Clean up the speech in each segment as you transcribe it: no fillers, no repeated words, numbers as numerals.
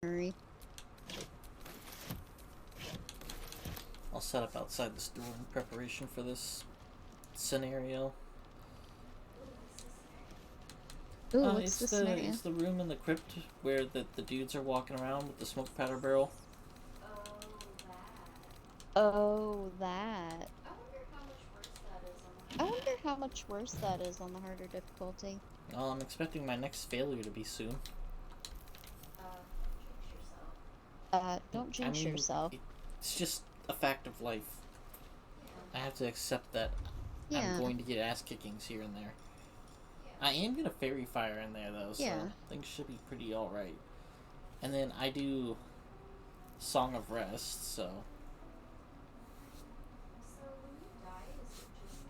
Hurry. I'll set up outside this door in preparation for this scenario. Ooh, what's the scenario? It's the room in the crypt where the dudes are walking around with the smoke powder barrel. Oh, that. I wonder how much worse that is on the harder difficulty. Well, I'm expecting my next failure to be soon. Don't jinx yourself. It's just a fact of life. I have to accept that I'm going to get ass kickings here and there. I am gonna fairy fire in there though, so things should be pretty alright. And then I do Song of Rest, so.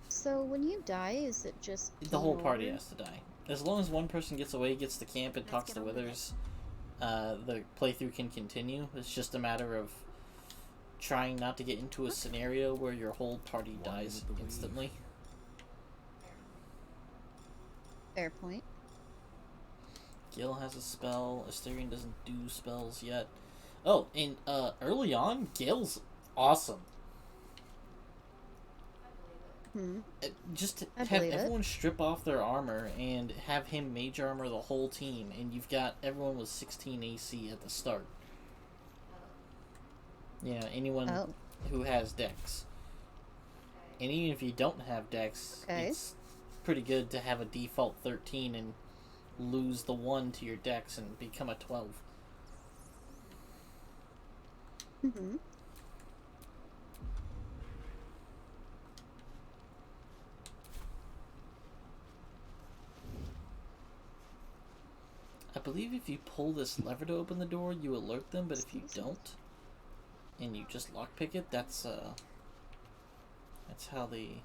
So when you die, is it just the whole party has to die. As long as one person gets away, gets to camp, and talks to Withers, the playthrough can continue. It's just a matter of trying not to get into a scenario where your whole party dies instantly. Fair point. Gil has a spell. Asterion doesn't do spells yet. Oh, and early on, Gil's awesome. Just have everyone strip off their armor and have him mage armor the whole team, and you've got everyone with 16 AC at the start. Yeah, anyone who has dex. And even if you don't have dex, it's pretty good to have a default 13 and lose the 1 to your dex and become a 12. I believe if you pull this lever to open the door, you alert them, but if you don't, and you just lockpick it, that's how they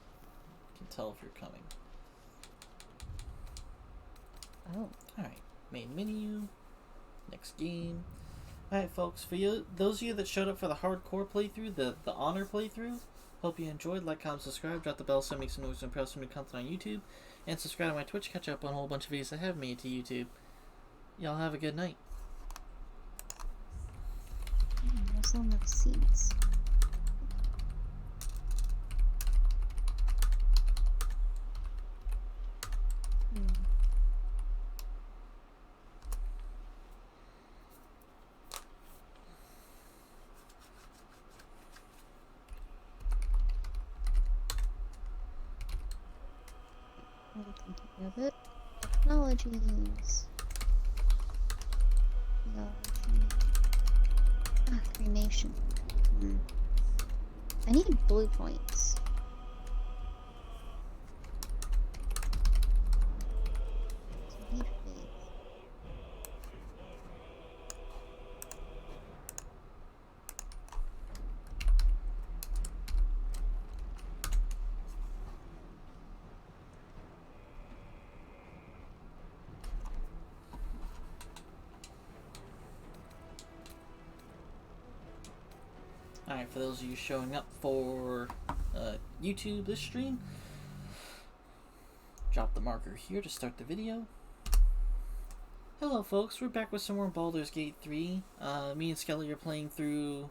can tell if you're coming. Oh. Alright, main menu, next game. Alright folks, for you, those of you that showed up for the hardcore playthrough, the honor playthrough, hope you enjoyed. Like, comment, subscribe, drop the bell so it makes some noise and press new content on YouTube, and subscribe to my Twitch, catch up on a whole bunch of videos I have made to YouTube. Y'all have a good night. There's no more seats. I'm thinking of it. Technologies. Cremation. I need blue points. I need faith. Alright, for those of you showing up for YouTube this stream, drop the marker here to start the video. Hello folks, we're back with some more Baldur's Gate 3. Me and Skelly are playing through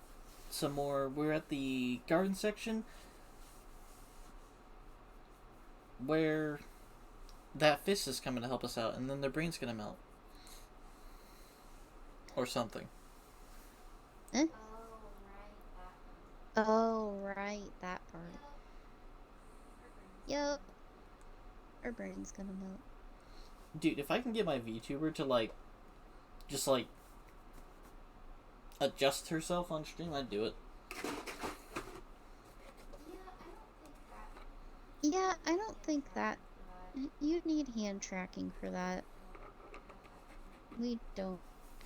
some more. We're at the garden section where that fist is coming to help us out, and then their brain's gonna melt. Or something. Eh? Oh, right, that part. Yup. Our brain's gonna melt. Dude, if I can get my VTuber to, just, adjust herself on stream, I'd do it. Yeah, I don't think that... You'd need hand tracking for that. We don't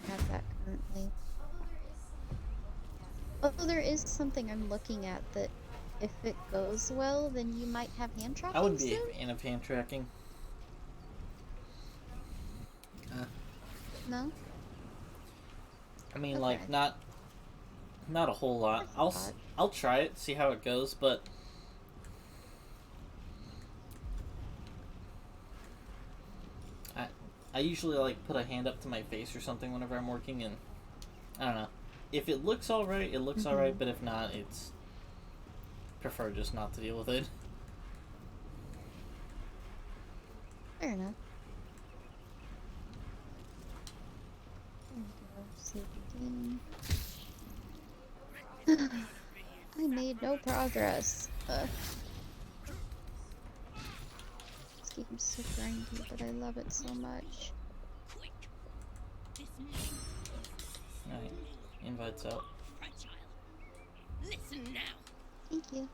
have that currently. Although there is something I'm looking at that if it goes well, then you might have hand tracking. I wouldn't be a fan of hand tracking. No? I mean, not a whole lot. I'll try it, see how it goes, but I usually put a hand up to my face or something whenever I'm working, and I don't know. If it looks alright, it looks alright, but if not, it's... prefer just not to deal with it. Fair enough. There we go. Save the game. I made no progress. This game's so grindy, but I love it so much. Alright, invites out. Listen now. Thank you.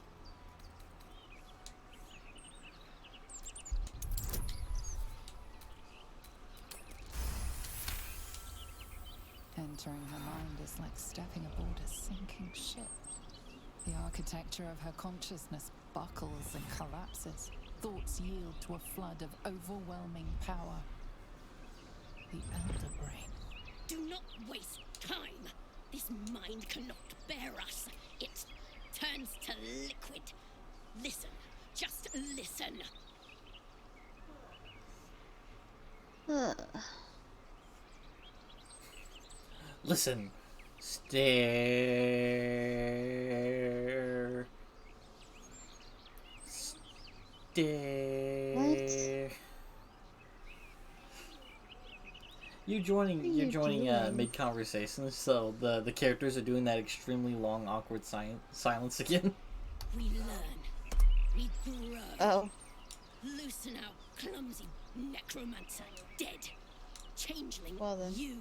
Entering her mind is like stepping aboard a sinking ship. The architecture of her consciousness buckles and collapses. Thoughts yield to a flood of overwhelming power. The elder brain. Do not waste time. This mind cannot bear us. It turns to liquid. Listen. Just listen. Listen. Stare. Stare. You're joining mid conversation, so the characters are doing that extremely long, awkward silence again. We learn. We grow. Oh. Loosen out, clumsy necromancer. Dead. Changeling. Well then. You.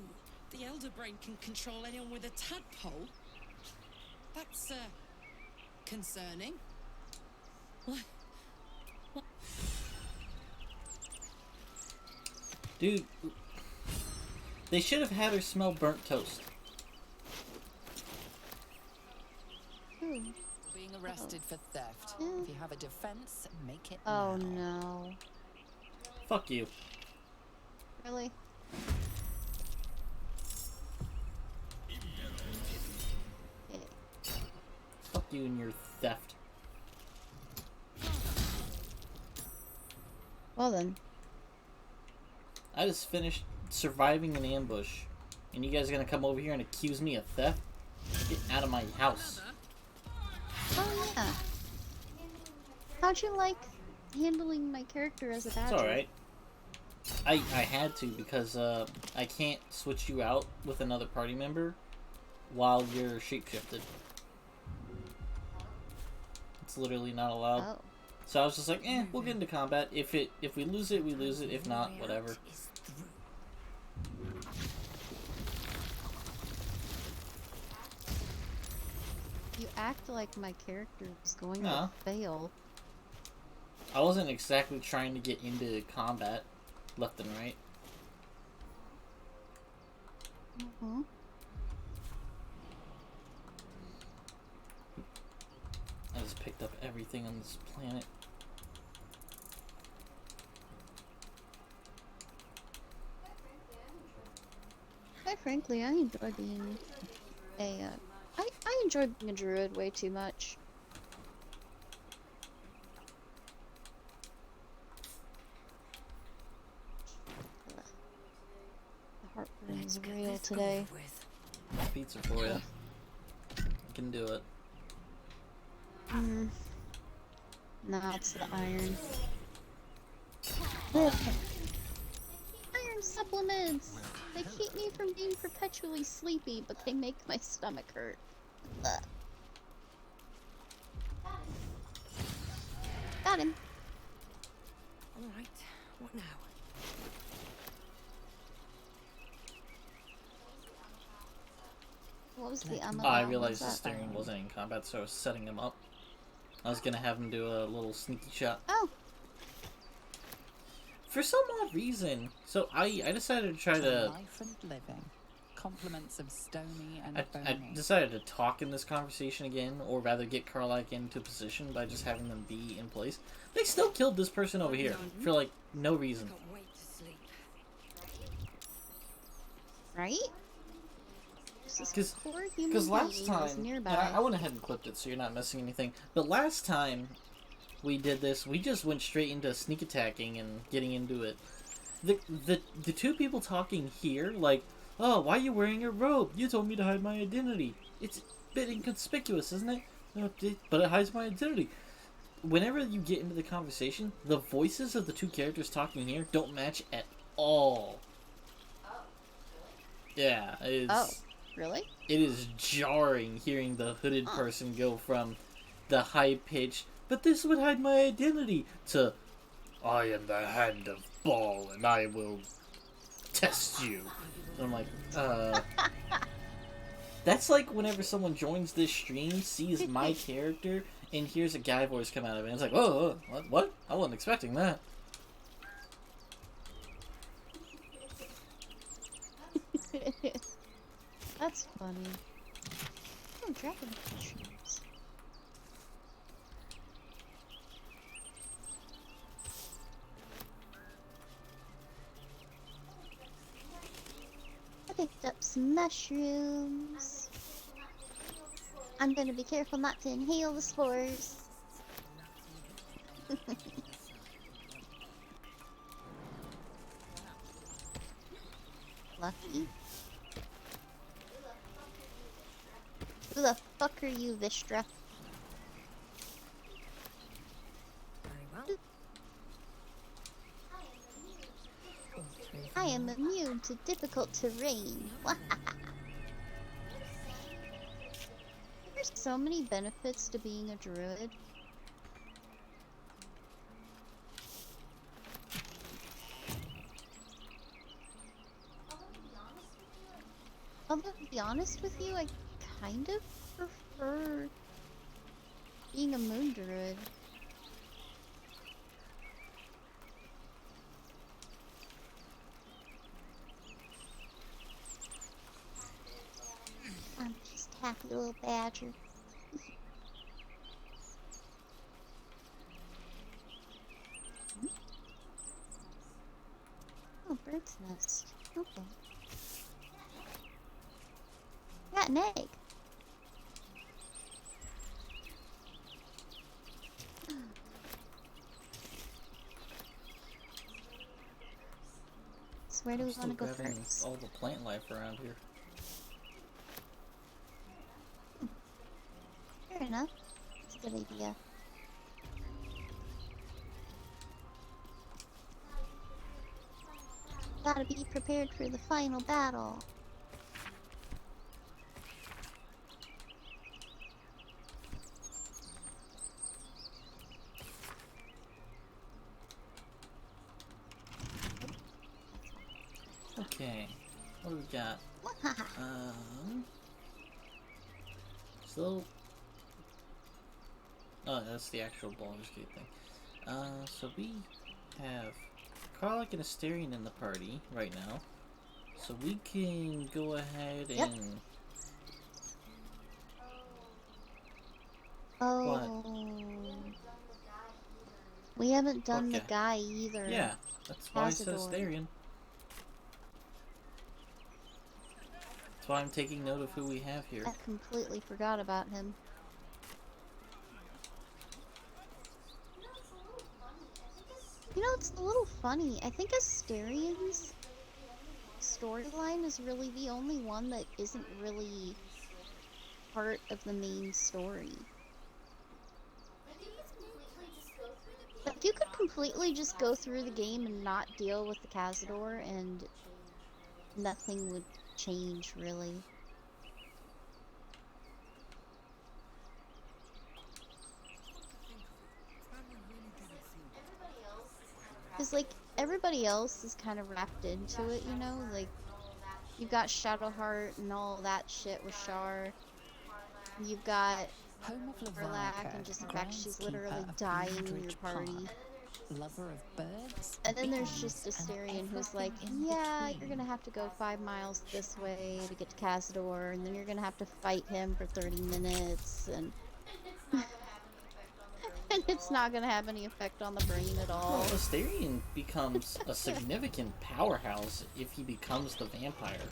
The elder brain can control anyone with a tadpole? That's, concerning. What? Dude, they should have had her smell burnt toast. Ooh. Being arrested for theft. Yeah. If you have a defense, make it Oh now. no. Fuck you. Really? Okay. Fuck you and your theft. Well then. I just finished surviving an ambush, and you guys are gonna come over here and accuse me of theft? Get out of my house. Oh yeah. How'd you like handling my character as a badger? It's alright. I had to because I can't switch you out with another party member while you're shapeshifted. It's literally not allowed. Oh. So I was just like, we'll get into combat. If we lose it, we lose it. If not, whatever. You act like my character is going No. to fail. I wasn't exactly trying to get into combat left and right. Mm-hmm. I just picked up everything on this planet. Quite frankly, I enjoy being I enjoy being a druid way too much. The heartburn is real today. Pizza for you. I can do it. Nah, it's the iron. Iron supplements! They keep me from being perpetually sleepy, but they make my stomach hurt. Ugh. Got him. Alright. What now? What was the Oh, I what realized the was that? steering wasn't in combat, so I was setting him up. I was gonna have him do a little sneaky shot. Oh, For some odd reason. So I decided to try to... Life and living. Compliments of stony and I bony. decided to talk in this conversation again, or rather get Carlac into position by just having them be in place. They still killed this person over here for, like, no reason. Got way to sleep. right? Because last time, nearby. and I went ahead and clipped it so you're not missing anything, but last time we did this, we just went straight into sneak attacking and getting into it. The two people talking here, like "Oh, why are you wearing a robe? You told me to hide my identity. It's a bit inconspicuous, isn't it? But it hides my identity." Whenever you get into the conversation, the voices of the two characters talking here don't match at all. Yeah, Oh, really? it is jarring hearing the hooded person go from the high pitched, "but this would hide my identity," to, "I am the hand of Ball and I will test you." And I'm like, That's like whenever someone joins this stream, sees my character, and hears a guy voice come out of it. And it's like, "Whoa, what? I wasn't expecting that." That's funny. Oh, dragon mushrooms. I picked up some mushrooms. I'm gonna be careful not to inhale the spores. Lucky. Who the fuck are you, Vistra? I am immune to difficult terrain. There's so many benefits to being a druid. Although, to be honest with you, I kind of prefer being a moon druid. I'm just a happy little badger. Oh, bird's nest. Okay. Got an egg. So where do we want to go first? All the plant life around here. Fair enough. It's a good idea. Gotta be prepared for the final battle. Okay, what do we got? Still. Oh, that's the actual Baldur's Gate thing. So we have Karlach and Asterion in the party right now. So we can go ahead and... Yep. Oh. What? We haven't done Okay. the guy either. Yeah, that's why I said Cazador. Asterion. That's why I'm taking note of who we have here. I completely forgot about him. You know, it's a little funny. I think Asterian's storyline is really the only one that isn't really part of the main story. Like, you could completely just go through the game and not deal with the Cazador, and nothing would change, really. Because, like, everybody else is kind of wrapped into it, you know? Like, you've got Shadowheart and all that shit with Shar. You've got Home of Karlach, and just the fact she's literally dying in your party. Lover of birds, And then there's bees, just and Asterion who's like, everything in yeah, between. you're gonna have to go 5 miles this way to get to Cazador, and then you're gonna have to fight him for 30 minutes, and... and it's not gonna have any effect on the brain at all. Well, Asterion becomes a significant powerhouse if he becomes the vampire.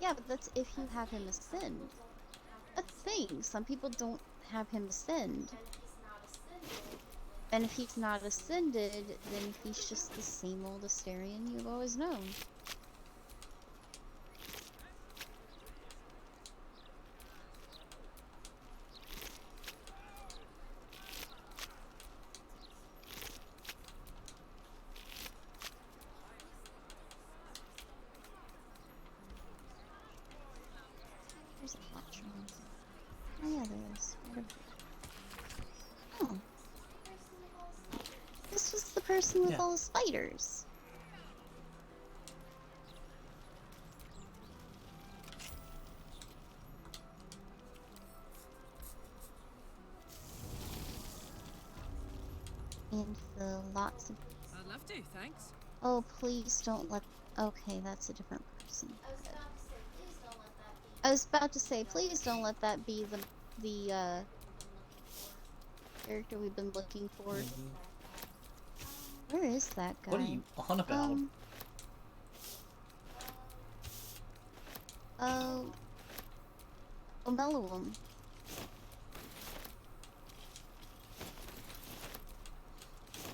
Yeah, but that's if you have him ascend. That's the thing, some people don't have him ascend. And if he's not ascended, then he's just the same old Asterion you've always known. There's a watch around here. Oh yeah, there is. Right over here. Oh. This was the person with Yeah. all the spiders. And the lots of... I'd love to, thanks. Oh, please don't let... Okay, that's a different person. I was about to say, please don't let that be the character we've been looking for. Where is that guy? What are you on about? Oh, Omeluum.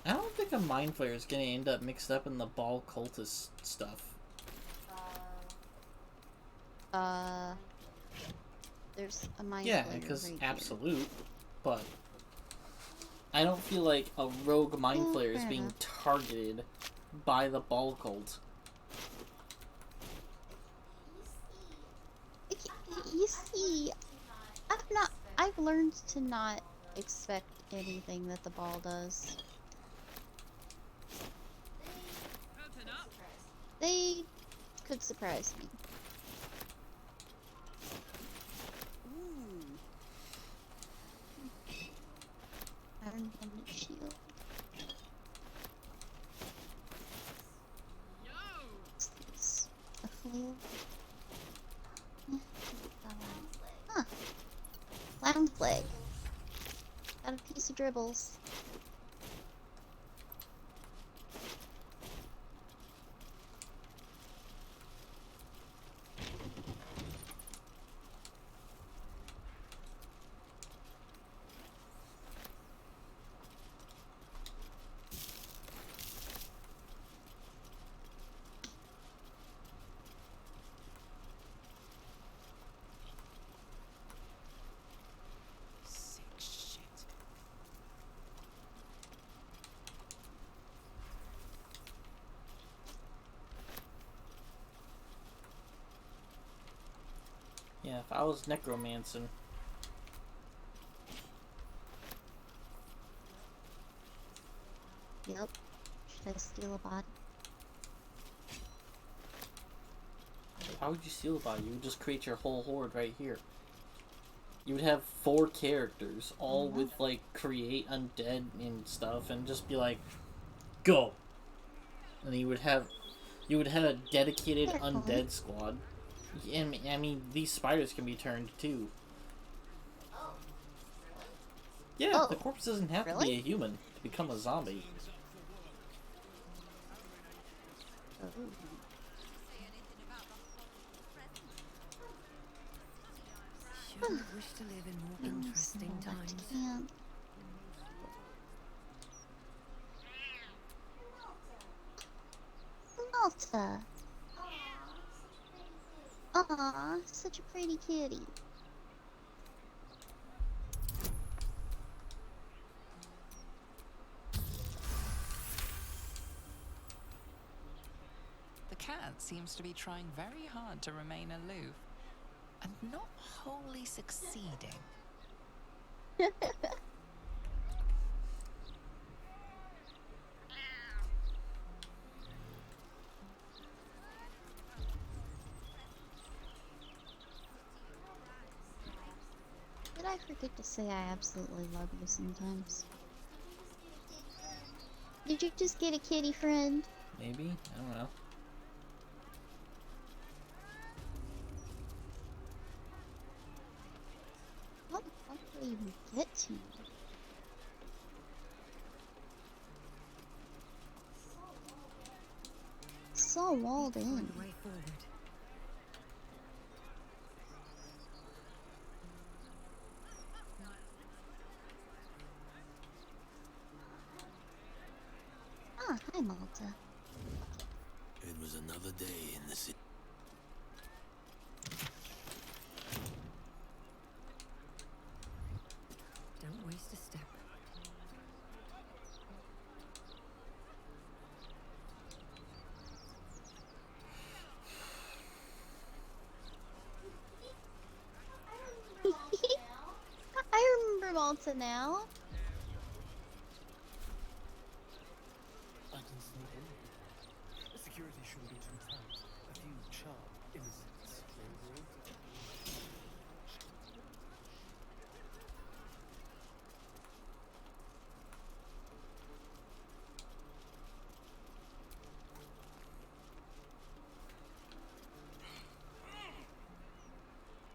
I don't think a mind flayer is gonna end up mixed up in the ball cultist stuff. There's a mind Yeah, flayer because right absolute, but I don't feel like a rogue mind Yeah, flayer is fair being enough. targeted by the ball cult. here. You see, I've learned to not expect anything that the ball does. Open up. They could surprise me. Ooh. Iron Helmet Shield. Yo. What's this? A flail? Huh. Clown flag. Got a piece of dribbles. Sick shit. Yeah, if I was necromancing, Yep. Should I steal a body? how would you steal a body? You would just create your whole horde right here. You would have 4 characters, all with like create undead and stuff, and just be like, go. And then you would have a dedicated Careful. undead squad. And I mean, these spiders can be turned too. Yeah, Oh, the corpse doesn't have to really? be a human to become a zombie. Oh. Shouldn't have wished to live in more No, interesting so back to times. camp. Malta. Aw, such a pretty kitty. The cat seems to be trying very hard to remain aloof and not wholly succeeding. Did I forget to say I absolutely love you sometimes? Did you just get a kitty friend? Maybe? I don't know. How the fuck do I even get to you? It's so walled in. Find a way forward. Ah, hi Malta. It was another day in the city. Don't waste a step. Malta now? I can sneak in. The security shouldn't be too tight. A few sharp, innocents may overrate it.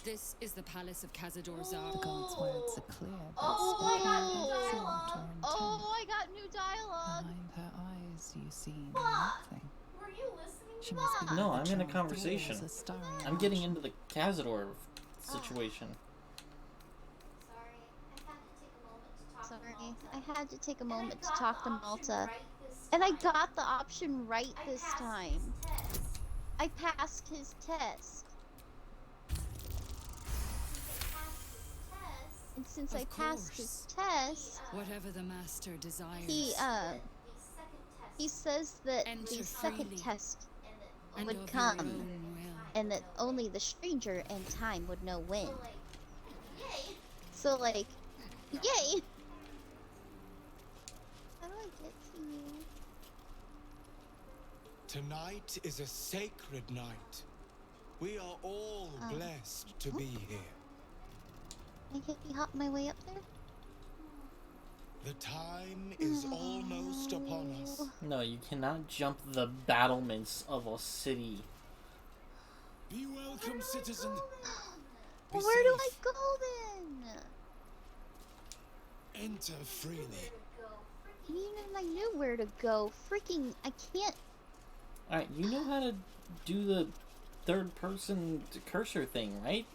This is the palace of Cazador Zar. The god's words are clear, but Oh, I spoken got new without thought or dialogue! intent. Oh, I got new dialogue! Behind her eyes, you see nothing. Were you listening She to must be that? No, the I'm in a child conversation. dwells Astarian I'm getting mansion. into the Cazador situation. Sorry, I had to take a moment to talk to Malta. And I got the option right this time. I passed his test. And since I passed his test, Whatever the master desires. he says that Enter the second freely, test and would of your come, own will. and that only the stranger and time would know when. So like, yay! How do I get to you? Tonight is a sacred night. We are all blessed to be here. Can I hippie hop my way up there? The time is almost upon us. No, you cannot jump the battlements of a city. Be welcome, citizen. Be Well, where do I safe. go then? Enter freely. I knew where to go. Freaking, I can't. Alright, you know how to do the third person cursor thing, right?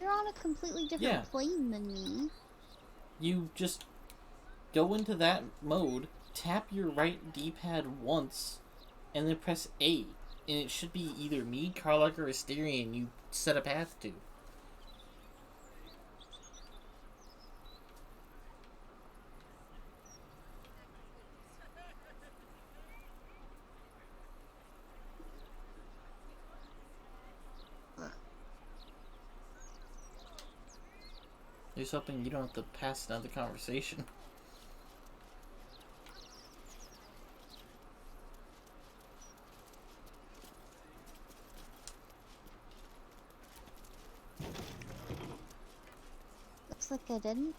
You're on a completely different plane than me. You just go into that mode, tap your right D-pad once, and then press A. And it should be either me, Karlak, or Asterion you set a path to. There's something you don't have to pass another conversation. Looks like I didn't.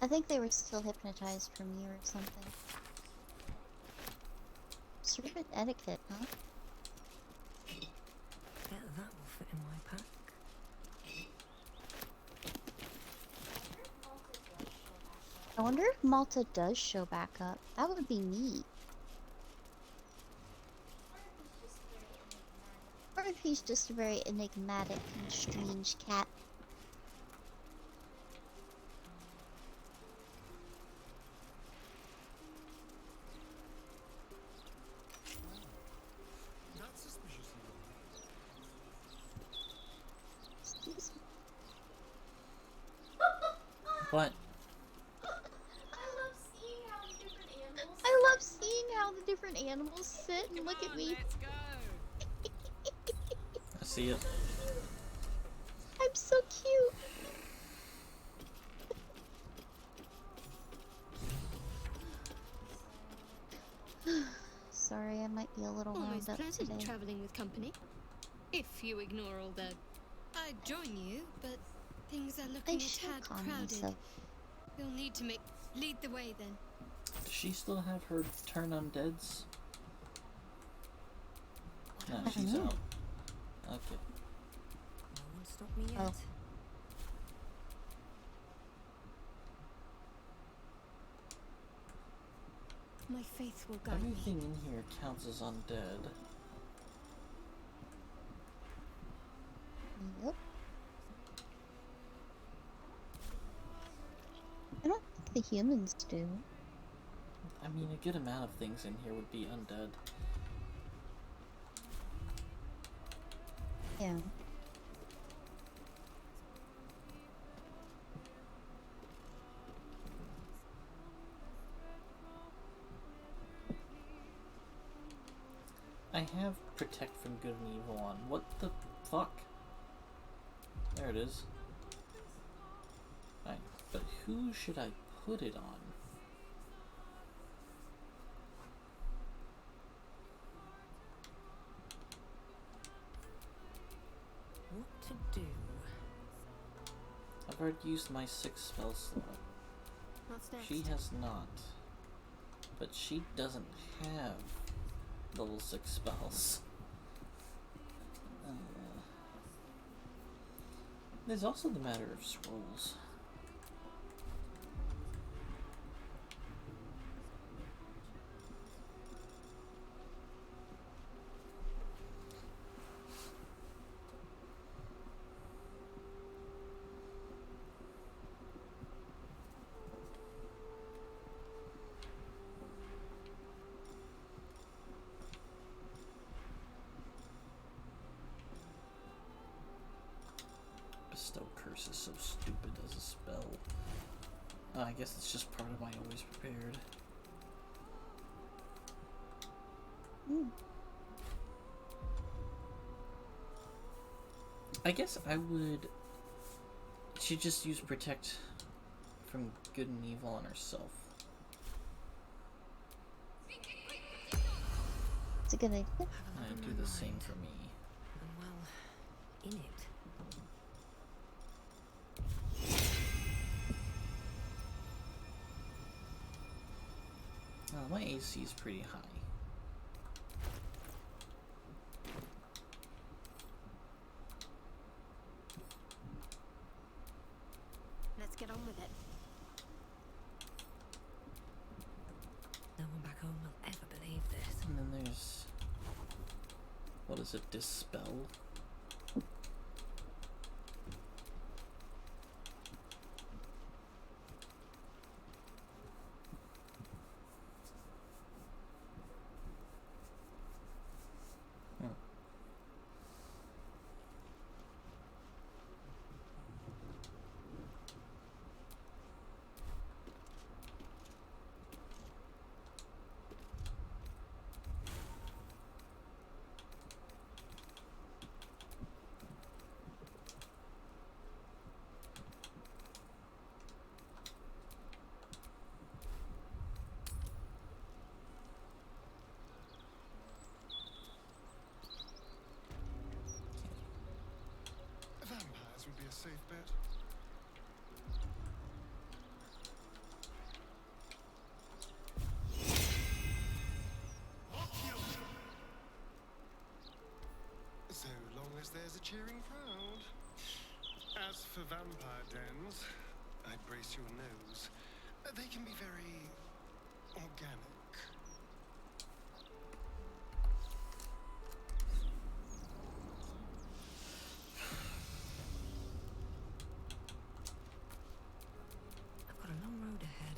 I think they were still hypnotized from you or something. Serpent etiquette, huh? Bet that will fit in my pack. I wonder if Malta does show back up. That would be neat. Or if he's just a very enigmatic and strange cat. That's suspiciously Excuse me. What? I love seeing how the different animals sit and look at me. Let's go. I see it. I'm so cute. Sorry, I might be a little wound Always up pleasant today. traveling with company. If you ignore all the... I'd join you, but things are I looking a should tad calm crowded. myself. You'll need to lead the way then. Does she still have her turn undeads? No, she's out. Okay. No one stopped me yet. Oh. My faith will guide me. Everything in here counts as undead. Yep. I don't think the humans do. I mean, a good amount of things in here would be undead. Yeah. I I have Protect from Good and Evil on. What the fuck? There it is. Right, but who should I put it on? What to do? I've already used my 6 spell slot. What's next? She has not. But she doesn't have level 6 spells. There's also the matter of scrolls. Bestow Curse is so stupid as a spell. I guess it's just part of my always prepared. I guess I would. She'd just use Protect from Good and Evil on herself. It's a good idea. And I'd do the same for me. I'm well in it. My AC is pretty high. Let's get on with it. No one back home will ever believe this. And then there's... what is it? Dispel? Vampires would be a safe bet. So long as there's a cheering crowd. As for vampire dens, I'd brace your nose. They can be very organic. I've got a long road ahead.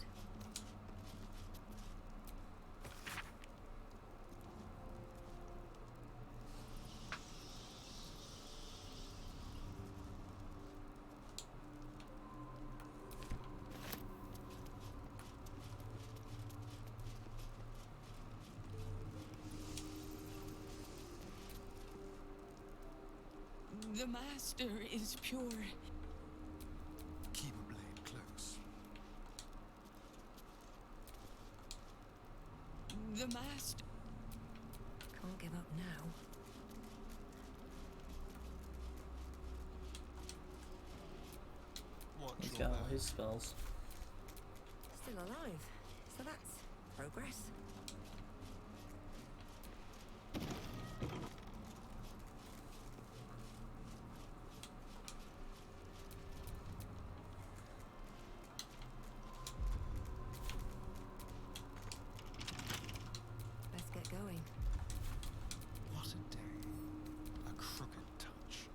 The master is pure. Keep a blade close. The master. Can't give up now. Watch He's your got all back. his spells. Still alive. So that's progress. Let's get going. What a day. A crooked touch.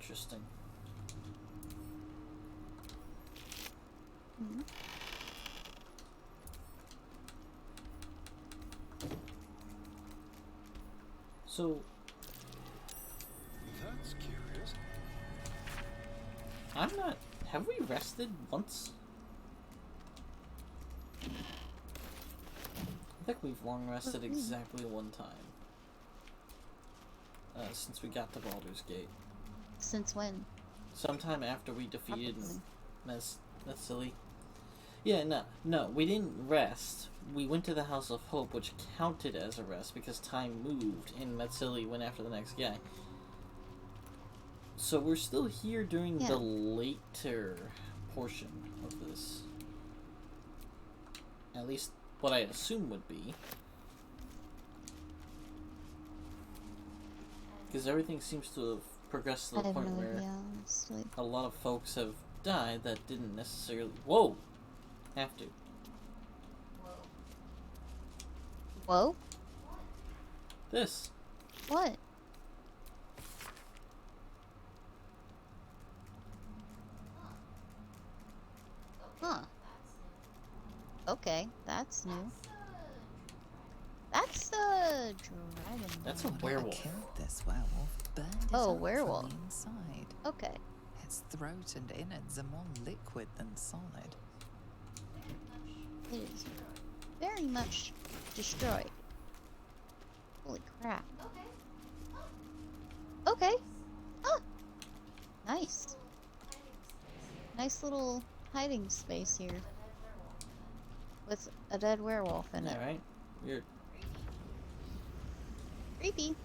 Interesting. Hmm. So, That's curious. I'm not... Have we rested once? I think we've long rested exactly one time. Since we got to Baldur's Gate. Since when? Sometime after we defeated... Probably. That's silly. Yeah, no, we didn't rest. We went to the House of Hope, which counted as a rest because time moved, and Metsili went after the next guy. So we're still here during the later portion of this. At least what I assume would be. Because everything seems to have progressed to the point where a lot of folks have died that didn't necessarily... Whoa! Have to. Whoa? This. What? Huh. Okay, that's new. That's the dragon. That's a Whatever werewolf. killed this werewolf burned it Oh, up werewolf. from the inside. Okay. Its throat and innards are more liquid than solid. It is very much destroyed. Holy crap. Okay. Ah! Nice. Nice little hiding space here. With a dead werewolf in it. Alright. Weird. Creepy.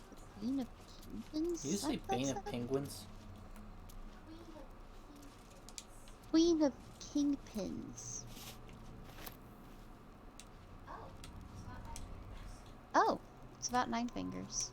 The Queen of Kingpins? Did you say Bane of Penguins? Queen of Kingpins. Oh, it's about 9 fingers.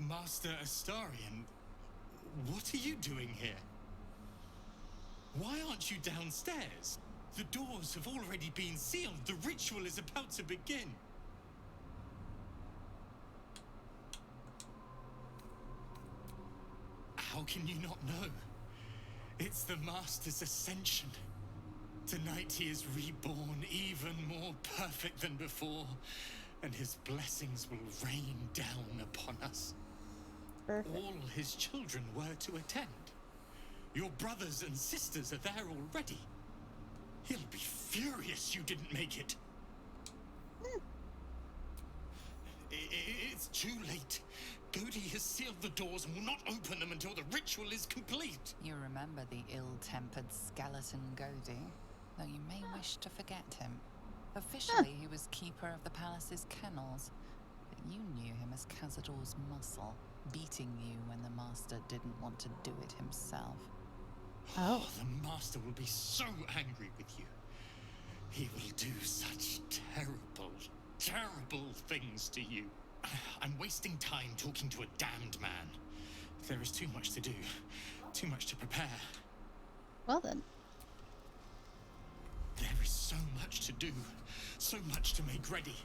Master Astarion, what are you doing here? Why aren't you downstairs? The doors have already been sealed. The ritual is about to begin. How can you not know? It's the Master's ascension. Tonight he is reborn, even more perfect than before, and his blessings will rain down upon us. Perfect. All his children were to attend. Your brothers and sisters are there already. He'll be furious you didn't make it. It's too late. Godi has sealed the doors and will not open them until the ritual is complete. You remember the ill-tempered skeleton Godi, though you may wish to forget him. Officially, he was keeper of the palace's kennels, but you knew him as Cazador's muscle, beating you when the master didn't want to do it himself. Oh, the master will be so angry with you. He will do such terrible, terrible things to you. I'm wasting time talking to a damned man. There is too much to do, too much to prepare. Well then. There is so much to do, so much to make ready.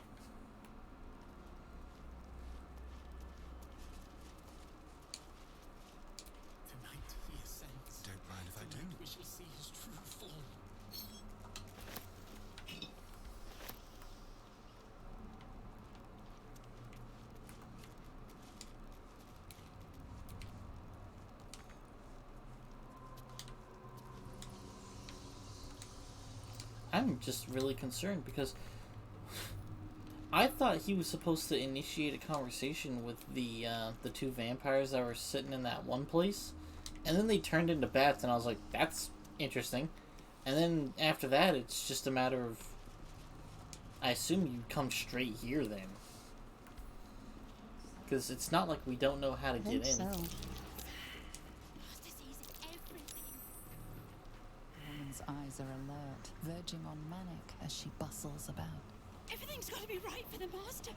Tonight he ascends. Don't mind if I do. Tonight we shall see his true form. I'm just really concerned because I thought he was supposed to initiate a conversation with the two vampires that were sitting in that one place, and then they turned into bats, and I was like, that's interesting. And then after that, it's just a matter of, I assume you come straight here then. Because it's not like we don't know how to I think get in. so. Master sees everything. The woman's eyes are alert, verging on manic as she bustles about. Everything's got to be right for the Master.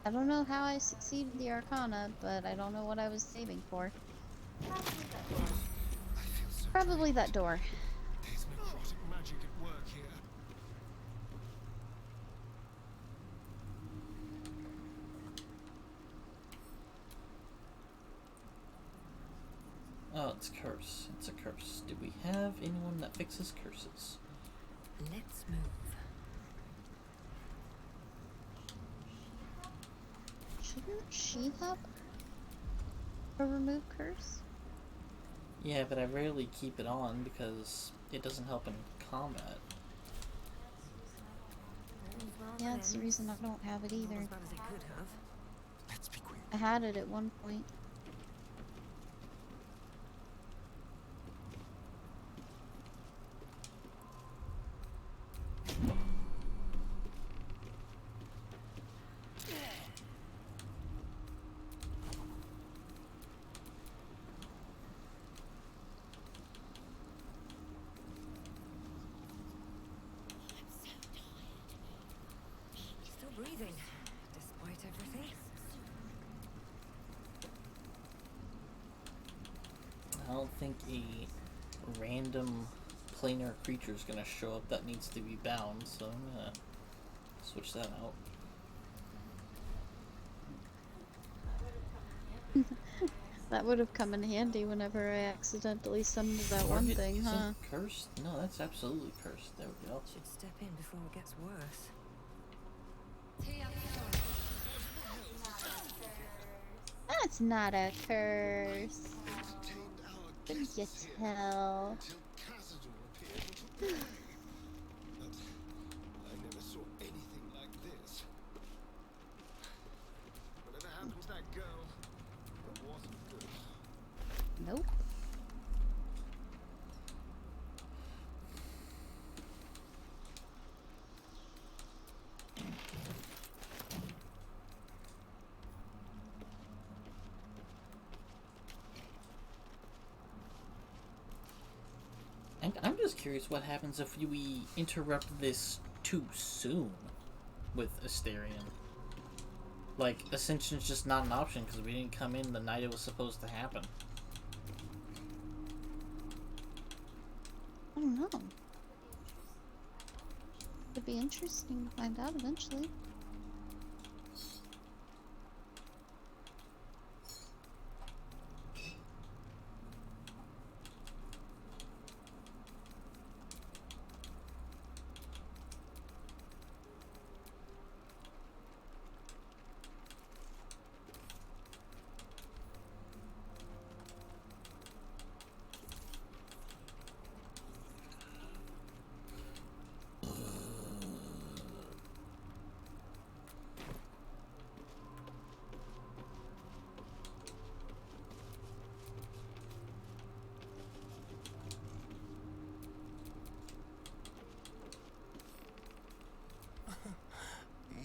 I don't know how I succeeded the Arcana, but I don't know what I was saving for. I feel so Probably that door. There's necrotic magic at work here. Oh, it's curse. It's a curse. Do we have anyone that fixes curses? Let's move. Shouldn't she have a remove curse? Yeah, but I rarely keep it on because it doesn't help in combat. Yeah, that's the reason I don't have it either. Not as bad as it could have. Let's be quick. I had it at one point. Still breathing, despite everything. I don't think a random planar creature is gonna show up that needs to be bound, so I'm gonna switch that out. That would have come in handy whenever I accidentally summoned that one Target thing, isn't huh? cursed? No, that's absolutely cursed. There we go. Should step in before it gets worse. That's not a curse. Entertained our Couldn't you guests here tell? until Cazador appeared and took them away. But I never saw anything like this. Whatever happened to that girl, it wasn't good. Nope. And I'm just curious what happens if we interrupt this too soon with Asterion. Like, Ascension's just not an option because we didn't come in the night it was supposed to happen. I don't know. It'd be interesting to find out eventually.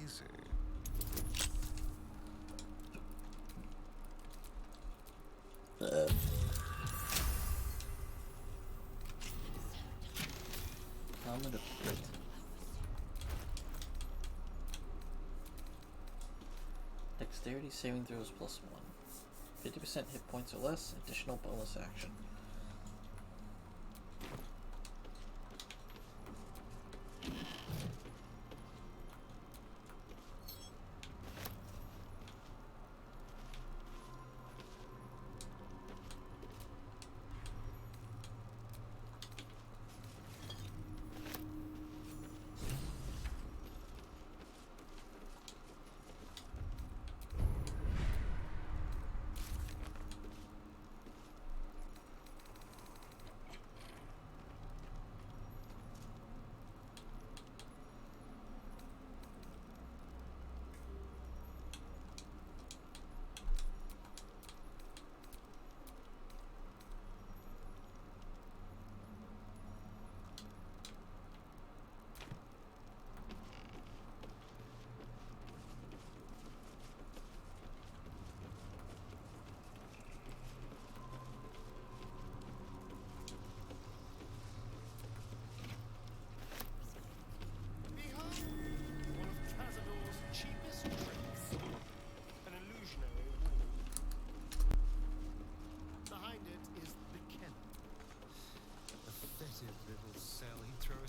Easy. Helmet of Crit. Dexterity saving throws +1. 50% hit points or less, additional bonus action.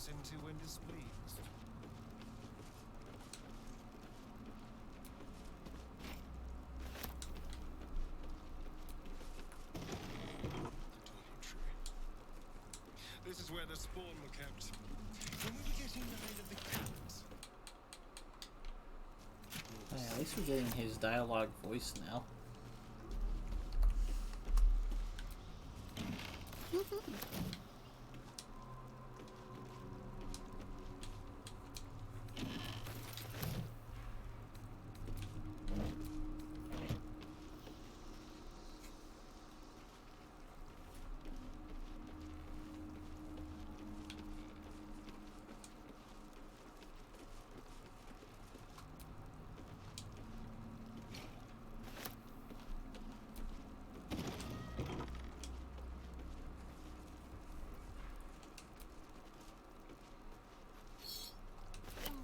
listen to when displeased. The dormitory. This is where the spawn were kept. When we were getting rid of the cats. Yeah, at least we're getting his dialogue voice now.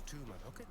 To my pocket.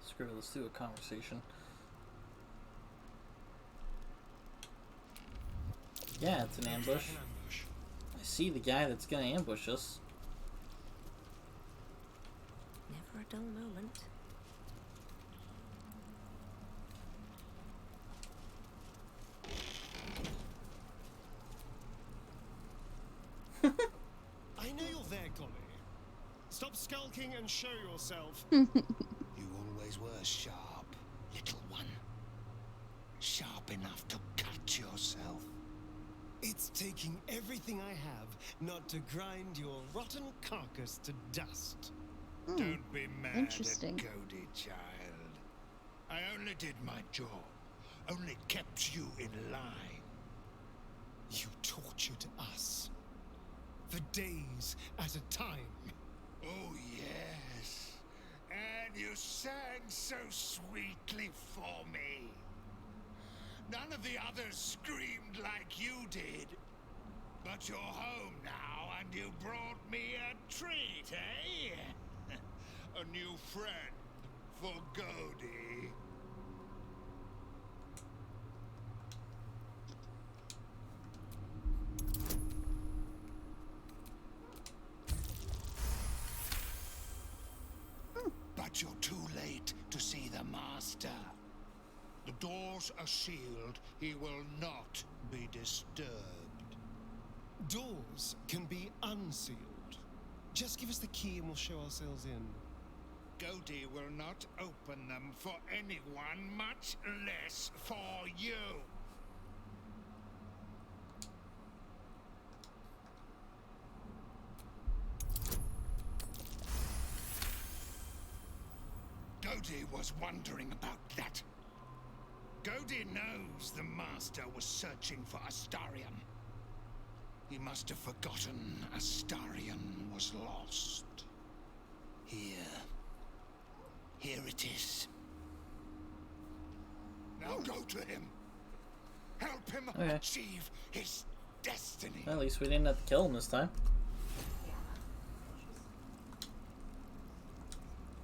Screw it, let's do a conversation. Yeah, it's an ambush. I see the guy that's gonna ambush us. Never a dull moment. I know you're there, Golly. Stop skulking and show yourself. You always were sharp, little one. Sharp enough to cut yourself. It's taking everything I have not to grind your rotten carcass to dust. Don't be mad Interesting. at Cody, child. I only did my job. Only kept you in line. You tortured us. For days at a time. Oh, yes. And you sang so sweetly for me. None of the others screamed like you did. But you're home now, and you brought me a treat, eh? A new friend for Godi. But you're too late to see the master. The doors are sealed. He will not be disturbed. Doors can be unsealed. Just give us the key and we'll show ourselves in. Godi will not open them for anyone, much less for you. Godi was wondering about that. Godi knows the master was searching for Astarion. He must have forgotten Astarion was lost. Here it is. Now go to him. Help him achieve his destiny. At least we didn't have to kill him this time.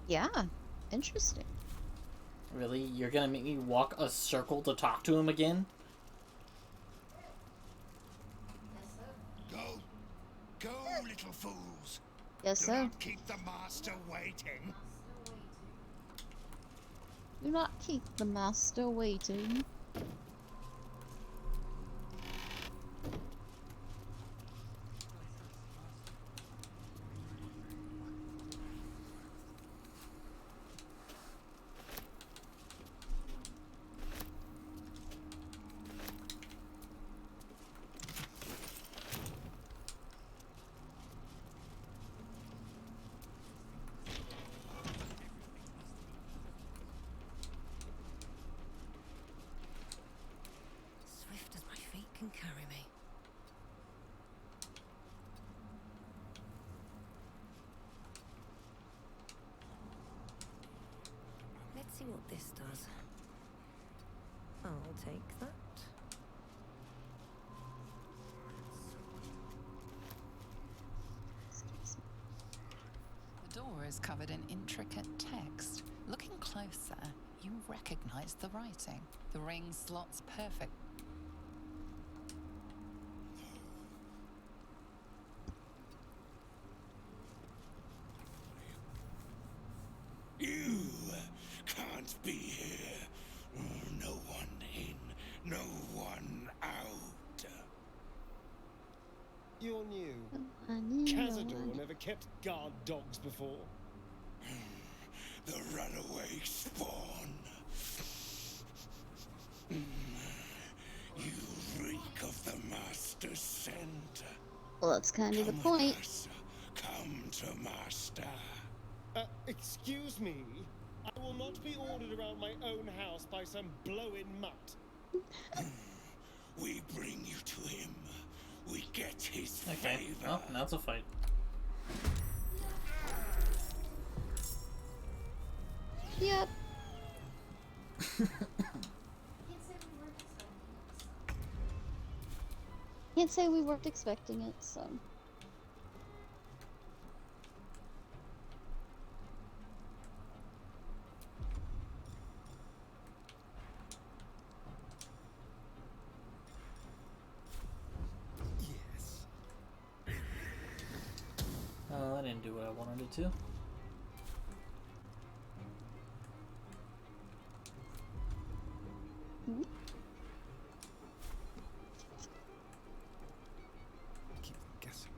Yeah, interesting. Really? You're gonna make me walk a circle to talk to him again? Go, little fools. Yes, Do sir. not keep the master waiting. Do not keep the master waiting. Swift as my feet can carry me. Let's see what this does. I'll take that. The door is covered in intricate text. Looking closer, you recognize the writing. The ring slots perfect. You can't be here. No one in, no one out. You're new. I knew Cazador never kept guard dogs before. The runaway spawn. You reek of the master's scent. Well, that's kind of the Come point. with us. Come to master. Excuse me? I will not be ordered around my own house by some blow-in mutt. We bring you to him. We get his Okay. favor. Well, now it's a fight. Yep. Can't say we weren't expecting it, so. Yes. I didn't do what I wanted it to. Hmm? Keep them guessing.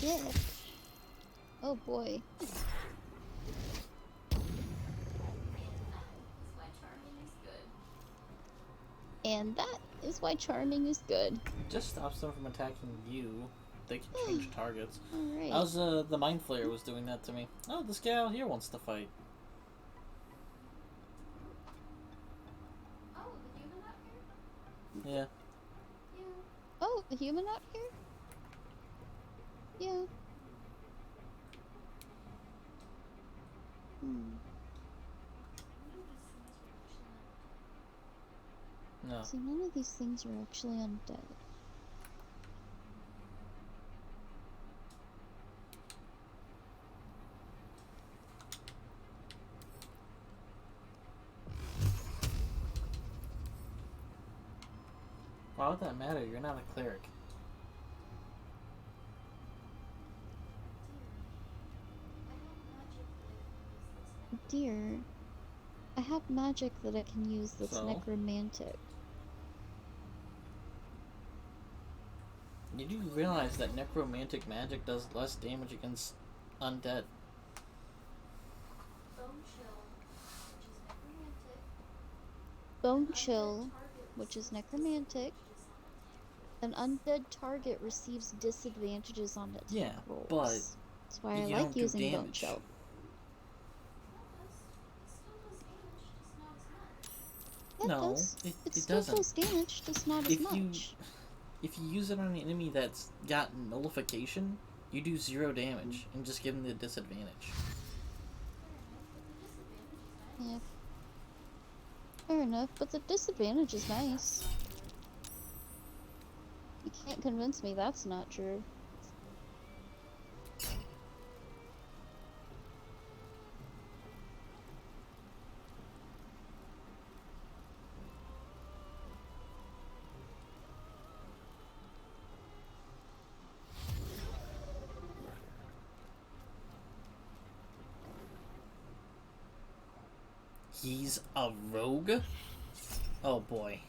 dick. Oh boy. And that is why charming is good. Just stops them from attacking you. They can change targets. Alright. I was the mind flayer was doing that to me. Oh, this guy out here wants to fight. Yeah. Oh, the human out here? Yeah. No. So none of these things are actually undead. Why would that matter? You're not a cleric. Dear, I have magic that I can use that's So? necromantic. You do realize that necromantic magic does less damage against undead. Bone chill, which is necromantic. An undead target receives disadvantages on attack Yeah, rolls. but That's why I you like don't do using bone damage. chill. Yeah, No, it does. it still doesn't. does damage, just not as much. If you use it on an enemy that's got nullification, you do 0 damage and just give them the disadvantage. Yeah. Fair enough, but the disadvantage is nice. You can't convince me that's not true. He's a rogue? Oh boy.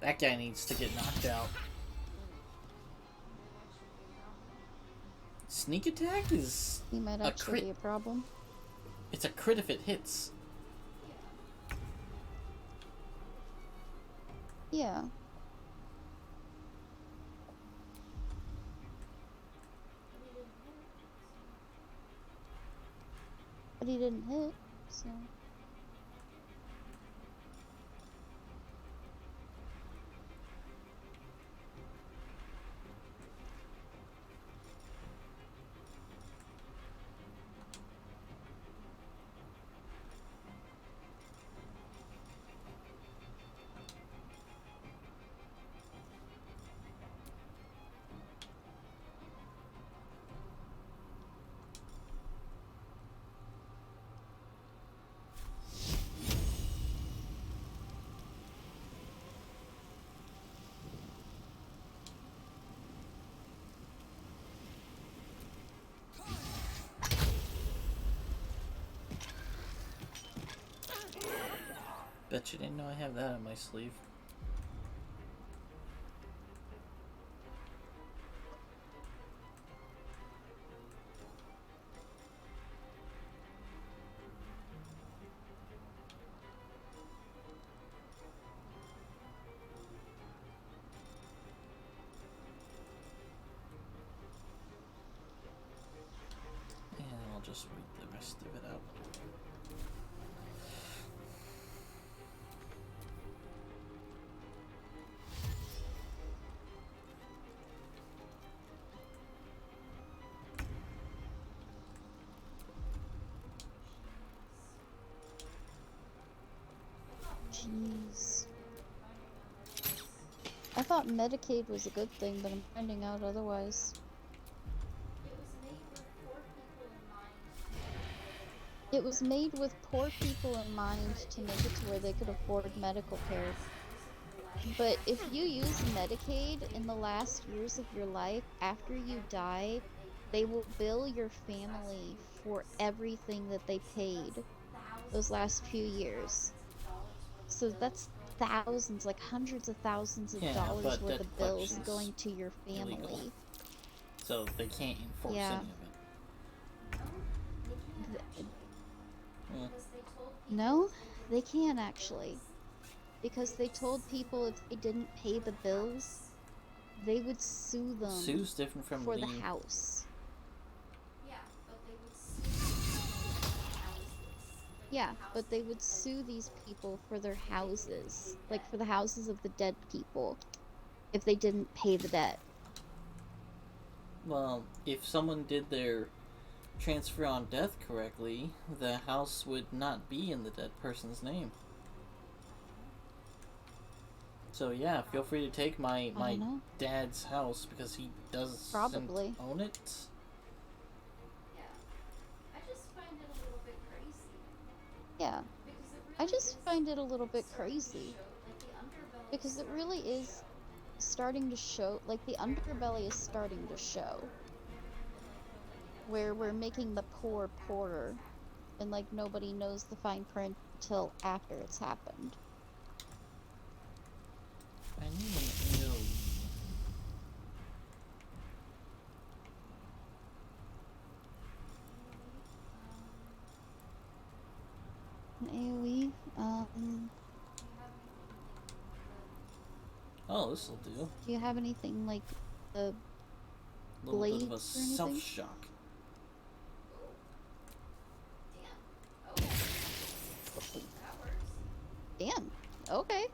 That guy needs to get knocked out. Sneak attack is He might a actually crit. be a problem. It's a crit if it hits. Yeah. But he didn't hit, so... Bet you didn't know I have that on my sleeve. And I'll just read the rest of it out. Jeez. I thought Medicaid was a good thing, but I'm finding out otherwise. It was made with poor people in mind to make it to where they could afford medical care. But if you use Medicaid in the last years of your life, after you die, they will bill your family for everything that they paid those last few years. So that's thousands, like hundreds of thousands of Yeah, dollars but worth debt of bills collection's going to your family. illegal. so they can't enforce Yeah. any of it. Th- Hmm. No, they can't actually. Because they told people if they didn't pay the bills, they would sue them Sue's different from for the lien. house. Yeah, but they would sue these people for their houses, like for the houses of the dead people, if they didn't pay the debt. Well, if someone did their transfer on death correctly, the house would not be in the dead person's name. So yeah, feel free to take my I don't know. dad's house because he doesn't Probably. own it. Yeah. I just find it a little bit crazy. Because it really is starting to show, like the underbelly is starting to show. Where we're making the poor poorer. And like nobody knows the fine print until after it's happened. I need an AOE. An AoE, Oh, this'll do. do you have anything like the A little bit of a blades or anything? self-shock. Damn. Okay.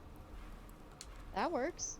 That works.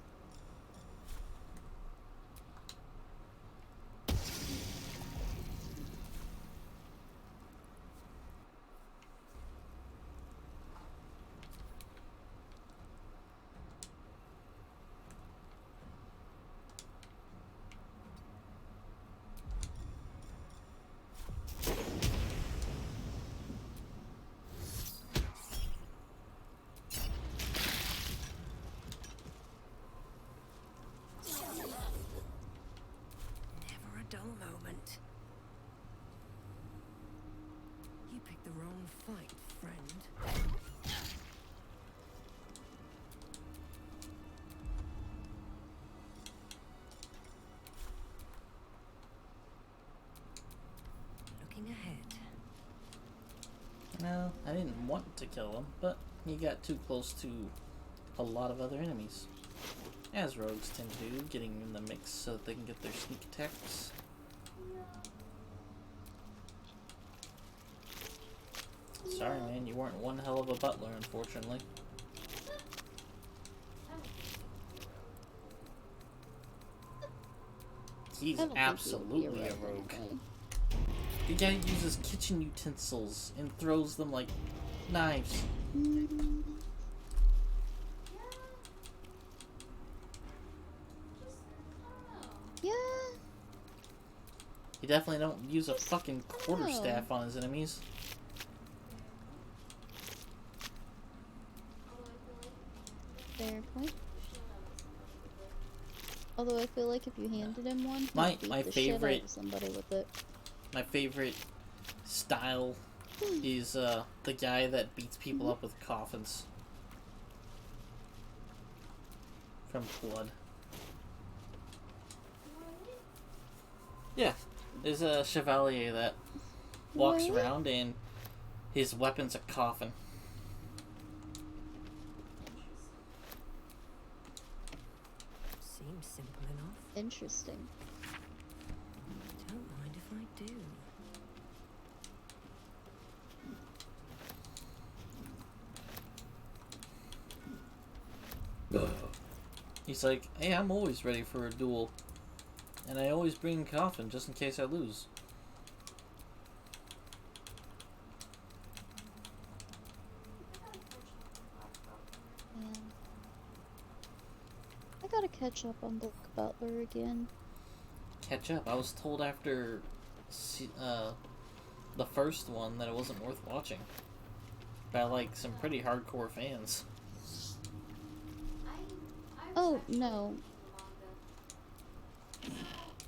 Never a dull moment. You picked the wrong fight, friend. Looking ahead. Well, I didn't want to kill him, but he got too close to a lot of other enemies. As rogues tend to do, getting in the mix so that they can get their sneak attacks. Sorry man, you weren't one hell of a butler, unfortunately. He's I don't think he would be absolutely a rogue. anyway. The guy uses kitchen utensils and throws them like knives. Mm, yeah. He definitely don't use a fucking know. quarterstaff on his enemies. Fair point. Although I feel like if you handed him one, he'd My beat the shit out favorite- of somebody with it. My favorite style is the guy that beats people up with coffins. From Blood. Yeah, there's a chevalier that walks What? around and his weapon's a coffin. Seems simple enough. Interesting. Don't mind if I do. He's like, hey, I'm always ready for a duel. And I always bring a coffin just in case I lose. Man. I gotta catch up on Book Butler again. Catch up. I was told after the first one that it wasn't worth watching. By like some pretty hardcore fans. Oh, no.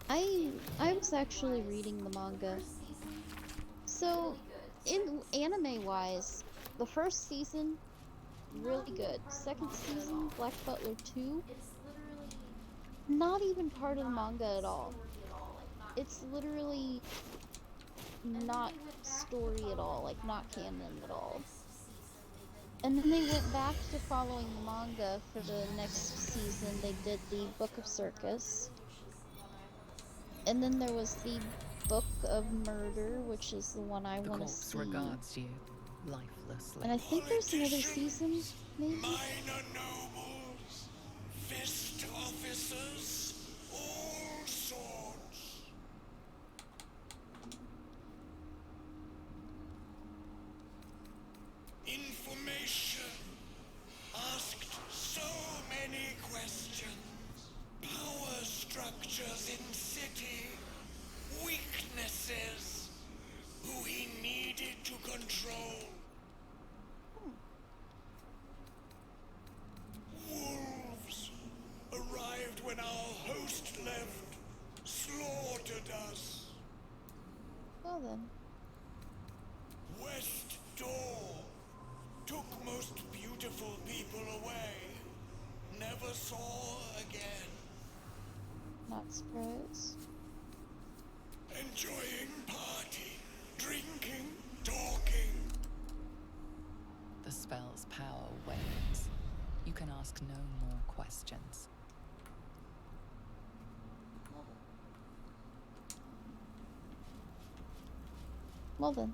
I was actually reading the manga. So, in anime-wise, the first season, really good. Second season, Black Butler 2, not even part of the manga at all. it's literally not story at all, like not canon at all. And then they went back to following the manga for the next season. They did the Book of Circus. And then there was the Book of Murder, which is the one I The want to corpse see. regards you lifelessly. And I think there's another season, maybe? Minor nobles, fist officers, all sorts. Information. Asked so many questions. Power structures in city. Weaknesses. Who he needed to control. Wolves arrived when our host left, slaughtered us. Well then. West Door took most beautiful people away. Never saw again. Not surprised. Enjoying party, drinking, talking. The spell's power wanes. You can ask no more questions. Well then.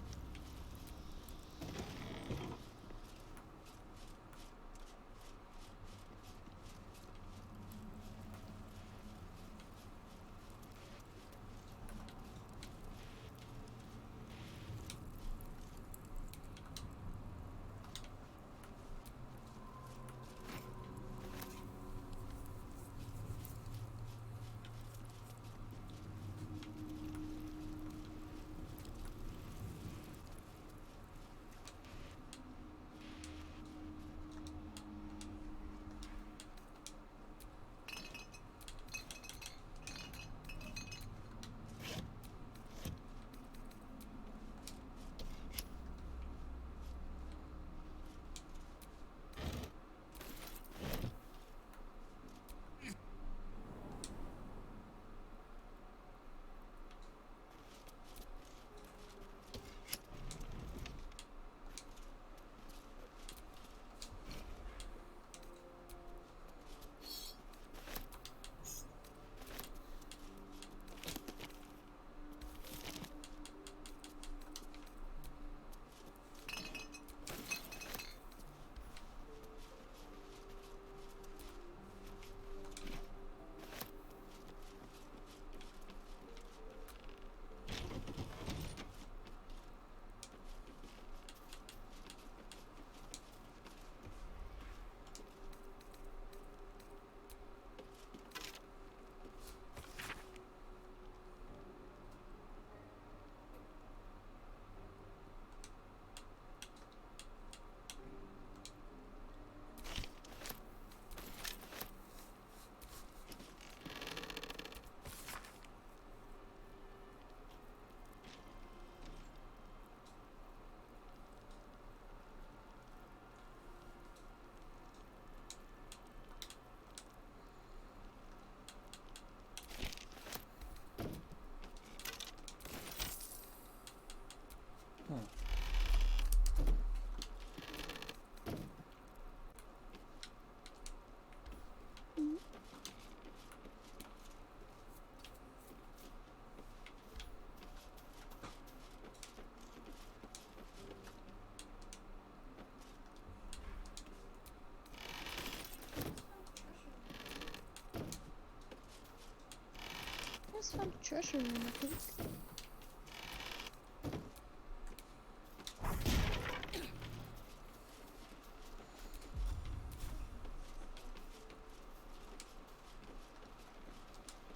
I just found a treasure room, I think.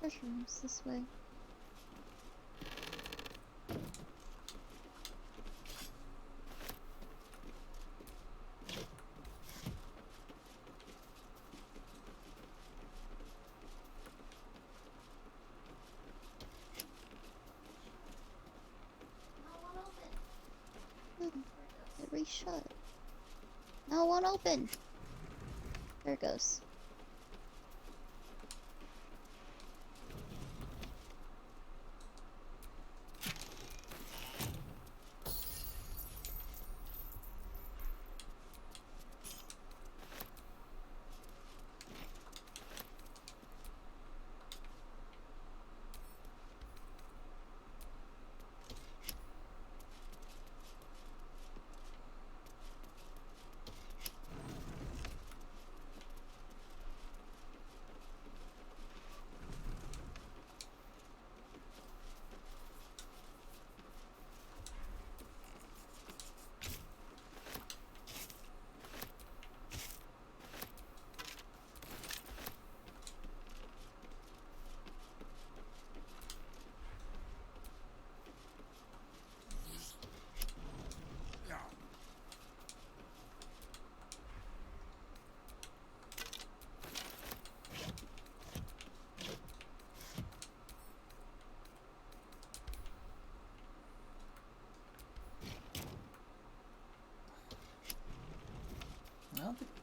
Treasure room's this way. It re-shut. No, it won't open. There it goes.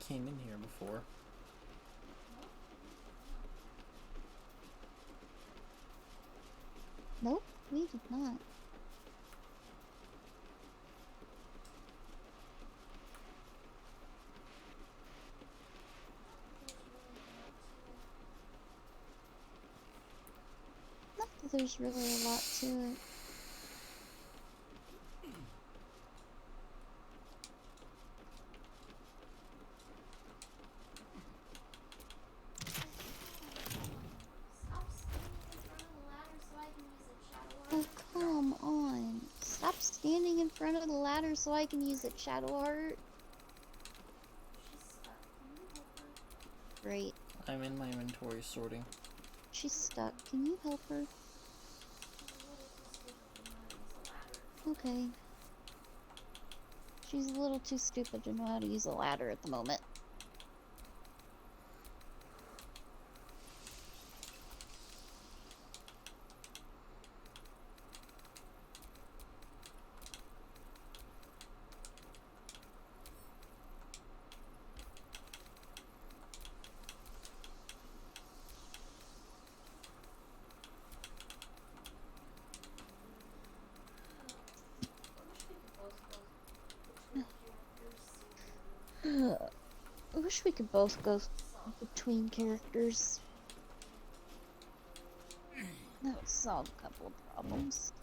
came in here before. Nope, we did not. Not that there's really a lot to it. Oh, come on. Stop standing in front of the ladder so I can use it, Shadowheart. Great. I'm in my inventory sorting. She's stuck. Can you help her? Okay. She's a little too stupid to know how to use a ladder at the moment. I wish we could both go between characters. That would solve a couple of problems.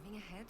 Moving ahead.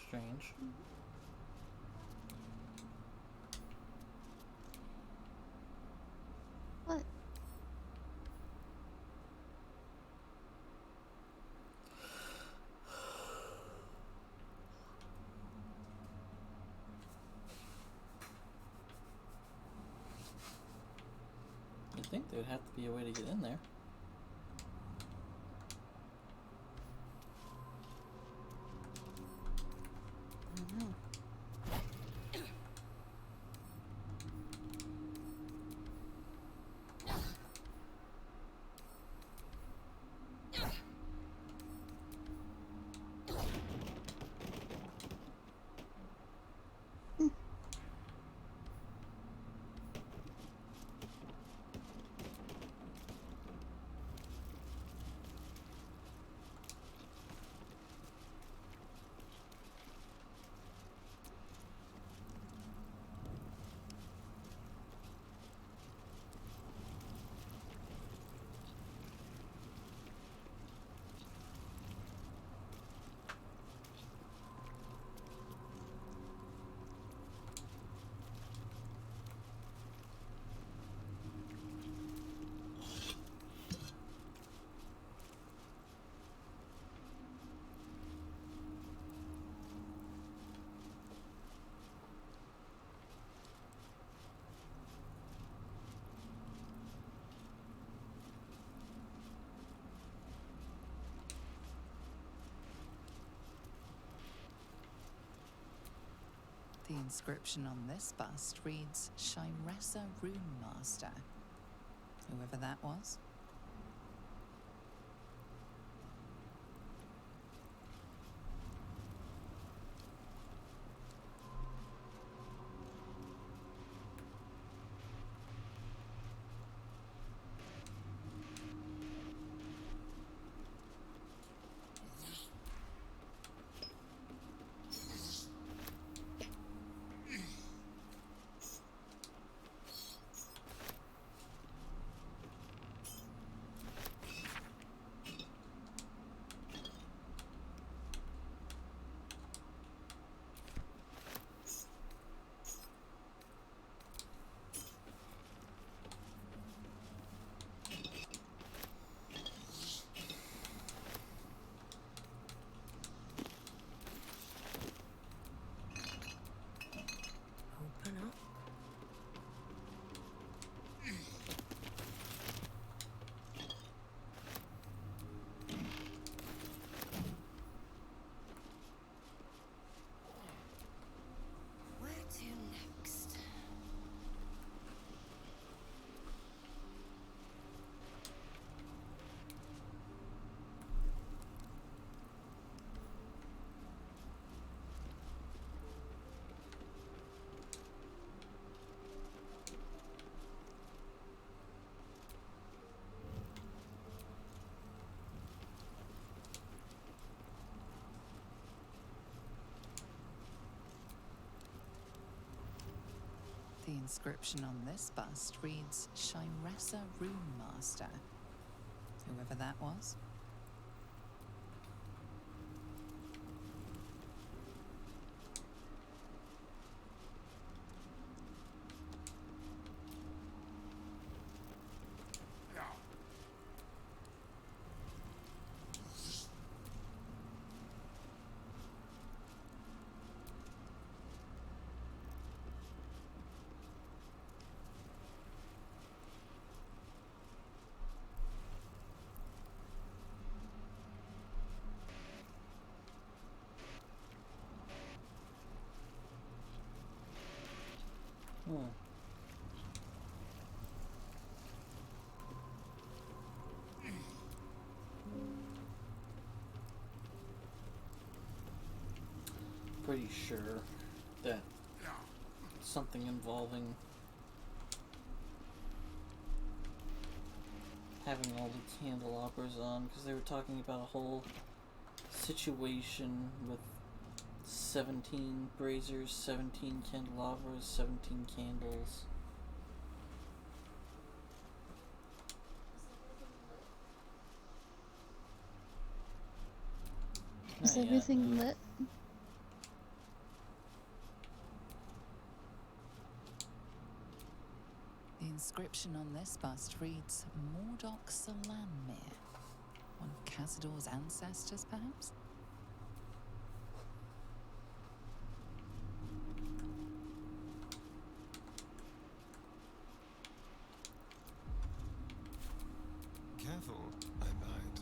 Strange. What? You'd think there'd have to be a way to get in there. The inscription on this bust reads Shiressa Rune Master. Whoever that was. Open up. Where to next? The inscription on this bust reads Shiressa Rune Master. Whoever that was. Hmm. Pretty sure that something involving having all the candelabras on, because they were talking about a whole situation with 17 braziers, 17 candelabras, 17 candles. Is Not yet, everything no. lit? The inscription on this bust reads Mordok Salanmir. One of Cazador's ancestors, perhaps? Careful, I bite.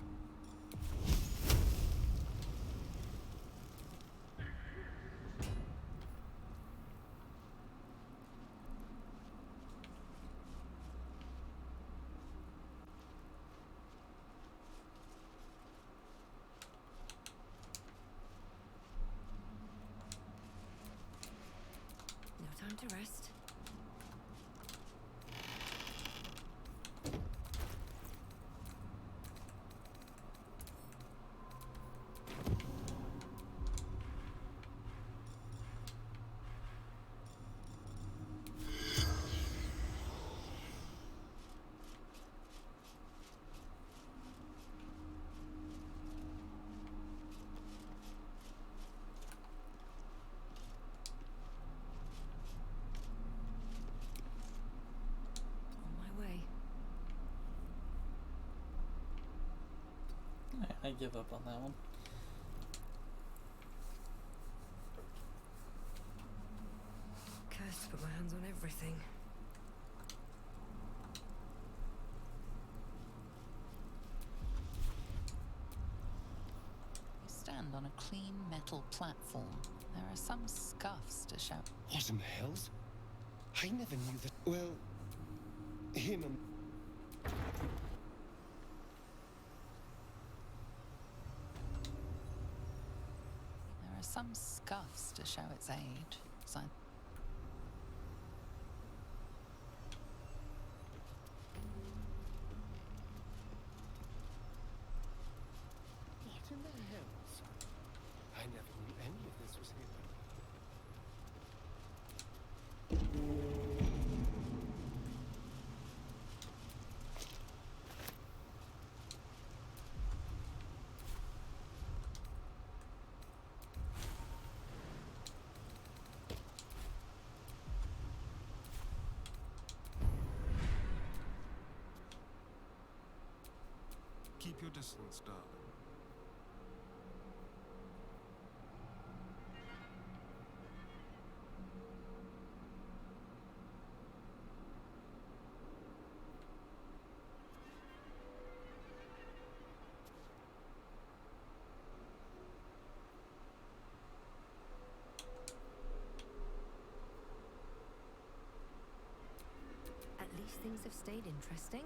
No time to rest. On my way. I give up on that one. Cursed to put my hands on everything. You stand on a clean metal platform There are some scuffs to show. What in the hells? I never knew that. Well, him and. There are some scuffs to show its age. Sign. What in the hells? I never knew any of this was him. Keep your distance, darling. At least things have stayed interesting.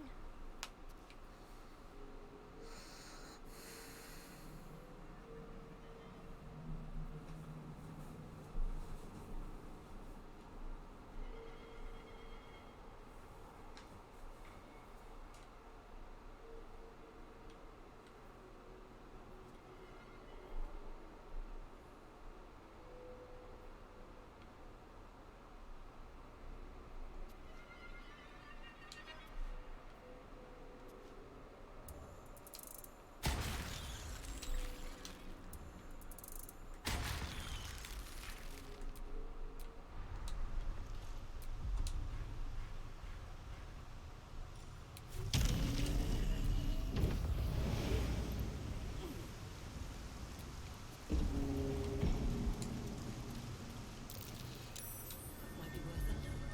Might be worth a look.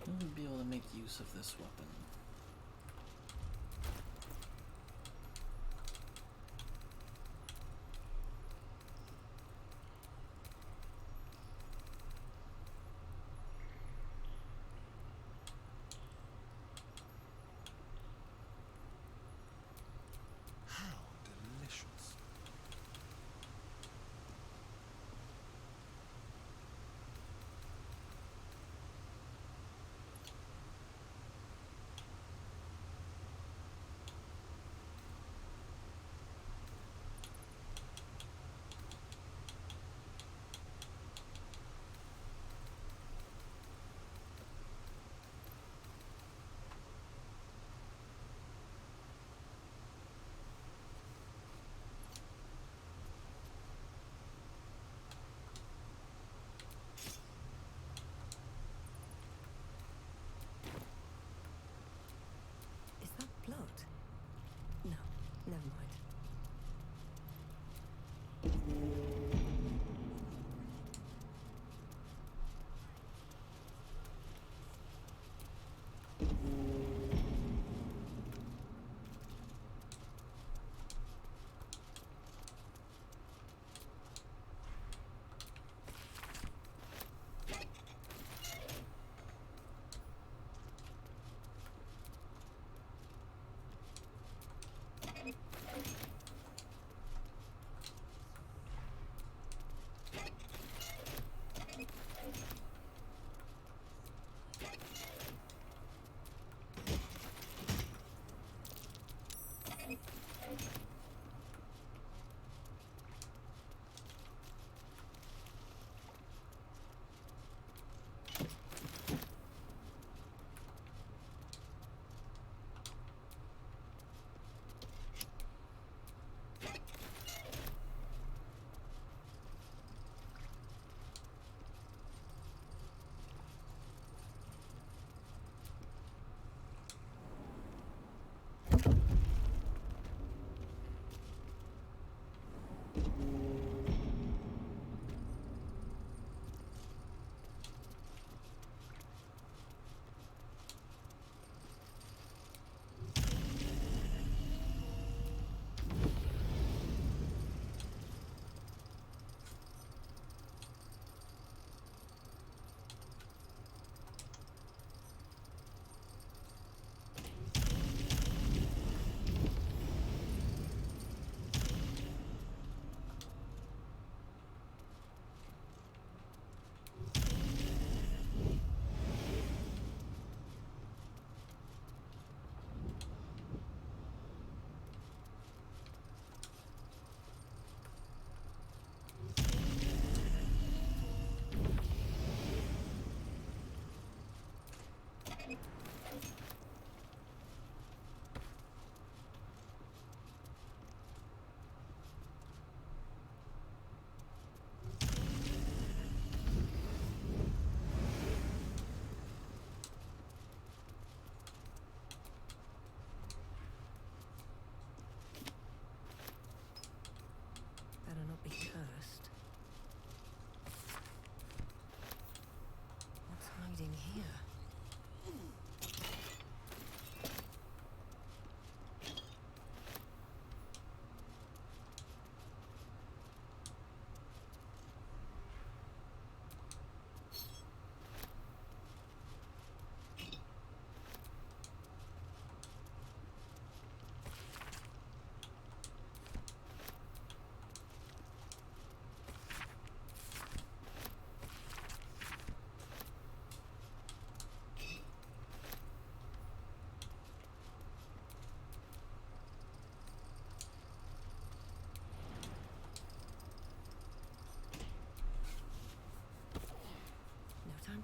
Who would be able to make use of this weapon? How delicious. Is that blood? No, never mind.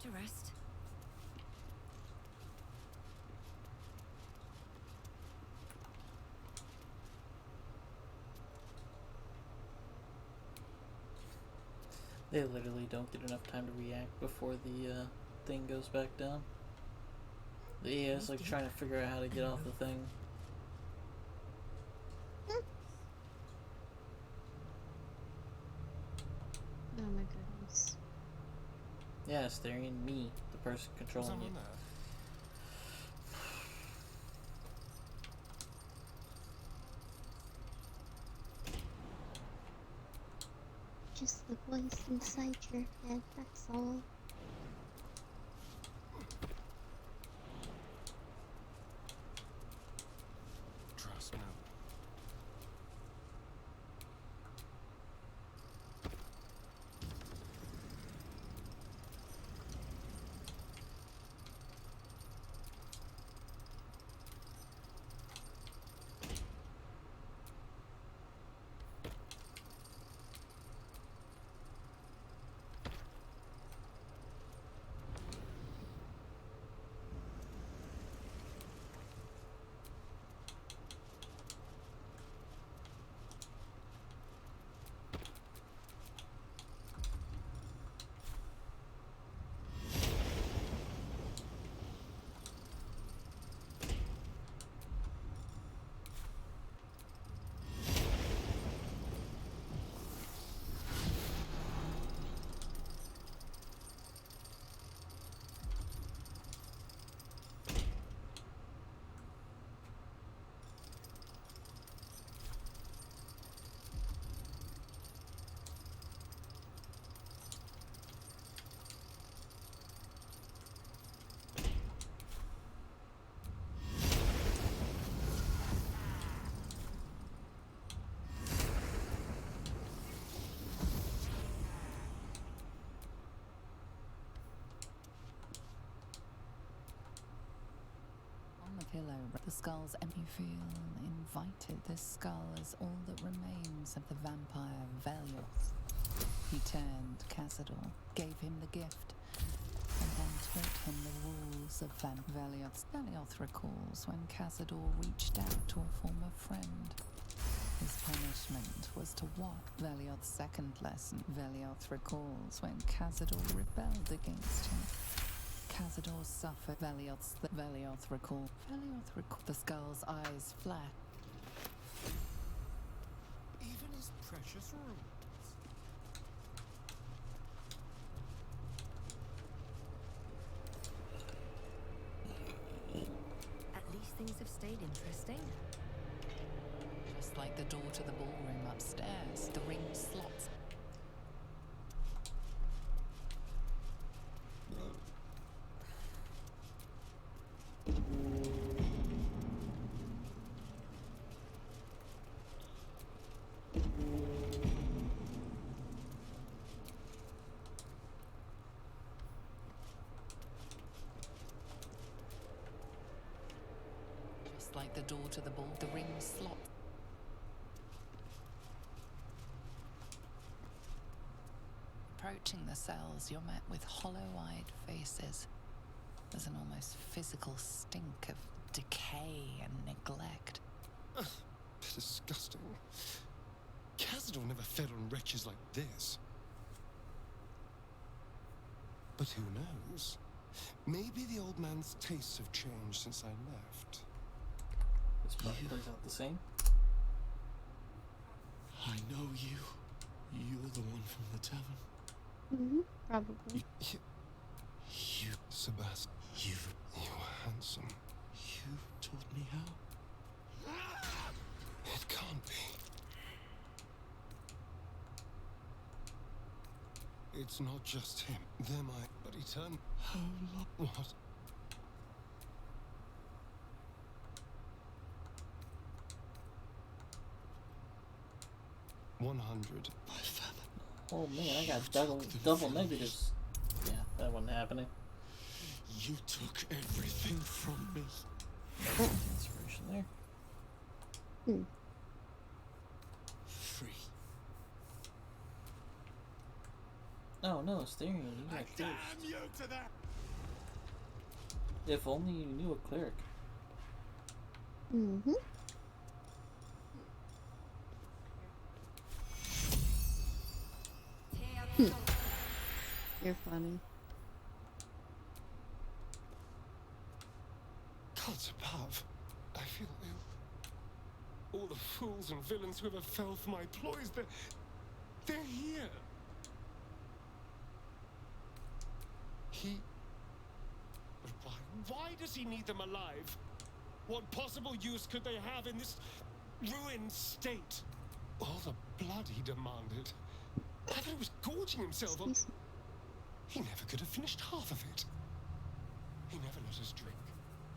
Get a rest. They literally don't get enough time to react before the thing goes back down. The AI is like trying to figure out how to get off the thing. Oh my goodness. Yeah, staring me, the person controlling you. Someone there? Just the voice inside your head, that's all. Trust no one. On the pillow, the skull's empty. You feel invited. This skull is all that remains of the vampire Velios. He turned Cazador, gave him the gift, and then taught him the rules of Velios. Velioth recalls when Cazador reached out to a former friend. His punishment was to what? Velioth's second lesson. Velioth recalls when Cazador rebelled against him. Cazador suffered. Velioth recalled. The skull's eyes flash. Even his precious rules. At least things have stayed interesting. Just like the door to the ballroom upstairs, the ring slots. Just like the door to the ball, the ring slot. Approaching the cells, you're met with hollow-eyed faces. There's an almost physical stink of decay and neglect. Disgusting. Cazador never fed on wretches like this. But who knows? Maybe the old man's tastes have changed since I left. This probably plays out the same. I know you. You're the one from the tavern. Probably. You, Sebastian, you were handsome. you taught me how. It can't be. It's not just him. They're but he turned. How long? What? $100. My family. Oh man, I got double negatives. Yeah, that wasn't happening. You took everything from me. Inspiration there. Free. Oh no, Asterion, you got cursed. Damn you to that! If only you knew a cleric. Mm-hmm. You're funny. Gods above, I feel ill. All the fools and villains who ever fell for my ploys, they're here. But why does he need them alive? What possible use could they have in this ruined state? All the blood he demanded. I thought he was gorging himself on... Excuse me. He never could have finished half of it. He never let us drink.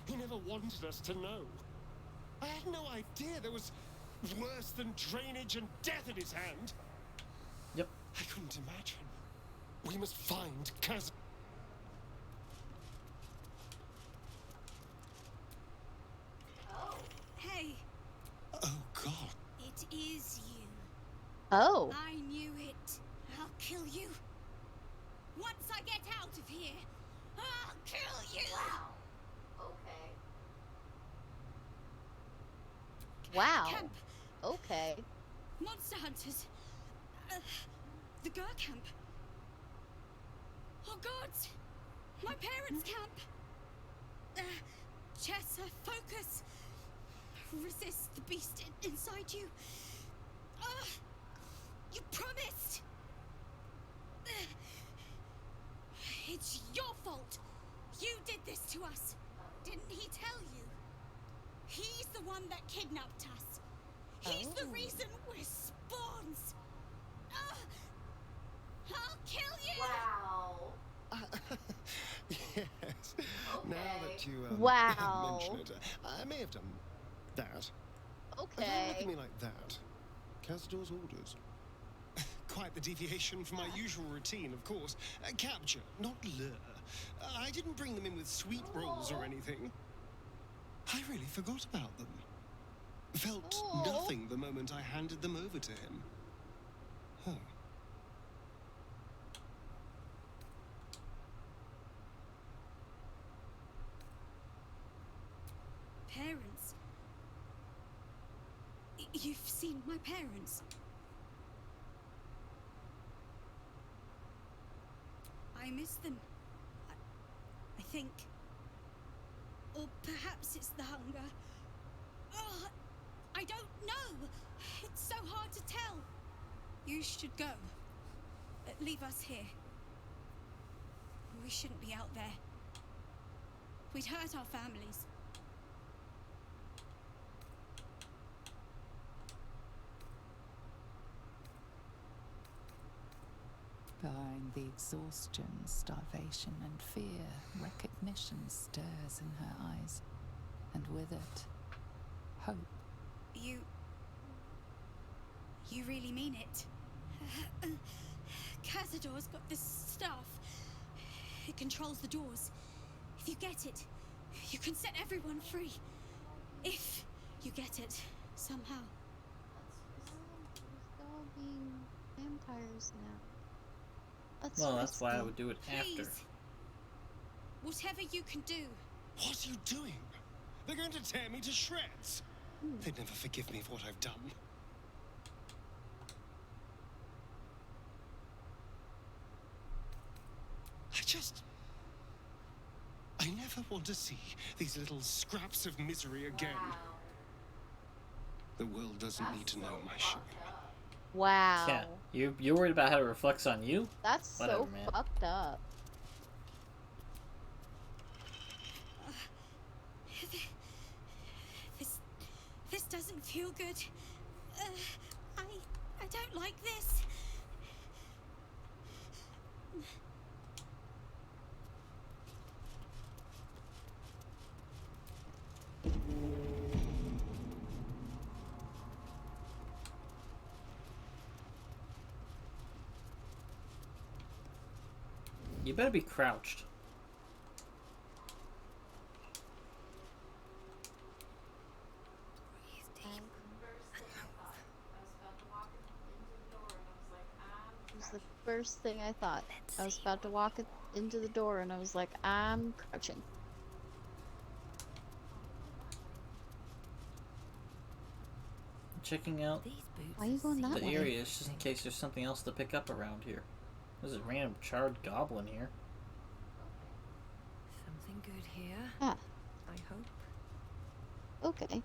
He never wanted us to know. I had no idea there was worse than drainage and death in his hand. Yep. I couldn't imagine. We must find Kaz. Hey, Oh, God. it is you. Oh. I knew it. I'll kill you. Once I get out of here, I'll kill you. Okay. Wow. Camp, Okay. monster hunters. The Gur camp. Oh gods! My parents' camp. Chessa, focus. Resist the beast inside you. You promised. It's your fault. You did this to us. Didn't he tell you? He's the one that kidnapped us. He's the Oh. reason we're spawns. I'll kill you. Wow. Yes. Now that you Wow. mention it, I may have done that. Don't look Okay. at me like that. Cazador's orders. Quite the deviation from my usual routine, of course. Capture, not lure. I didn't bring them in with sweet rolls or anything. I really forgot about them. Felt Oh. nothing the moment I handed them over to him. Huh. Parents. You've seen my parents. I miss them. I think. Or perhaps it's the hunger. Oh, I don't know. It's so hard to tell. You should go. Leave us here. We shouldn't be out there. We'd hurt our families. Behind the exhaustion, starvation, and fear, recognition stirs in her eyes, and with it, hope. You really mean it? Cazador's got this stuff. It controls the doors. If you get it, you can set everyone free. If you get it, somehow. They're all being vampires now. That's Well, that's why I risky. would do it after. Please. Whatever you can do. What are you doing? They're going to tear me to shreds. They'd never forgive me for what I've done. I never want to see these little scraps of misery again. The world doesn't need to know my shame. Wow. Yeah, you're worried about how it reflects on you? That's Whatever, so man. fucked up. This doesn't feel good. I don't like this. You better be crouched. It was the first thing I thought. I was about to walk into the door and I was like, I'm crouching. Checking out Why are you going that the way? area just in case there's something else to pick up around here. There's a random charred goblin here. Something good here, Ah, I hope. okay.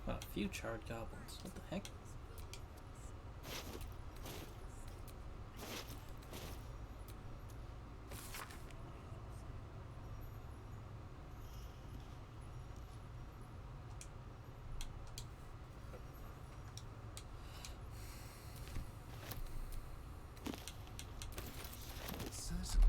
Wow, a few charred goblins. What the heck? Certainly.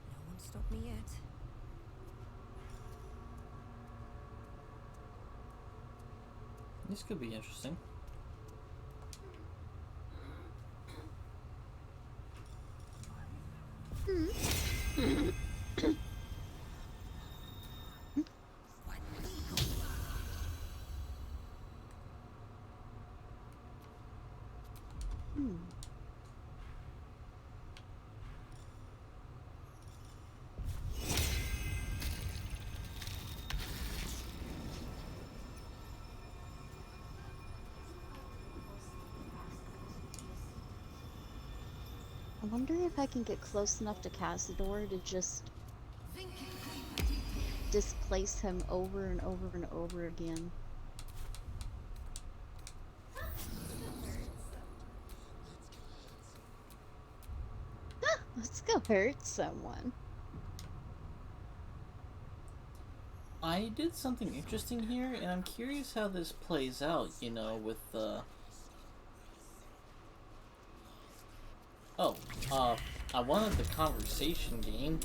No one stopped me yet. This could be interesting. Hmm. I wonder if I can get close enough to Cazador to just displace him over and over and over again. Let's go hurt someone. I did something interesting here, and I'm curious how this plays out, you know, with the... I wanted the conversation game.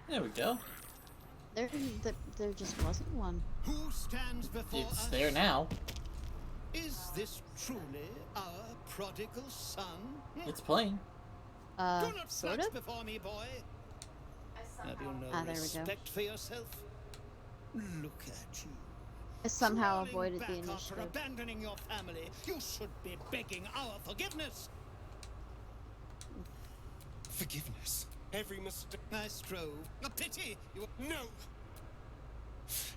There we go. There just wasn't one. Who stands before It's us? there now. Is this truly our prodigal son? It's playing. Do not Sort slouch of? before me, boy. Have you no Ah, there we go. respect for yourself? Look at you. I somehow Crawling avoided back the after initiative. abandoning your family. You should be begging our forgiveness. Forgiveness. Every mistake. I strove. A pity. You. No!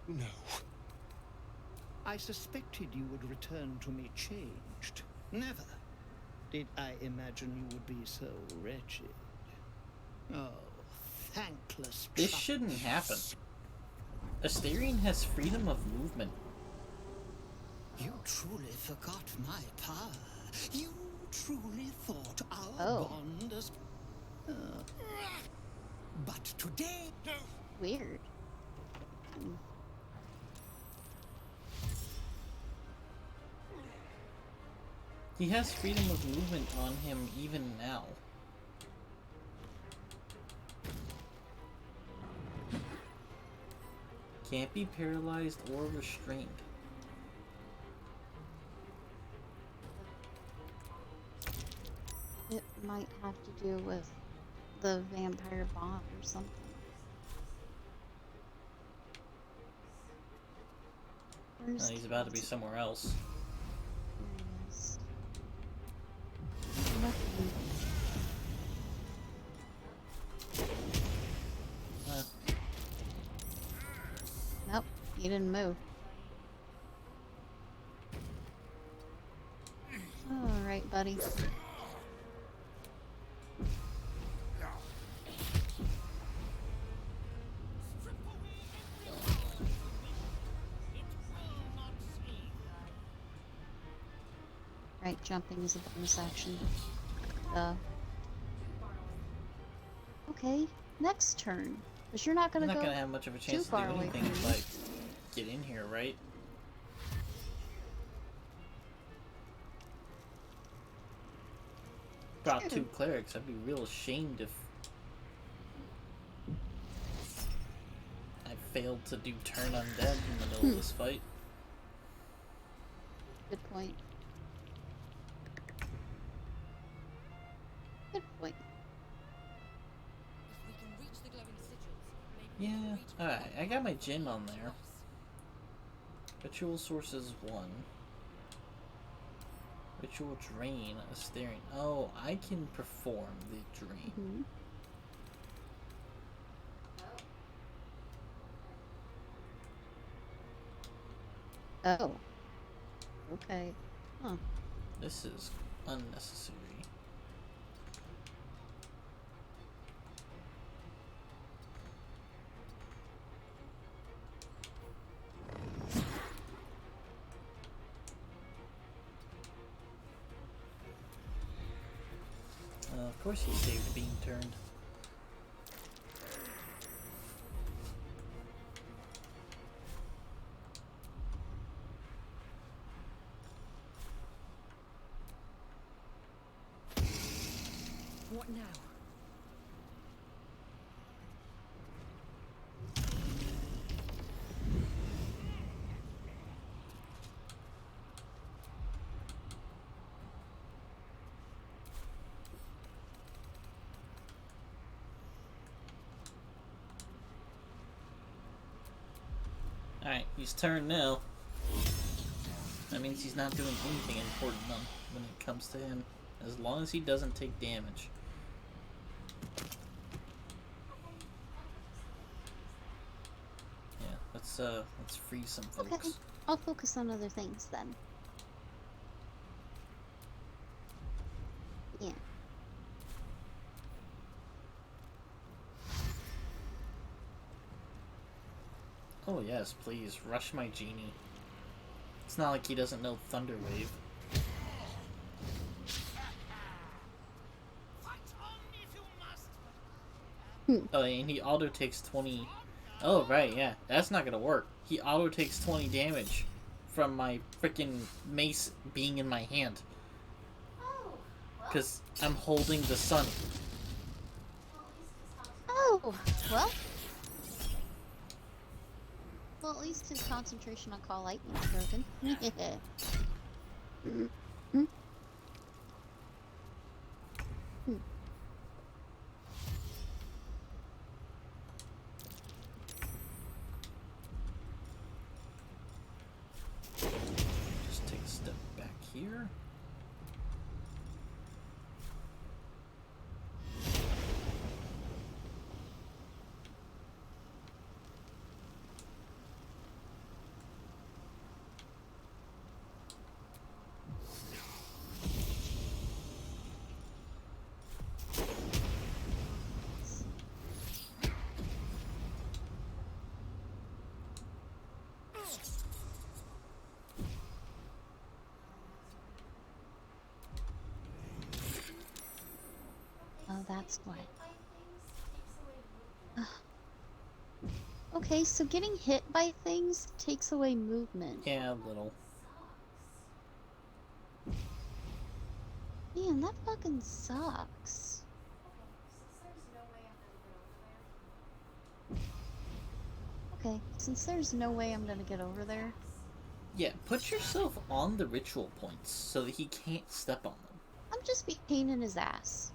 No. I suspected you would return to me changed. Never did I imagine you would be so wretched. Oh, thankless. This chuck. shouldn't happen. Asterion has freedom of movement. You truly forgot my power. You truly thought our Oh. bond as. But today. No. Weird. He has freedom of movement on him even now. Can't be paralyzed or restrained. It might have to do with the vampire bond or something. Where's He's about to be somewhere else. There he is. Nothing. He didn't move. Alright, buddy. Right, jumping is a bonus action. Okay, next turn. Because you're not I'm gonna not go gonna have much of a chance too to do far away anything from if me. I get in here, right? Brought True. 2 clerics. I'd be real ashamed if I failed to do turn undead in the middle of this fight. Good point. Good point. If we can reach the glowing sigils, maybe we Yeah, can reach alright. I got my gin on there. Ritual sources 1. Ritual drain, a staring. Oh, I can perform the drain. Mm-hmm. Oh. Okay. Huh. This is unnecessary. Of course he saved being turned. What now? Alright, he's turned now. That means he's not doing anything important when it comes to him. As long as he doesn't take damage. Yeah, let's free some folks. Okay. I'll focus on other things then. Yeah. Oh yes, please, rush my genie. It's not like he doesn't know Thunder Wave. Oh, and he auto takes 20. Oh, right, yeah. That's not gonna work. He auto takes 20 damage from my freaking mace being in my hand. Because I'm holding the sun. Oh, well. Well, at least his concentration on Call Lightning is broken. Yeah. Just take a step back here. Oh, that's why. Okay, so getting hit by things takes away movement. Yeah, a little. Man, that fucking sucks. Okay, since there's no way I'm gonna get over there. Yeah, put yourself on the ritual points so that he can't step on them. I'm just be pain in his ass.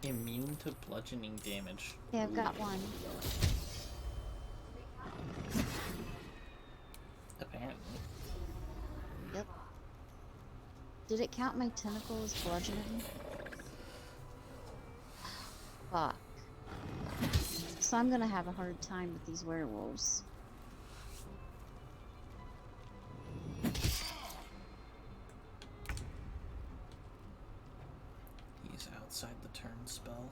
Immune to bludgeoning damage. Okay, I've got one. Did it count my tentacle as bludgeoning? Fuck. So I'm gonna have a hard time with these werewolves. He's outside the turn spell.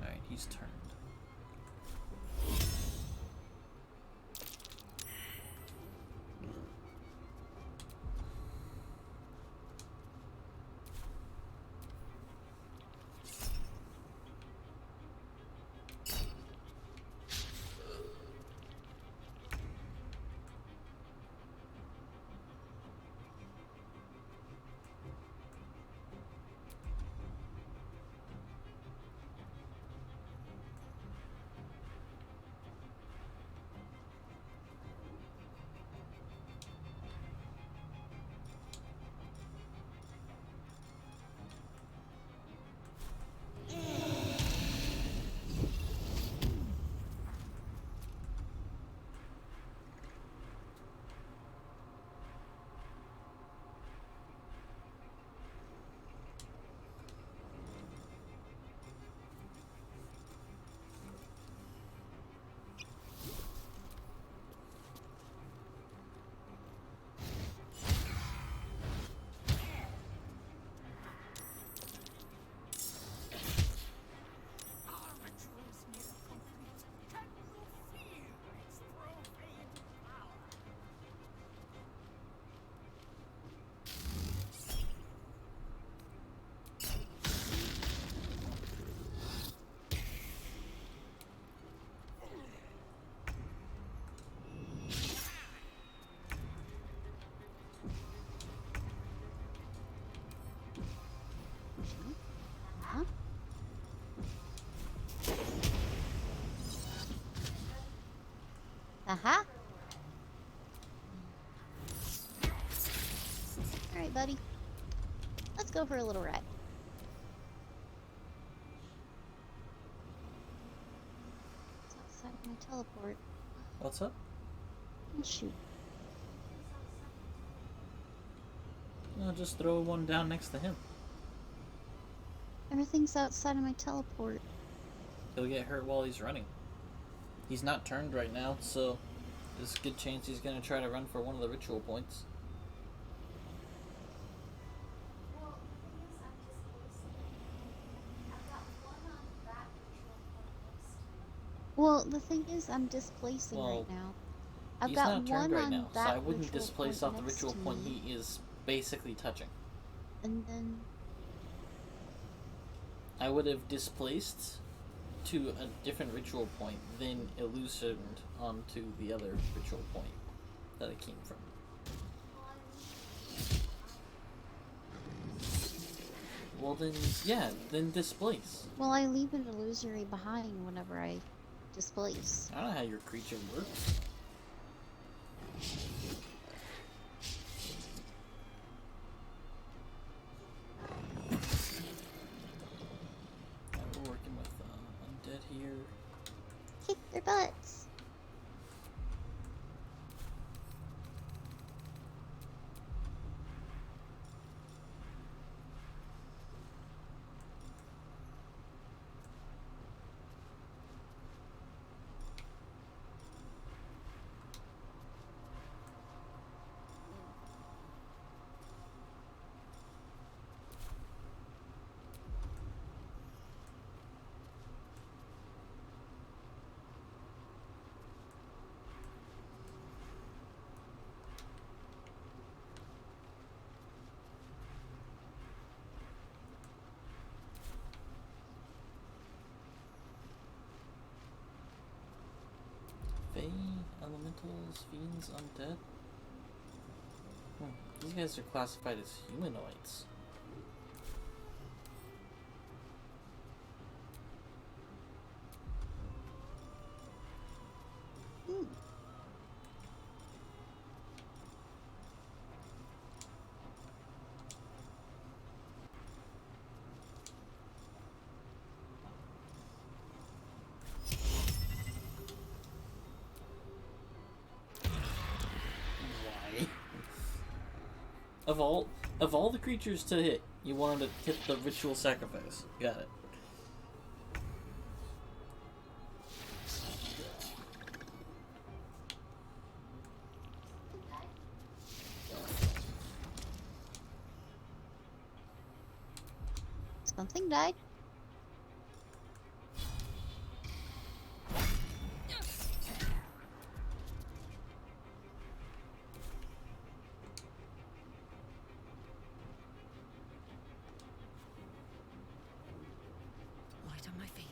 Alright, he's turned. Huh? Aha! Alright, buddy. Let's go for a little ride. It's outside of my teleport. What's up? Oh, shoot. No, just throw one down next to him. Everything's outside of my teleport. He'll get hurt while he's running. He's not turned right now, so there's a good chance he's gonna try to run for one of the ritual points. Well, the thing is, I'm displacing right now. I've He's got not turned one right on now, so that I wouldn't ritual displace point off the next ritual to point me, he is basically touching. and then I would have displaced to a different ritual point, then illusioned onto the other ritual point that it came from. Well then, yeah, then displace. well, I leave an illusory behind whenever I displace. I don't know how your creature works. We're working with undead here. Kick their butts. Fae, elementals, fiends, undead. These guys are classified as humanoids. of all the creatures to hit, you wanted to hit the ritual sacrifice. Got it. Something died. Light on my feet.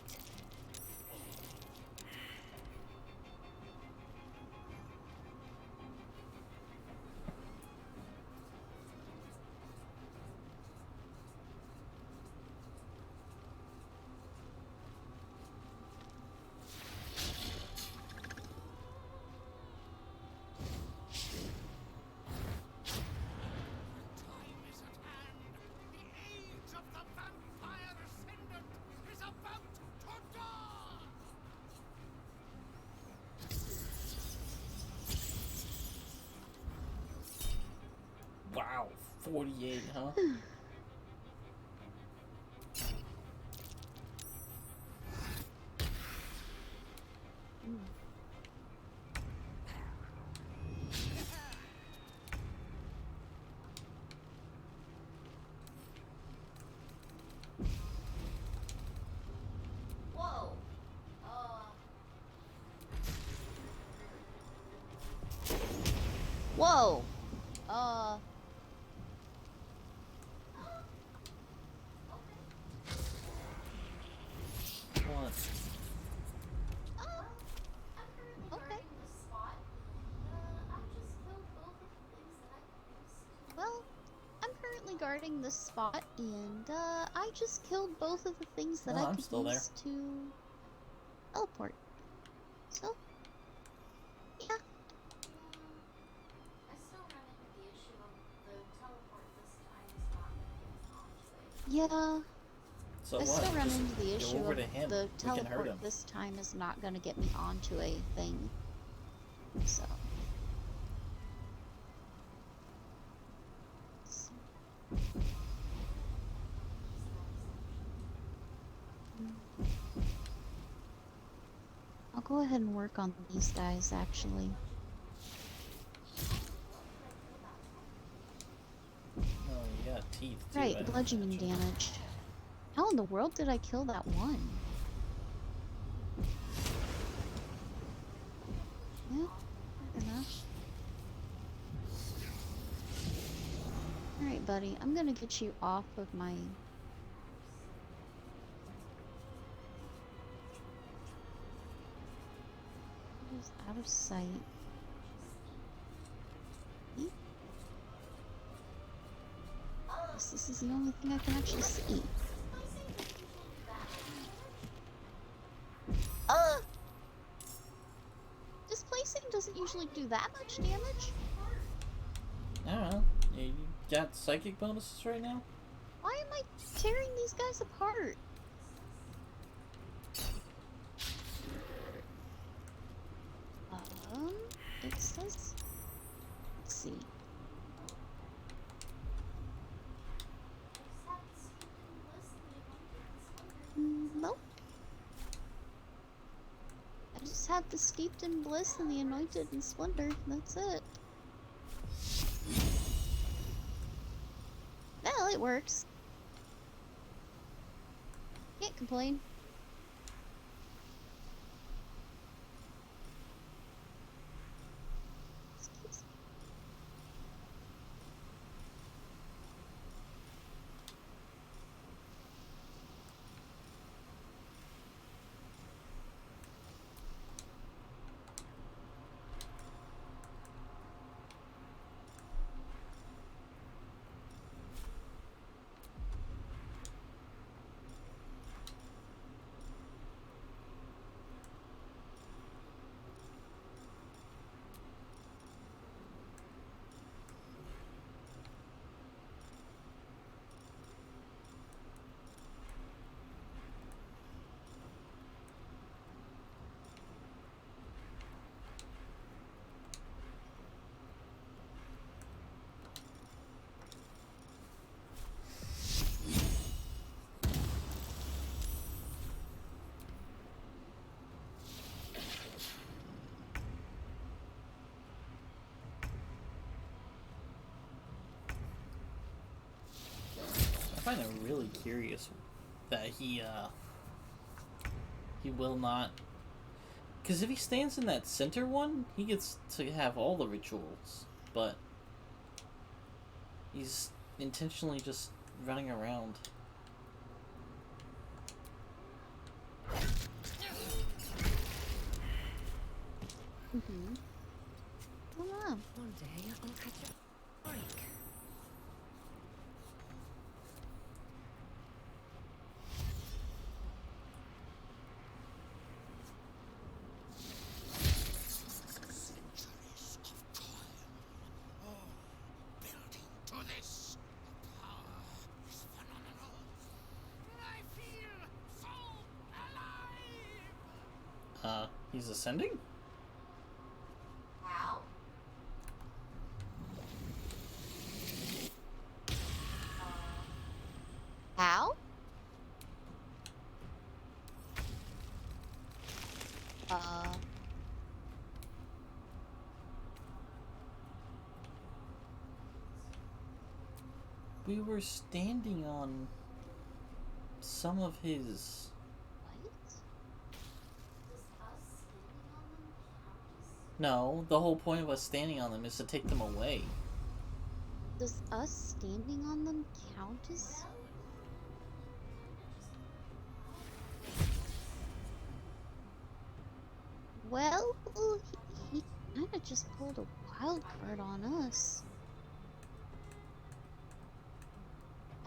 Time is at hand. The age of the vampire ascendant is about to dawn. Wow, 48, huh? Whoa. Whoa. What? Okay. Well, I'm currently guarding this spot, and I just killed both of the things that No, I I'm could still there. use to teleport. So, yeah. Yeah, So I what? still run Just into the go issue over of to him. the We can hurt him. teleport this time is not going to get me onto a thing. So. I'll go ahead and work on these guys, actually. Oh, you got teeth too. I Right, didn't bludgeoning mention. damage. How in the world did I kill that one? Yeah, fair enough. Alright, buddy, I'm gonna get you off of my... Just out of sight. Eep. Yes, this is the only thing I can actually see. Displacing doesn't usually do that much damage. I don't know. You got psychic bonuses right now? Why am I tearing these guys apart? It says... Let's see. Nope. I just have the steeped in bliss and the anointed in splendor. That's it. Well, it works. Can't complain. Excuse me. kind of really curious that he will not. Because if he stands in that center one, he gets to have all the rituals, but he's intentionally just running around. Mm-hmm. Come on. One day I'll catch a break. Centuries of toil, all building to this. The power is phenomenal. I feel so alive. He's ascending? How? We were standing on some of his. What? No, the whole point of us standing on them is to take them away. Does us standing on them count as... Well, he kind of just pulled a wild card on us.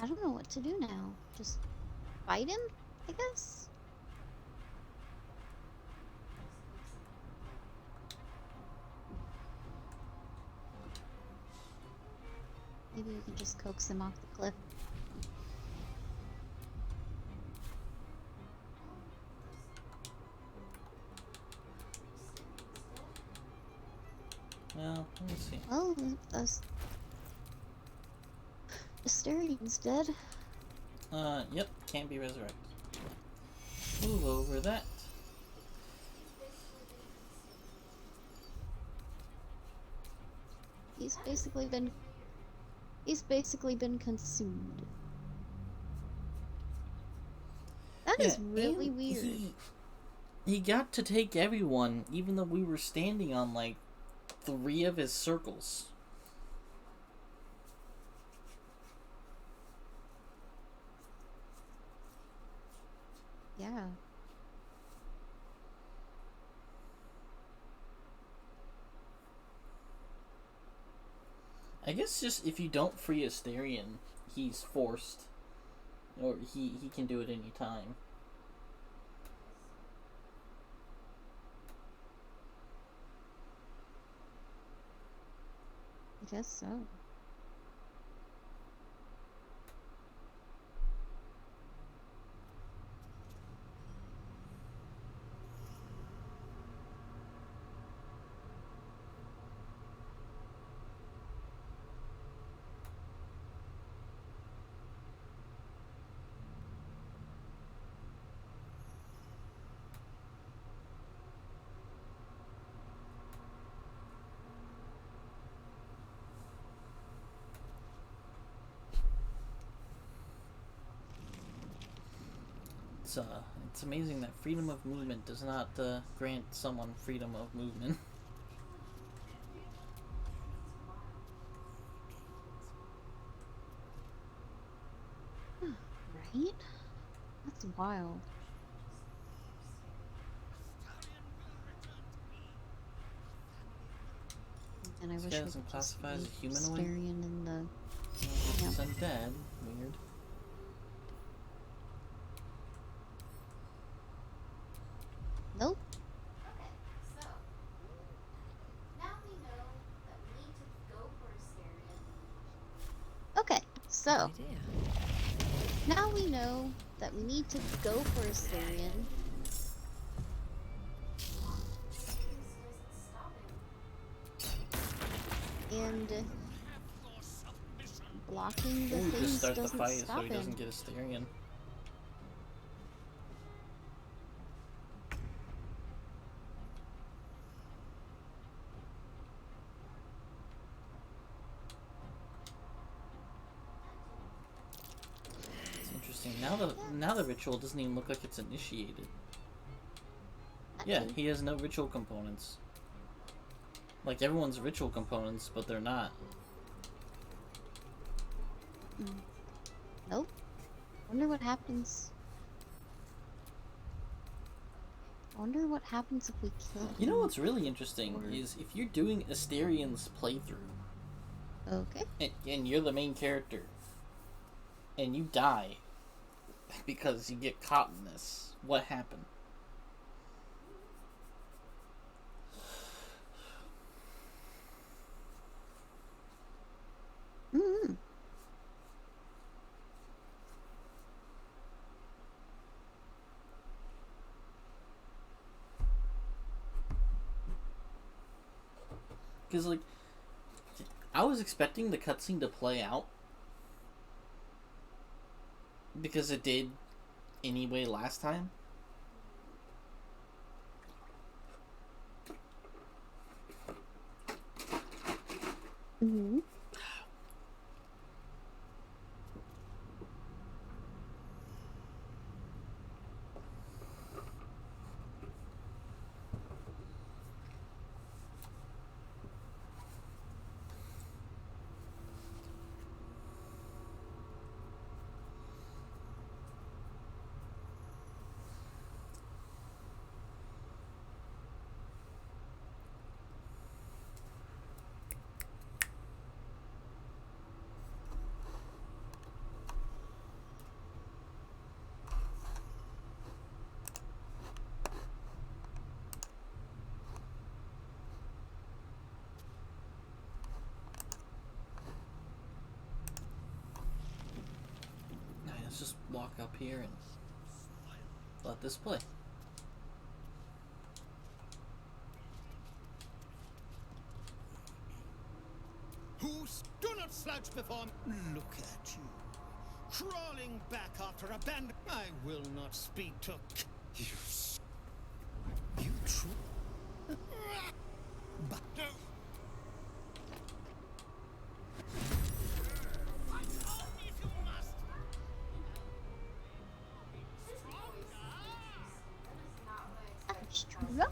I don't know what to do now. Just fight him, I guess? Maybe we can just coax him off the cliff. Well, let me see. Well, Asterian's dead. Yep, can't be resurrected. Move over that. He's basically been consumed. That is really and weird. He got to take everyone, even though we were standing on like 3 of his circles. Yeah. I guess just if you don't free Asterion, he's forced. Or he can do it any time. I guess so. It's amazing that freedom of movement does not grant someone freedom of movement. Right? That's wild. And I This wish guy we doesn't could classify just as a leave humanoid? Asterion in the... He's Yep. undead. Weird. Nope. Okay, so Idea. now we know that we need to go for Asterion. And blocking the Ooh, just things start the doesn't fight so stop he him. doesn't get Asterion. now the ritual doesn't even look like it's initiated. That's Yeah, it. he has no ritual components. Like everyone's ritual components, but they're not. Nope. Wonder what happens. Wonder what happens if we kill him. You know what's really interesting is if you're doing Asterian's playthrough, Okay. and you're the main character, and you die because you get caught in this, what happened? Mm-hmm. Because, like, I was expecting the cutscene to play out. Because it did anyway last time. Mm-hmm. Alright, let's just walk up here and let this play. Do not slouch before me. Look at you. Crawling back after a band. I will not speak to... You... You true... But no... Stronger.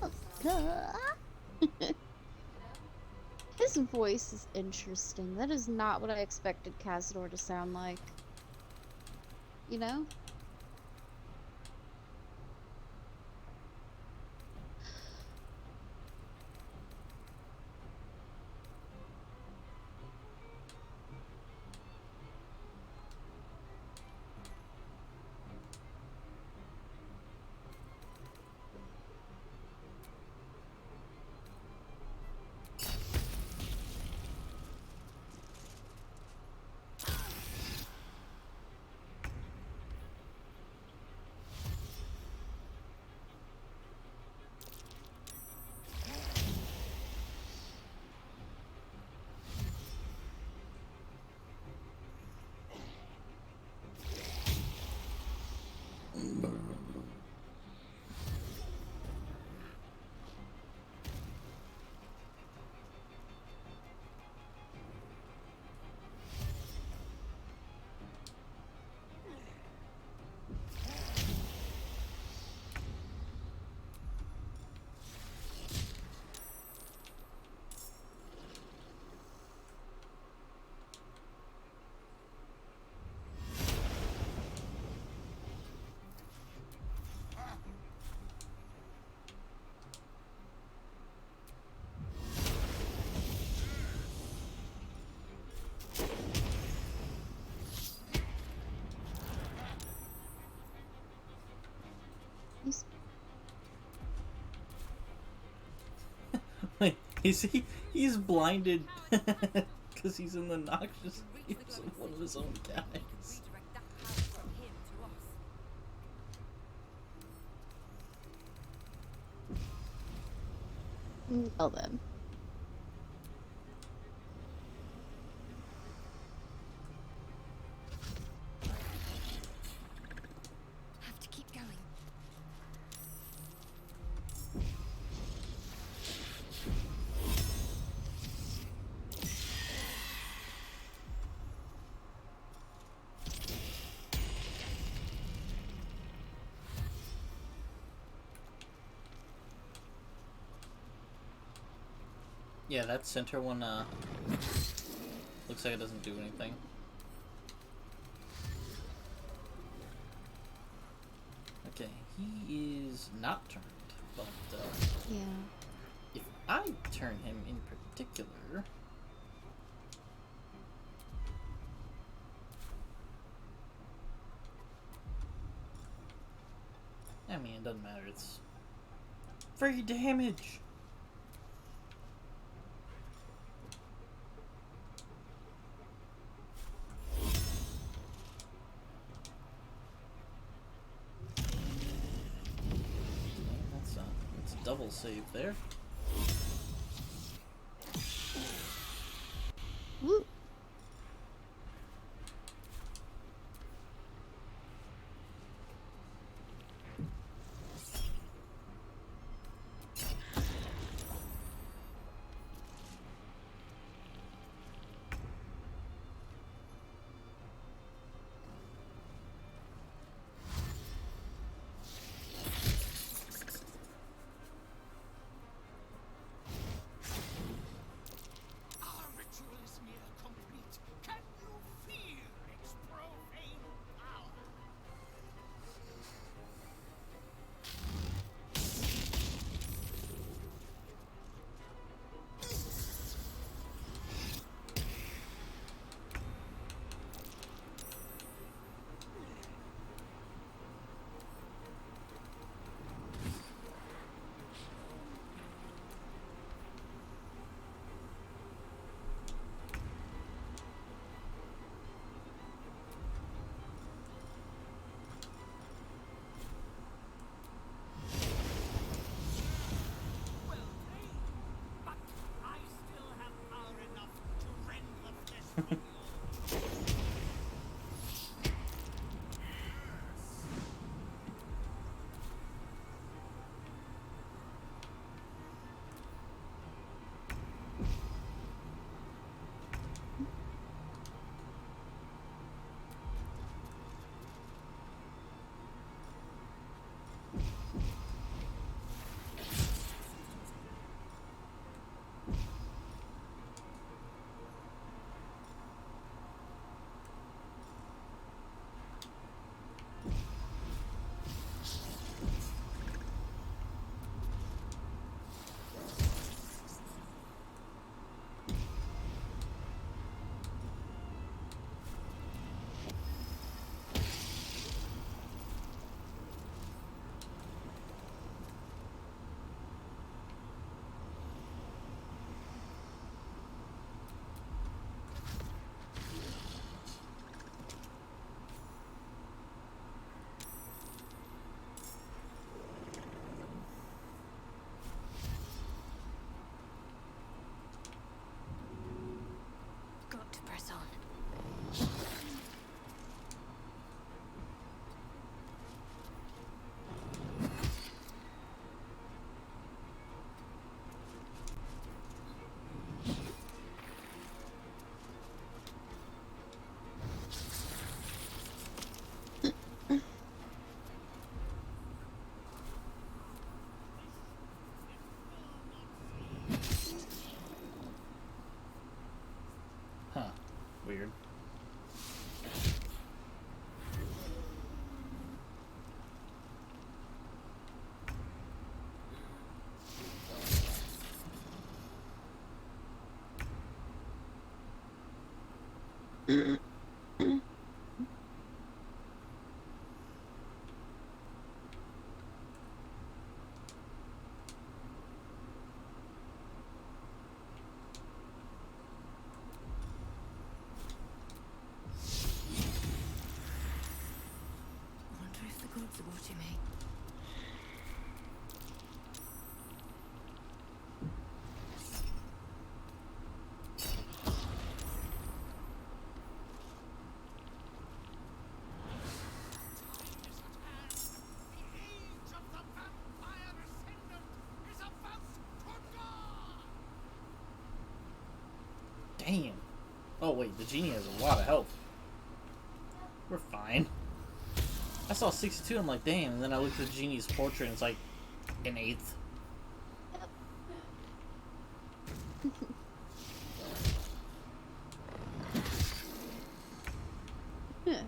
His voice is interesting. That is not what I expected Cazador to sound like. You know? He's Wait, is he? He's blinded because he's in the noxious use of one of his own guys. Redirect that power from him to us. well then. Have to keep going. Yeah, that center one, looks like it doesn't do anything. Okay, he is not turned, but, Yeah. if I turn him in particular... I mean, it doesn't matter, it's free damage! That's a double save there. Woo! Our ritual is near complete. Can you feel its profane power? Well played, but I still have power enough to rend the flesh from your Got to press on. Huh. Weird. Wonder if the gods are watching me. The age of the vampire ascendant is about to dawn! Damn. Oh wait, the genie has a lot of health. We're fine. I saw 62, I'm like, damn, and then I looked at the genie's portrait and it's like an eighth. Yeah.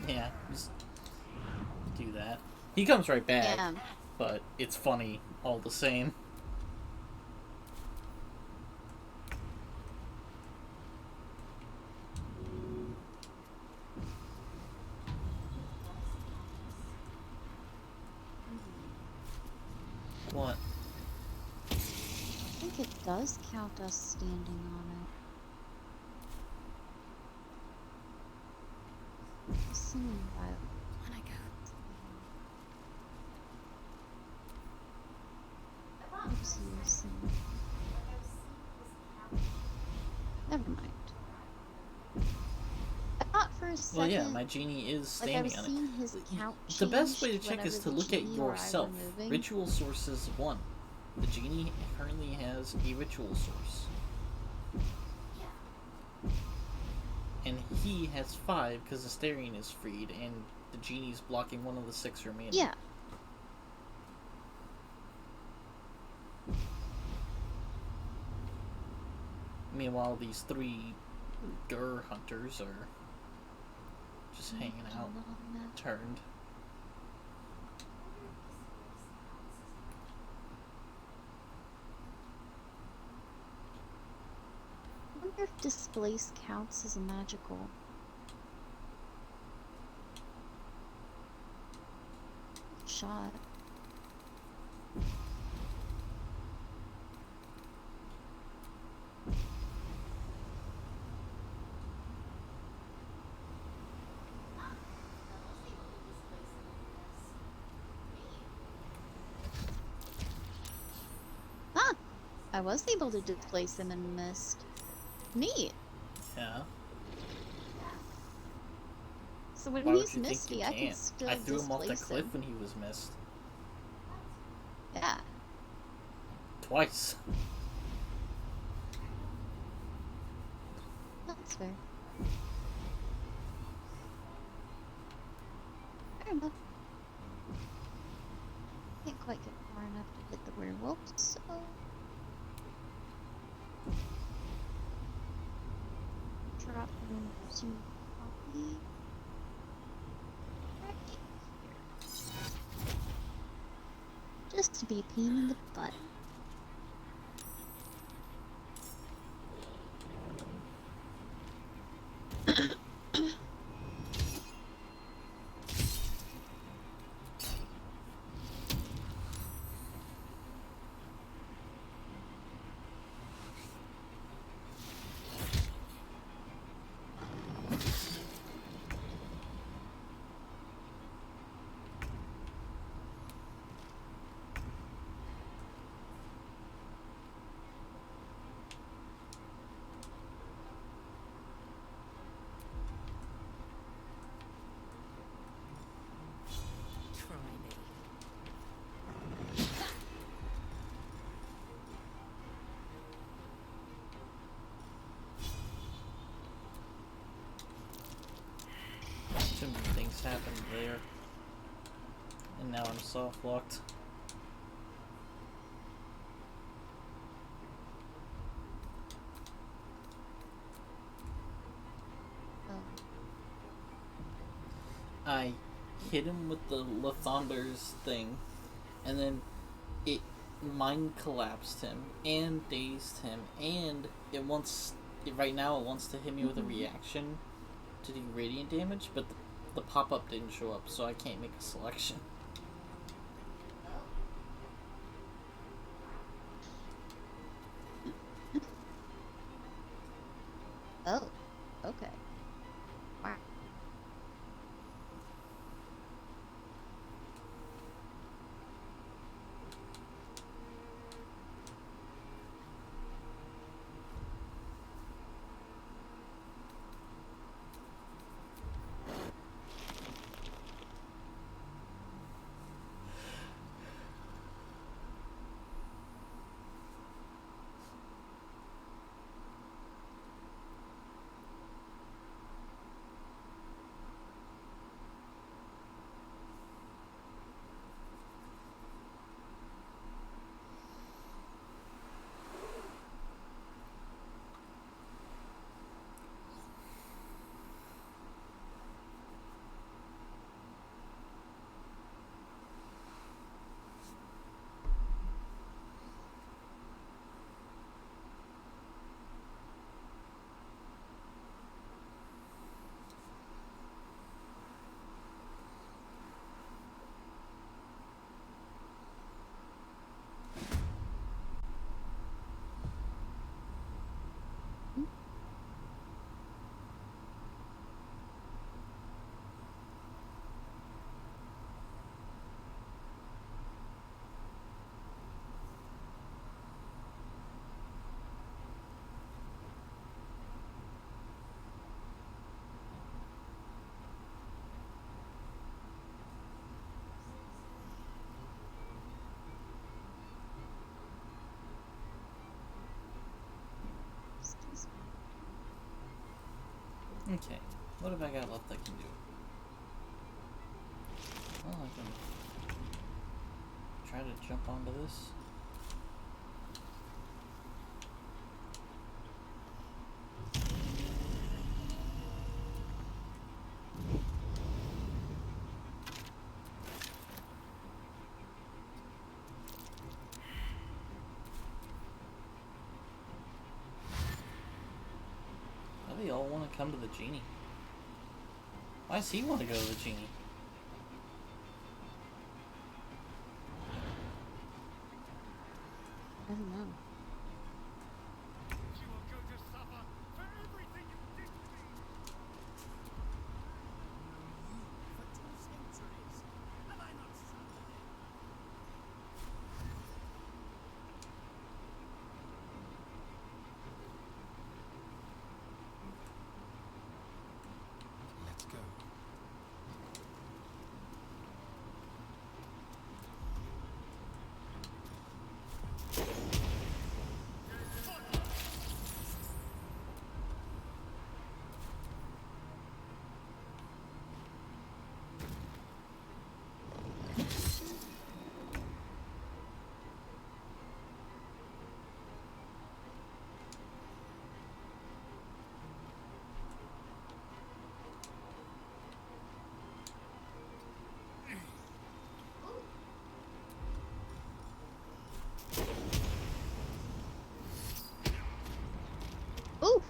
Yeah, just do that. He comes right back, Yeah. but it's funny all the same. What? I think it does count us standing on it. Singing wild. When I go. Oops, you sing. Never mind. I thought for a second. Well, yeah, my genie is Like I standing was on seeing it. his count The best way to changed check is to whenever look the at genie or I were yourself. moving. Ritual source is 1. The genie currently has a ritual source. And he has 5 because Asterion is freed and the genie's blocking one of the 6 remaining. Yeah. Meanwhile, these 3 Gur hunters are just hanging out, turned. I wonder if displace counts as a magical. Shot. Ah! I was able to displace him in mist. Neat! Yeah. So when Why would he's you think you misty, I can can't? still I threw him off the displace cliff him. when he was missed. Yeah. Twice. That's fair. Fair enough. Can't quite get far enough to hit the werewolf, so... Drop him to copy. Right here. Just to be a pain in the butt. Try me. Too many things happened there. And now I'm soft locked. I hit him with the Lathander's thing, and then it mind collapsed him and dazed him, and right now it wants to hit me with a reaction to do radiant damage, but the pop-up didn't show up, so I can't make a selection. Oh, okay. Wow. Okay, what have I got left I can do? Well, I can try to jump onto this. Why do they all want to come to the genie? Why does he want to go to the genie? I don't know. You are going to suffer for everything you did to me. For 2 centuries, have I not suffered? Let's go. Oof!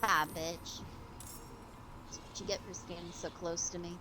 Ah, bitch. That's what you get for standing so close to me.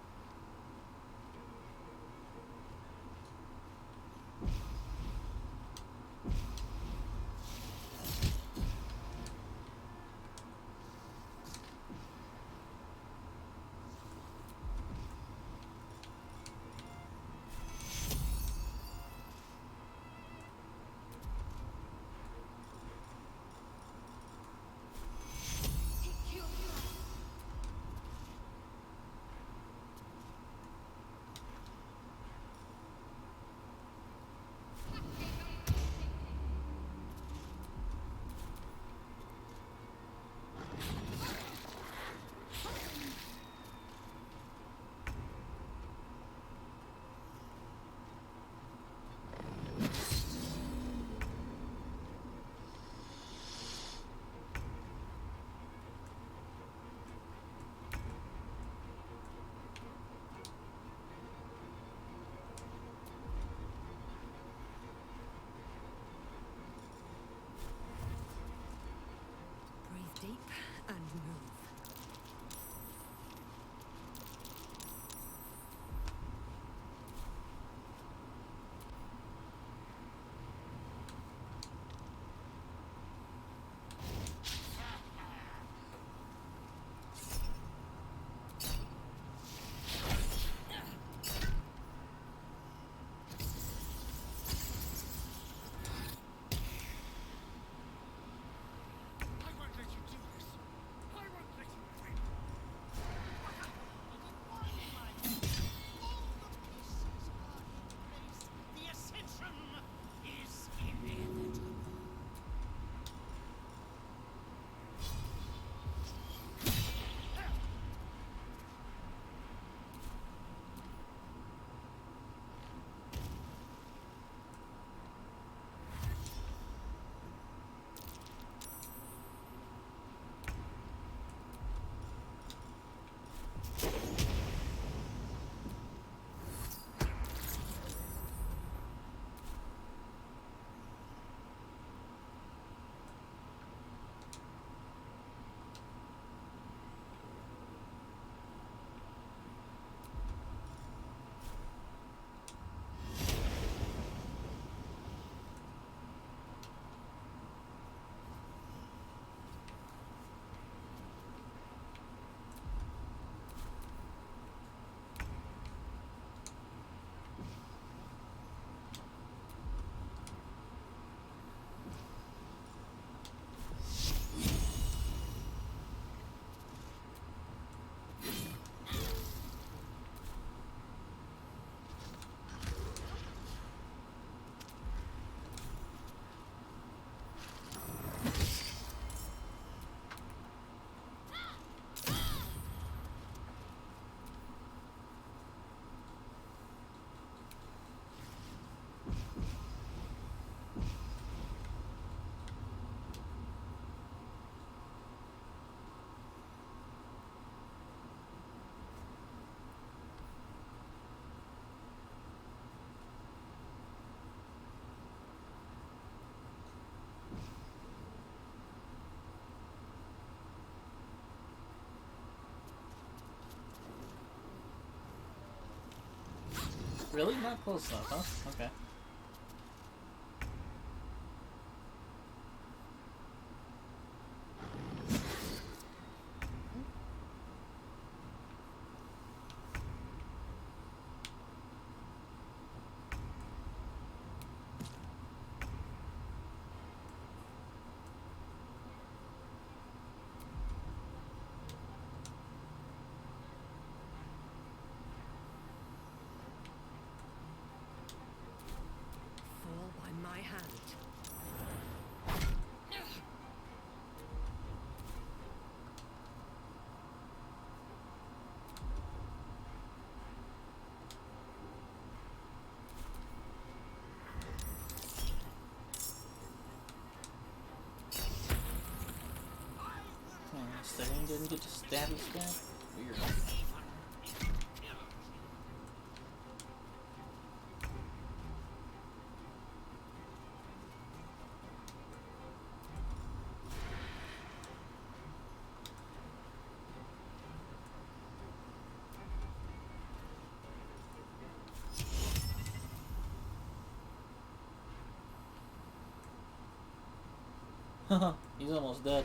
Really? Not close enough, huh? Okay. Fall by my hand. Steady didn't get to stabby stab. Weird. Haha, he's almost dead.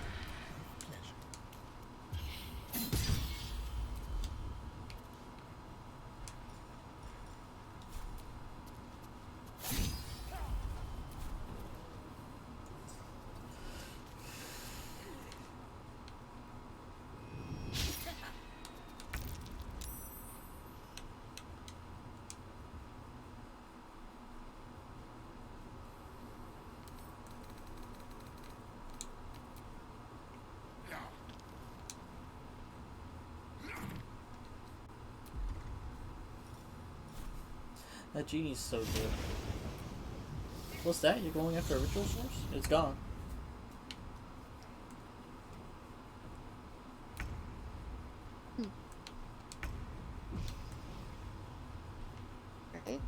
That genie's so good. What's that? You're going after a ritual source? It's gone. Right?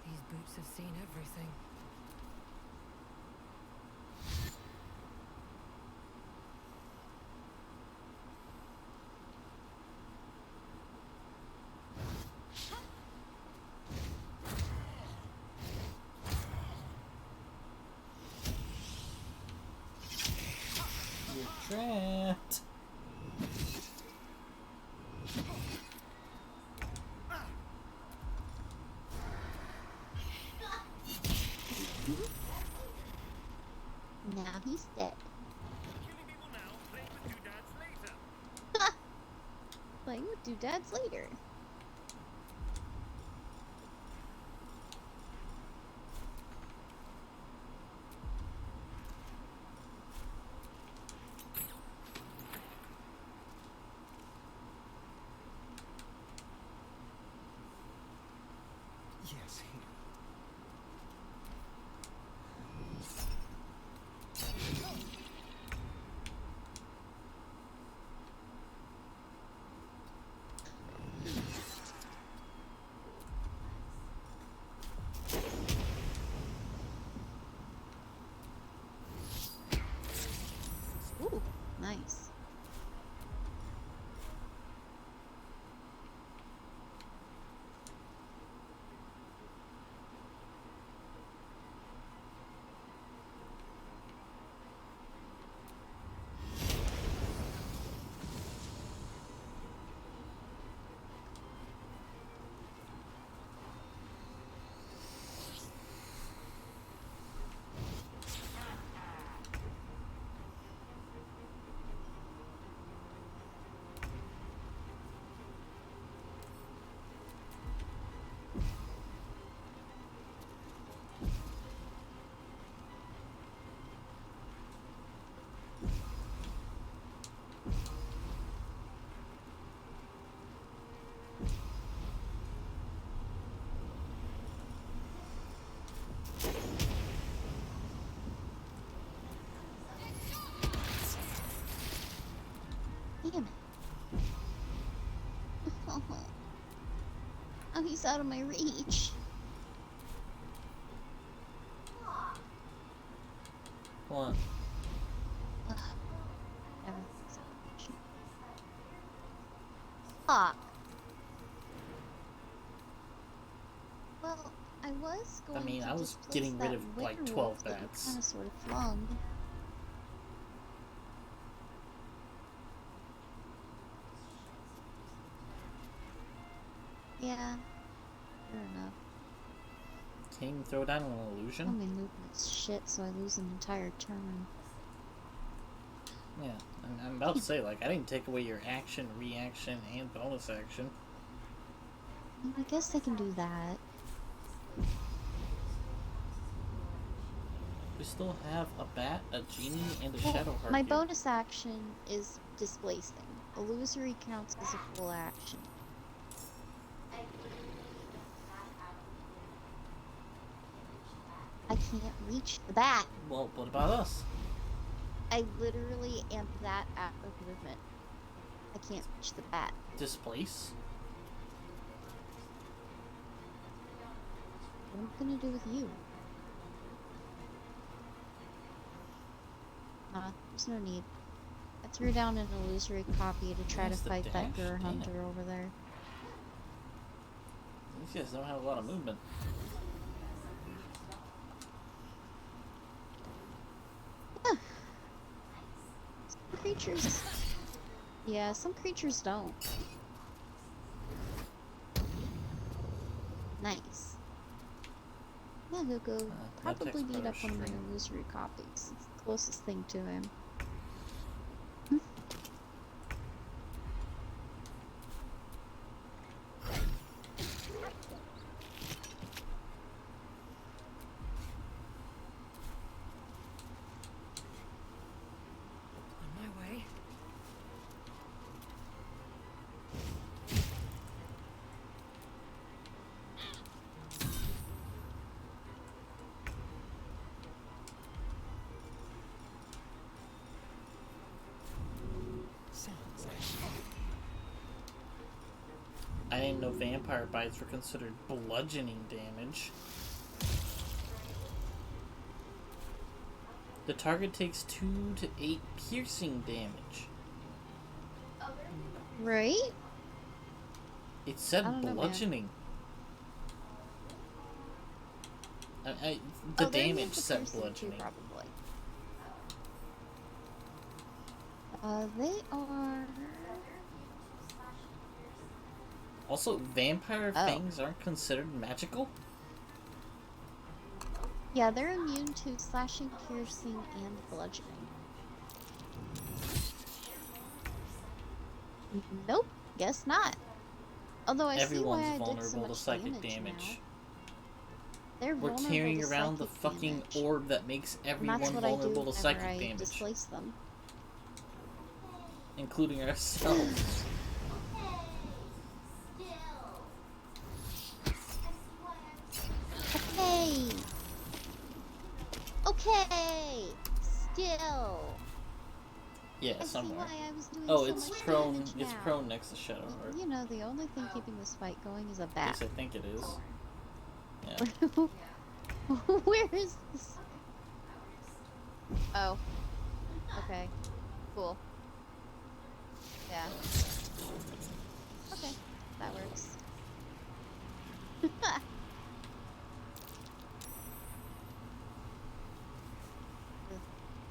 These boots have seen everything. You're trapped. Now he's dead. Killing people now, playing with doodads later. Playing with doodads later. Yes, here. Ooh, nice. Damn it. Oh, he's out of my reach. What? Ugh. Everything's out of reach. Fuck. Well, I was going to I was displace getting rid that of like werewolf 12 that you bats. kind of sort of flung. Yeah, fair enough. Can't even throw down an Oh, illusion? my movement's shit, so I lose an entire turn. Yeah, I'm about to say, like, I didn't take away your action, reaction, and bonus action. I guess I can do that. We still have a bat, a genie, and a shadow heart My here. bonus action is displacing. Illusory counts as a full action. I can't reach the bat. Well, what about us? I literally am that out of movement. I can't reach the bat. Displace? What am I gonna do with you? Nah, there's no need. I threw down an illusory copy to try to Where's the fight that dash? Gur Damn. Hunter over there. These guys don't have a lot of movement. Some creatures... Yeah, some creatures don't. Nice. Mahuko that probably takes beat better up one of my string. illusory copies. It's the closest thing to him. On my way. Sounds like I didn't know vampire bites were considered bludgeoning damage. The target takes 2 to 8 piercing damage. Right? It said I don't know, man. bludgeoning. The Oh, they're immune damage to said piercing too, bludgeoning. probably. They are... Also, vampire Oh. fangs aren't considered magical? Yeah, they're immune to slashing, piercing, and bludgeoning. Nope, guess not. Although I Everyone's see why I did so vulnerable to much psychic damage. damage. Now. They're We're vulnerable carrying to around the psychic fucking damage. orb that makes And everyone that's what I do vulnerable to whenever psychic I damage, displace them. including ourselves. Okay. Okay. Still. Yeah, I see somewhere. why I was doing Oh, so it's much prone. damage It's now. prone next to shadow heart. You know, the only thing keeping this fight going is a At bat. least I think it is. Yeah. Where is this? Oh. Okay. Cool. Yeah. Okay. That works.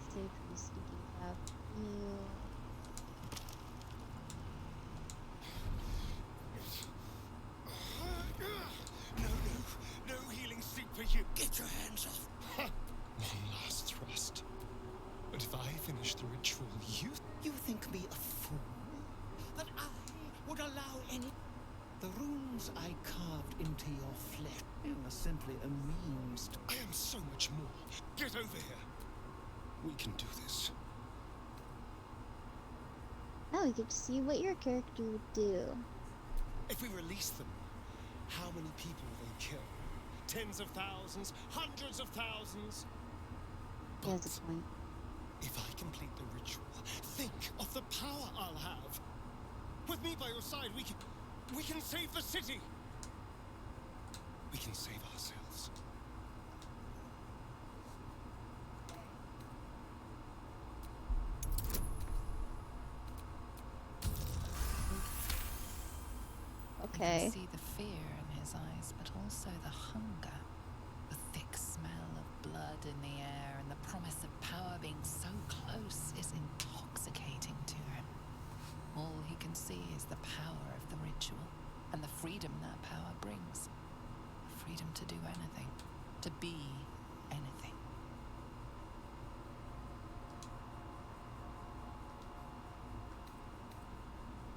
Stay pretty sneaky about you. No healing soup for you. Get your hands off. One last thrust. But if I finish the ritual, you think me a fool? That I would allow any... The runes I carved into your flesh are simply a means to... I am so much more. Get over here. We can do this. Now we get to see what your character would do. If we release them, how many people will they kill? Tens of thousands? Hundreds of thousands? He has a point. If I complete the ritual, think of the power I'll have. me by your side, we can save the city. We can save ourselves. You Okay. can see the fear in his eyes, but also the hunger. The thick smell of blood in the air and the promise of power being so close is intoxicating to him. All he can see is the power of the ritual and the freedom that power brings. The freedom to do anything, to be anything.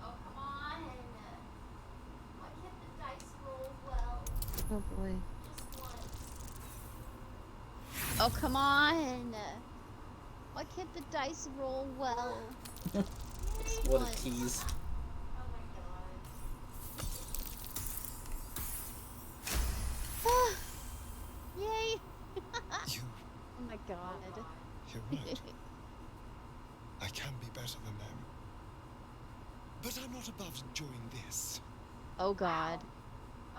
Oh, come on. Why can't the dice roll well? Oh boy. Just once. Oh, come on. Why can't the dice roll well? Just What a once. tease. Oh my god. Yay! You, Oh my god. you're right. I can be better than them. But I'm not above enjoying this. Oh god.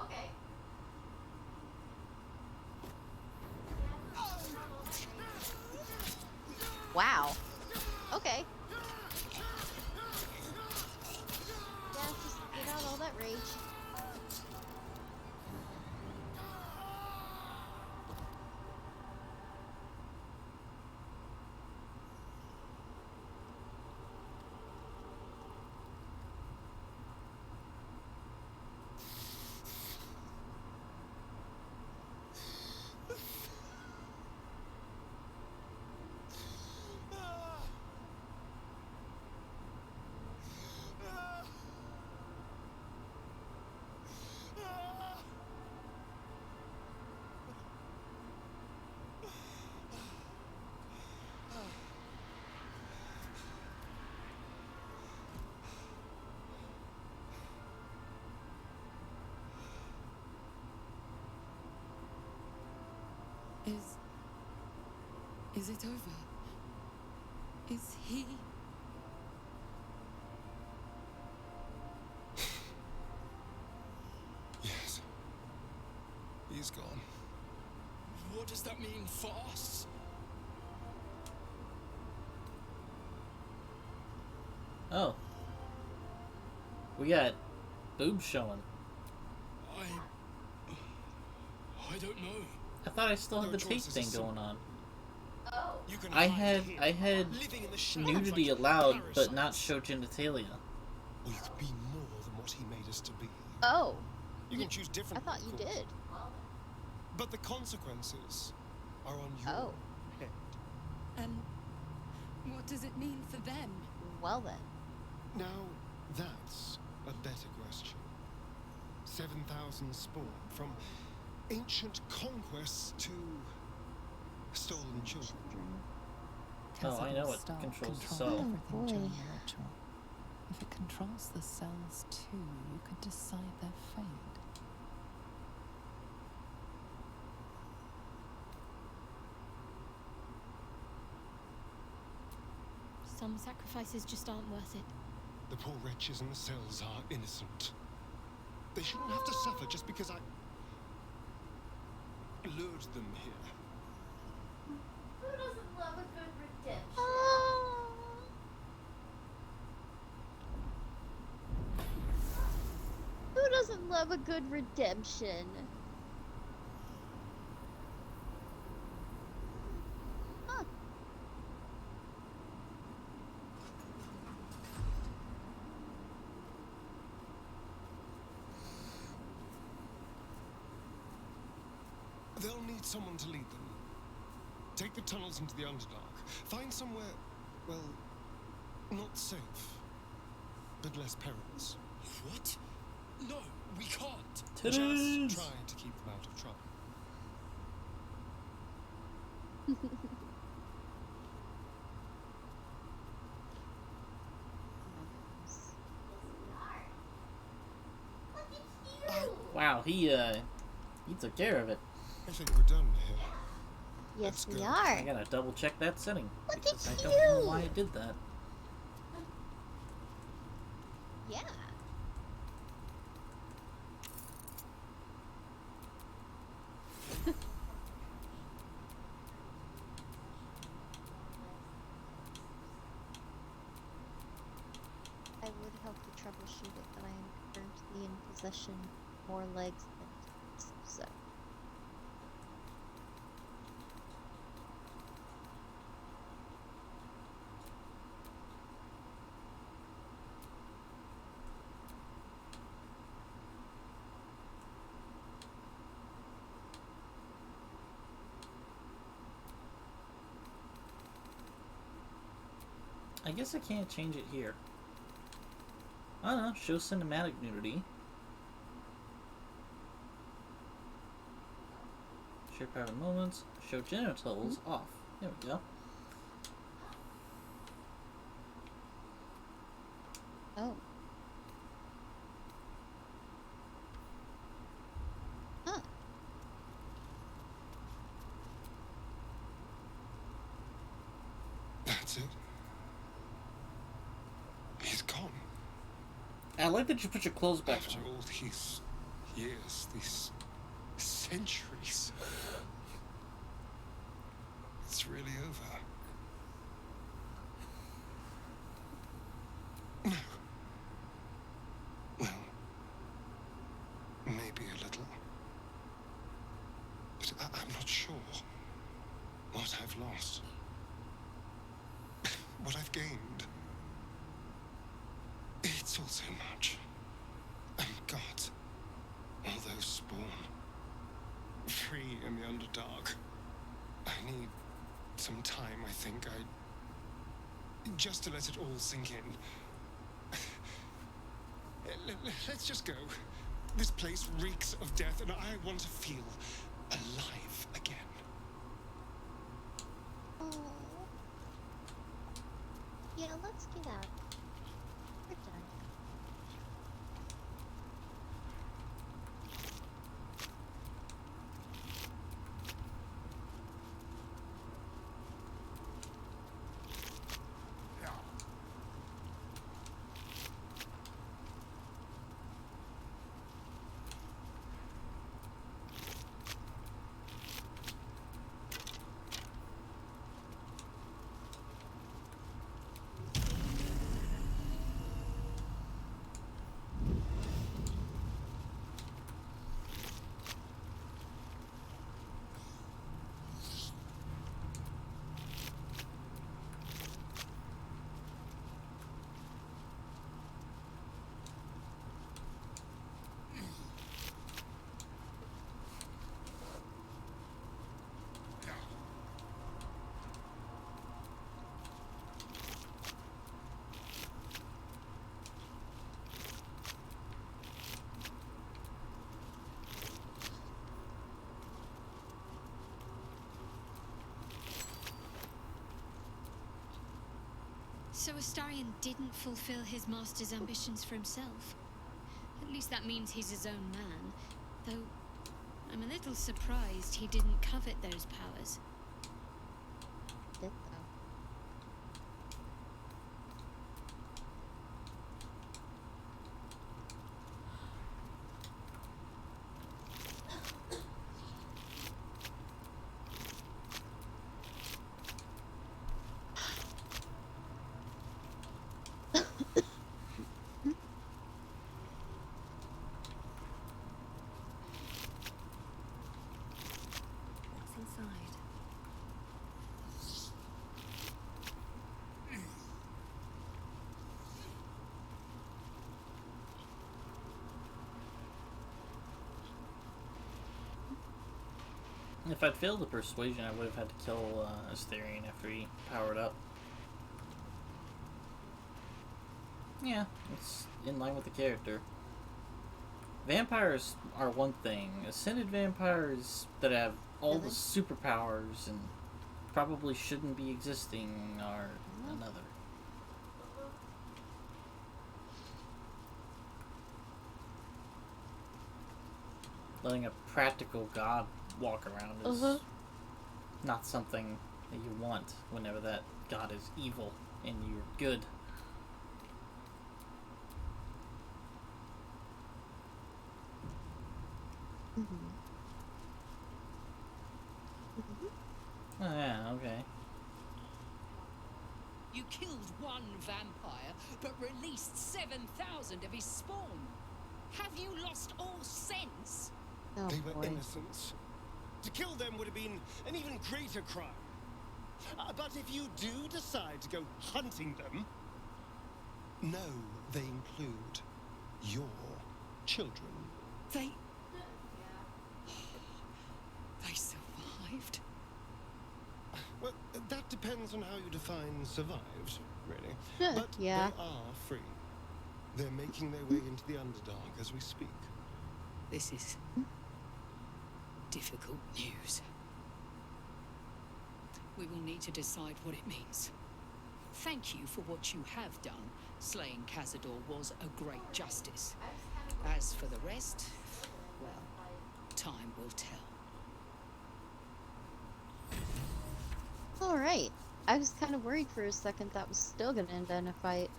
Okay. Wow. Okay. Yeah, just get out all that rage. Is it over? Is he? Yes. He's gone. What does that mean for us? Oh. We got boobs showing. I don't know. I thought I still had No the tape choice is thing a sin. going on. Oh. You can I hide had here, living in the shadows nudity like allowed, but not parasites. show genitalia. Or you could be more than what he made us to be. Oh. You can choose I different. thought you did. Well, But the consequences are on your Oh. head. And what does it mean for them? Well then. Now, that's a better question. 7,000 spawn, from ancient conquests to stolen children. Oh, I know it Start controls the control cell. everything Oh, boy. during the ritual. If it controls the cells too, you could decide their fate. Some sacrifices just aren't worth it. The poor wretches in the cells are innocent. They shouldn't have to suffer just because I lured them here. who doesn't love a good redemption? Oh. Who doesn't love a good redemption? Huh. They'll need someone to lead them. Take the tunnels into the Underdark. Find somewhere, well, not safe, but less perilous. What? No, we can't. Titties! Just try to keep them out of trouble. Look at you! Wow, he took care of it. I think we're done here. Yes, Let's we go. I are. gotta double check that setting. Look Because at I don't know you! why I did that. Yeah. I would help to troubleshoot it, but I am currently in possession of more legs than feet, so. I guess I can't change it here. I don't know, show cinematic nudity. Share private moments. Show genitals off. There we go. Oh. Huh. That's it. He's gone. I like that you put your clothes back After on. all these years, these centuries, it's really over. No. Well, maybe a little. But I'm not sure what I've lost. What I've gained. It's all so much. And God, all those spawn. Free in the Underdark. I need some time, I think. Just to let it all sink in. Let's just go. This place reeks of death, and I want to feel alive again. Oh. Yeah, let's get out. We're done. So Astarion didn't fulfill his master's ambitions for himself. At least that means he's his own man. Though, I'm a little surprised he didn't covet those powers. Did What's inside? If I'd failed the persuasion, I would have had to kill Astarion after he powered up. Yeah, it's in line with the character. Vampires are one thing. Ascended vampires that have all the superpowers and probably shouldn't be existing are another. Letting a practical god walk around is not something that you want whenever that god is evil and you're good. Oh yeah, okay. You killed one vampire. but released 7,000 of his spawn. Have you lost all sense? Oh They were boy. innocents. To kill them would have been an even greater crime. But if you do decide to go hunting them, know they include your children. They survived. Well, that depends on how you define survived, really. But Yeah. they are free. They're making their way into the Underdark as we speak. This is difficult news. We will need to decide what it means. Thank you for what you have done. Slaying Cazador was a great justice. As for the rest, well, time will tell. Alright. I was kind of worried for a second that was still gonna end in a fight.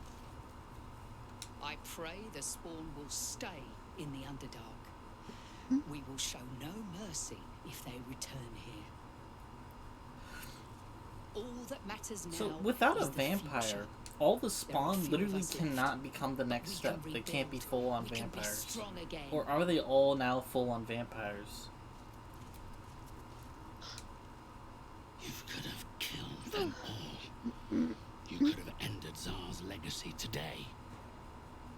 I pray the spawn will stay in the Underdark. We will show no mercy if they return here. All that matters now. So without a is the vampire, future. all the There are spawn few of literally us cannot left. become the next We step. can They can't be rebuild. full-on We can be vampires. strong again. Or are they all now full-on vampires? You could have killed them all. You could have ended Tsar's legacy today.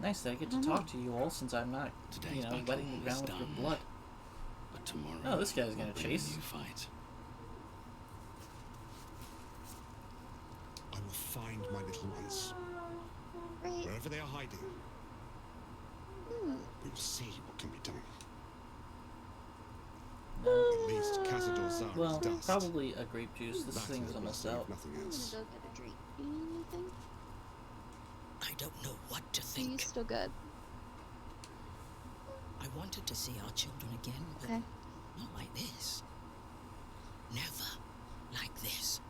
Nice that I get to talk to you all since I'm not, Today's wetting battle the is ground with your done. blood. But tomorrow, Oh, this guy's gonna will bring chase. a new fight. I will find my little ones, Right. wherever they are hiding. We will see what can be done. At least Cazador Zara Well, is dust. probably a grape juice. This That thing's will almost save out. nothing I'm else. gonna go get a drink. Anything? I don't know what to Are you think. still good? I wanted to see our children again, but Okay. not like this. Never like this.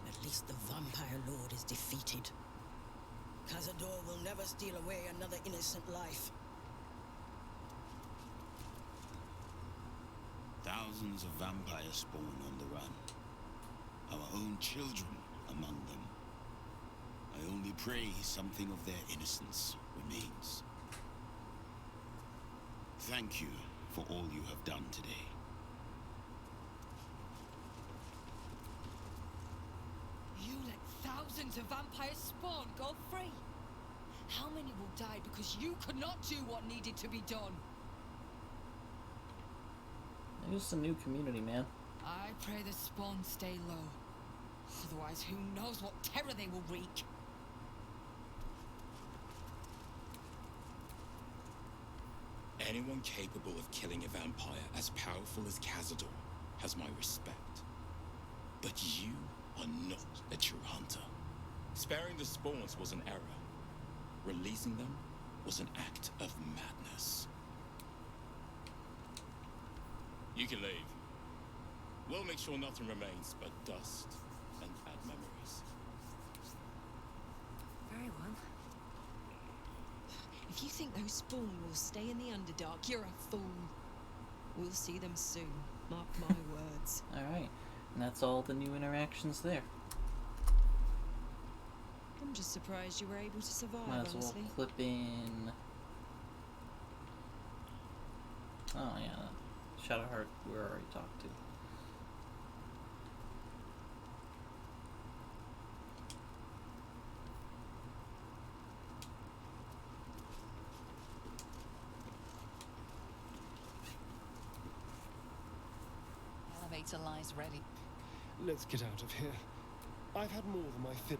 At least the vampire lord is defeated. Cazador will never steal away another innocent life. Thousands of vampires spawn on the run. Our own children among them. I only pray something of their innocence remains. Thank you for all you have done today. You let thousands of vampires spawn go free. How many will die because you could not do what needed to be done? It's a new community, man. I pray the spawn stay low. Otherwise, who knows what terror they will wreak. Anyone capable of killing a vampire as powerful as Cazador has my respect. But you are not a true hunter. Sparing the spawns was an error. Releasing them was an act of madness. You can leave. We'll make sure nothing remains but dust and bad memories. Very well. If you think those spawn will stay in the Underdark, you're a fool. We'll see them soon. Mark my words. Alright, and that's all the new interactions there. I'm just surprised you were able to survive, Might as well honestly. clip in. Oh, yeah. Shadowheart, we already talked to. Elevator lies ready. Let's get out of here. I've had more than my fill.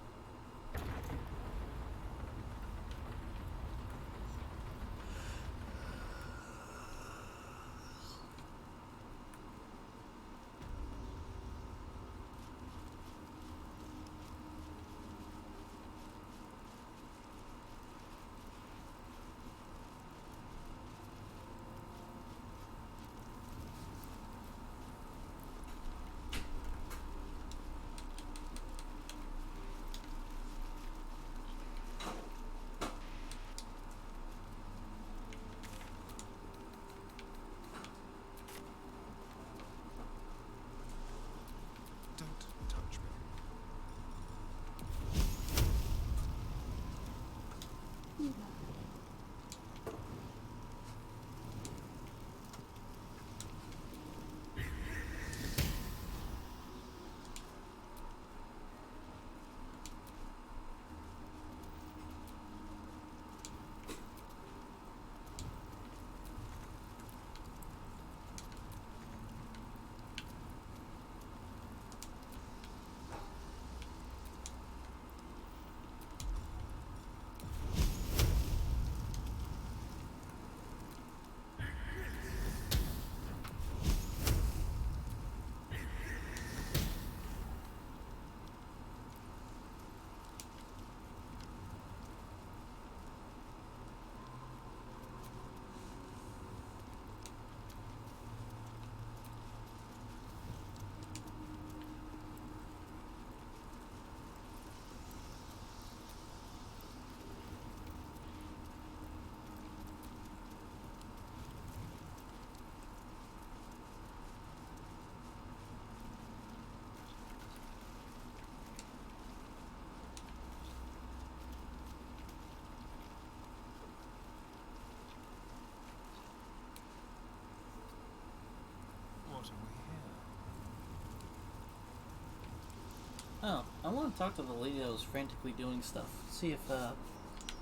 want to talk to the lady that was frantically doing stuff. See if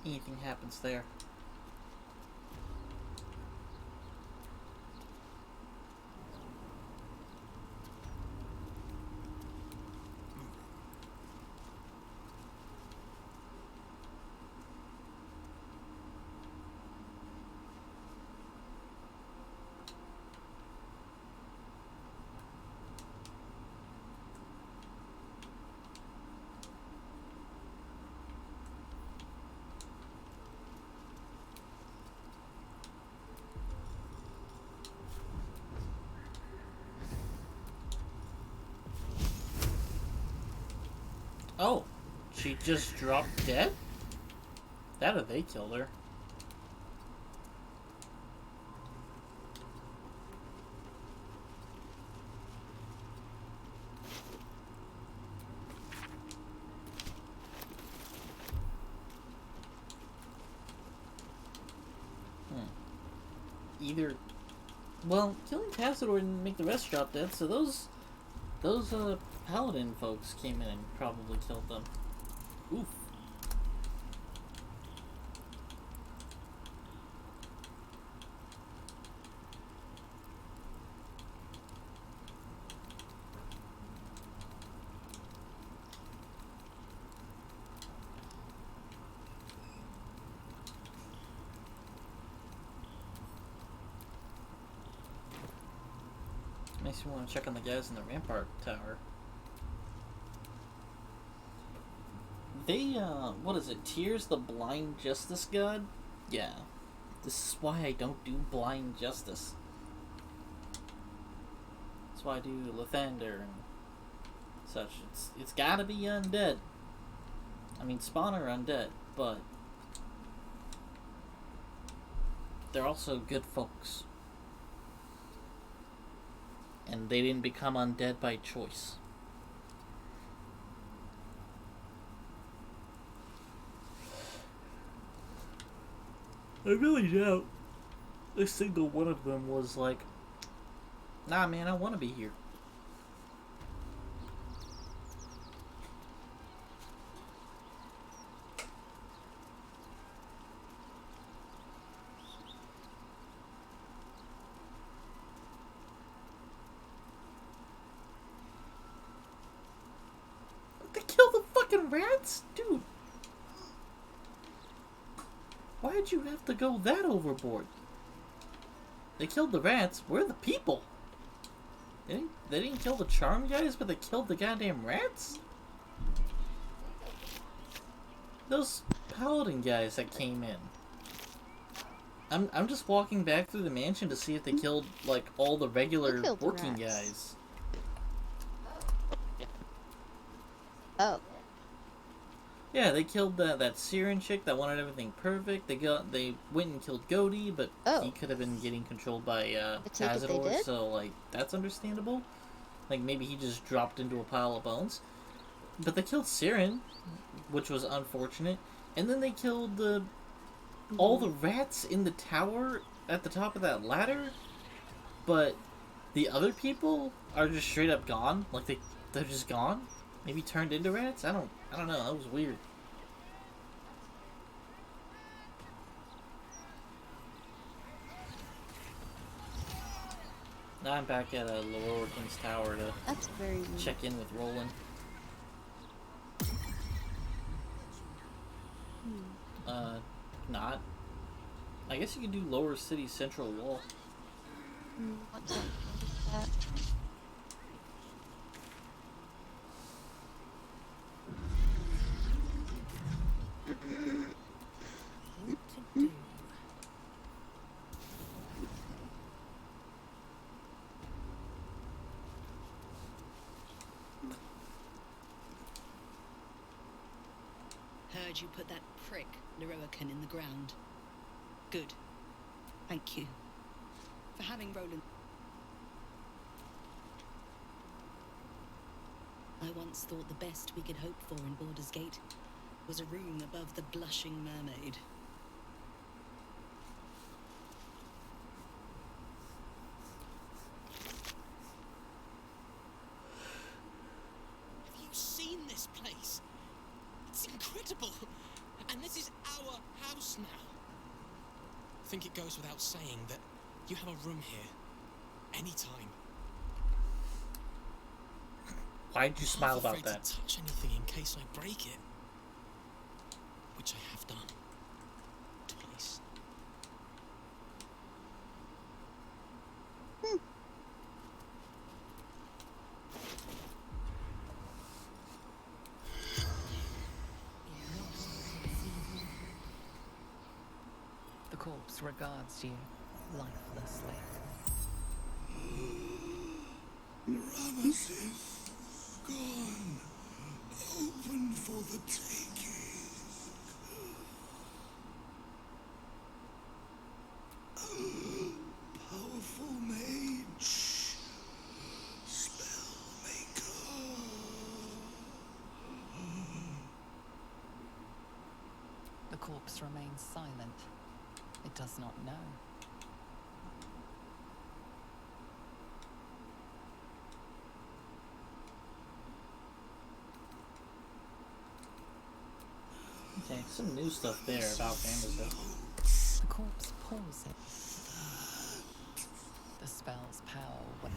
anything happens there. Oh, she just dropped dead? That or they killed her. Either... Well, killing Castador didn't make the rest drop dead, so those Paladin folks came in and probably killed them. Oof. Makes me want to check on the guys in the Rampart Tower. They, what is it? Tears the Blind Justice God? Yeah. This is why I don't do Blind Justice. That's why I do Lathander and such. It's gotta be undead. I mean, Spawn are undead, but they're also good folks. And they didn't become undead by choice. I really doubt a single one of them was like, nah man, I want to be here. They killed the fucking rats? Dude. Why'd you have to go that overboard? They killed the rats. We're the people. They didn't kill the charm guys, but they killed the goddamn rats? Those paladin guys that came in. I'm just walking back through the mansion to see if they killed, like, all the regular working guys. Oh. Yeah, they killed that Syrian chick that wanted everything perfect. They went and killed Goaty, but he could have been getting controlled by Cazador, so like that's understandable. Like maybe he just dropped into a pile of bones. But they killed Syrian, which was unfortunate. And then they killed all the rats in the tower at the top of that ladder. But the other people are just straight up gone. Like they're just gone. Maybe turned into rats? I don't know. That was weird. Now I'm back at Lororkin's tower to check in with Roland. Not. I guess you could do Lower City Central Wall. What's that? Heard you put that prick, Lororkin, in the ground. Good. Thank you. For having Roland... I once thought the best we could hope for in Baldur's Gate was a room above the blushing mermaid. Have you seen this place? think it goes without saying that you have a room here, anytime. Why'd you smile I'm about afraid that? to touch anything in case I break it, which I have done twice. The corpse regards you lifelessly. Ramesses, gone. Open for the taking. Powerful mage. Spellmaker. The corpse remains silent. It does not know. Okay, some new stuff there about Amazon. The corpse pauses. The spell's power when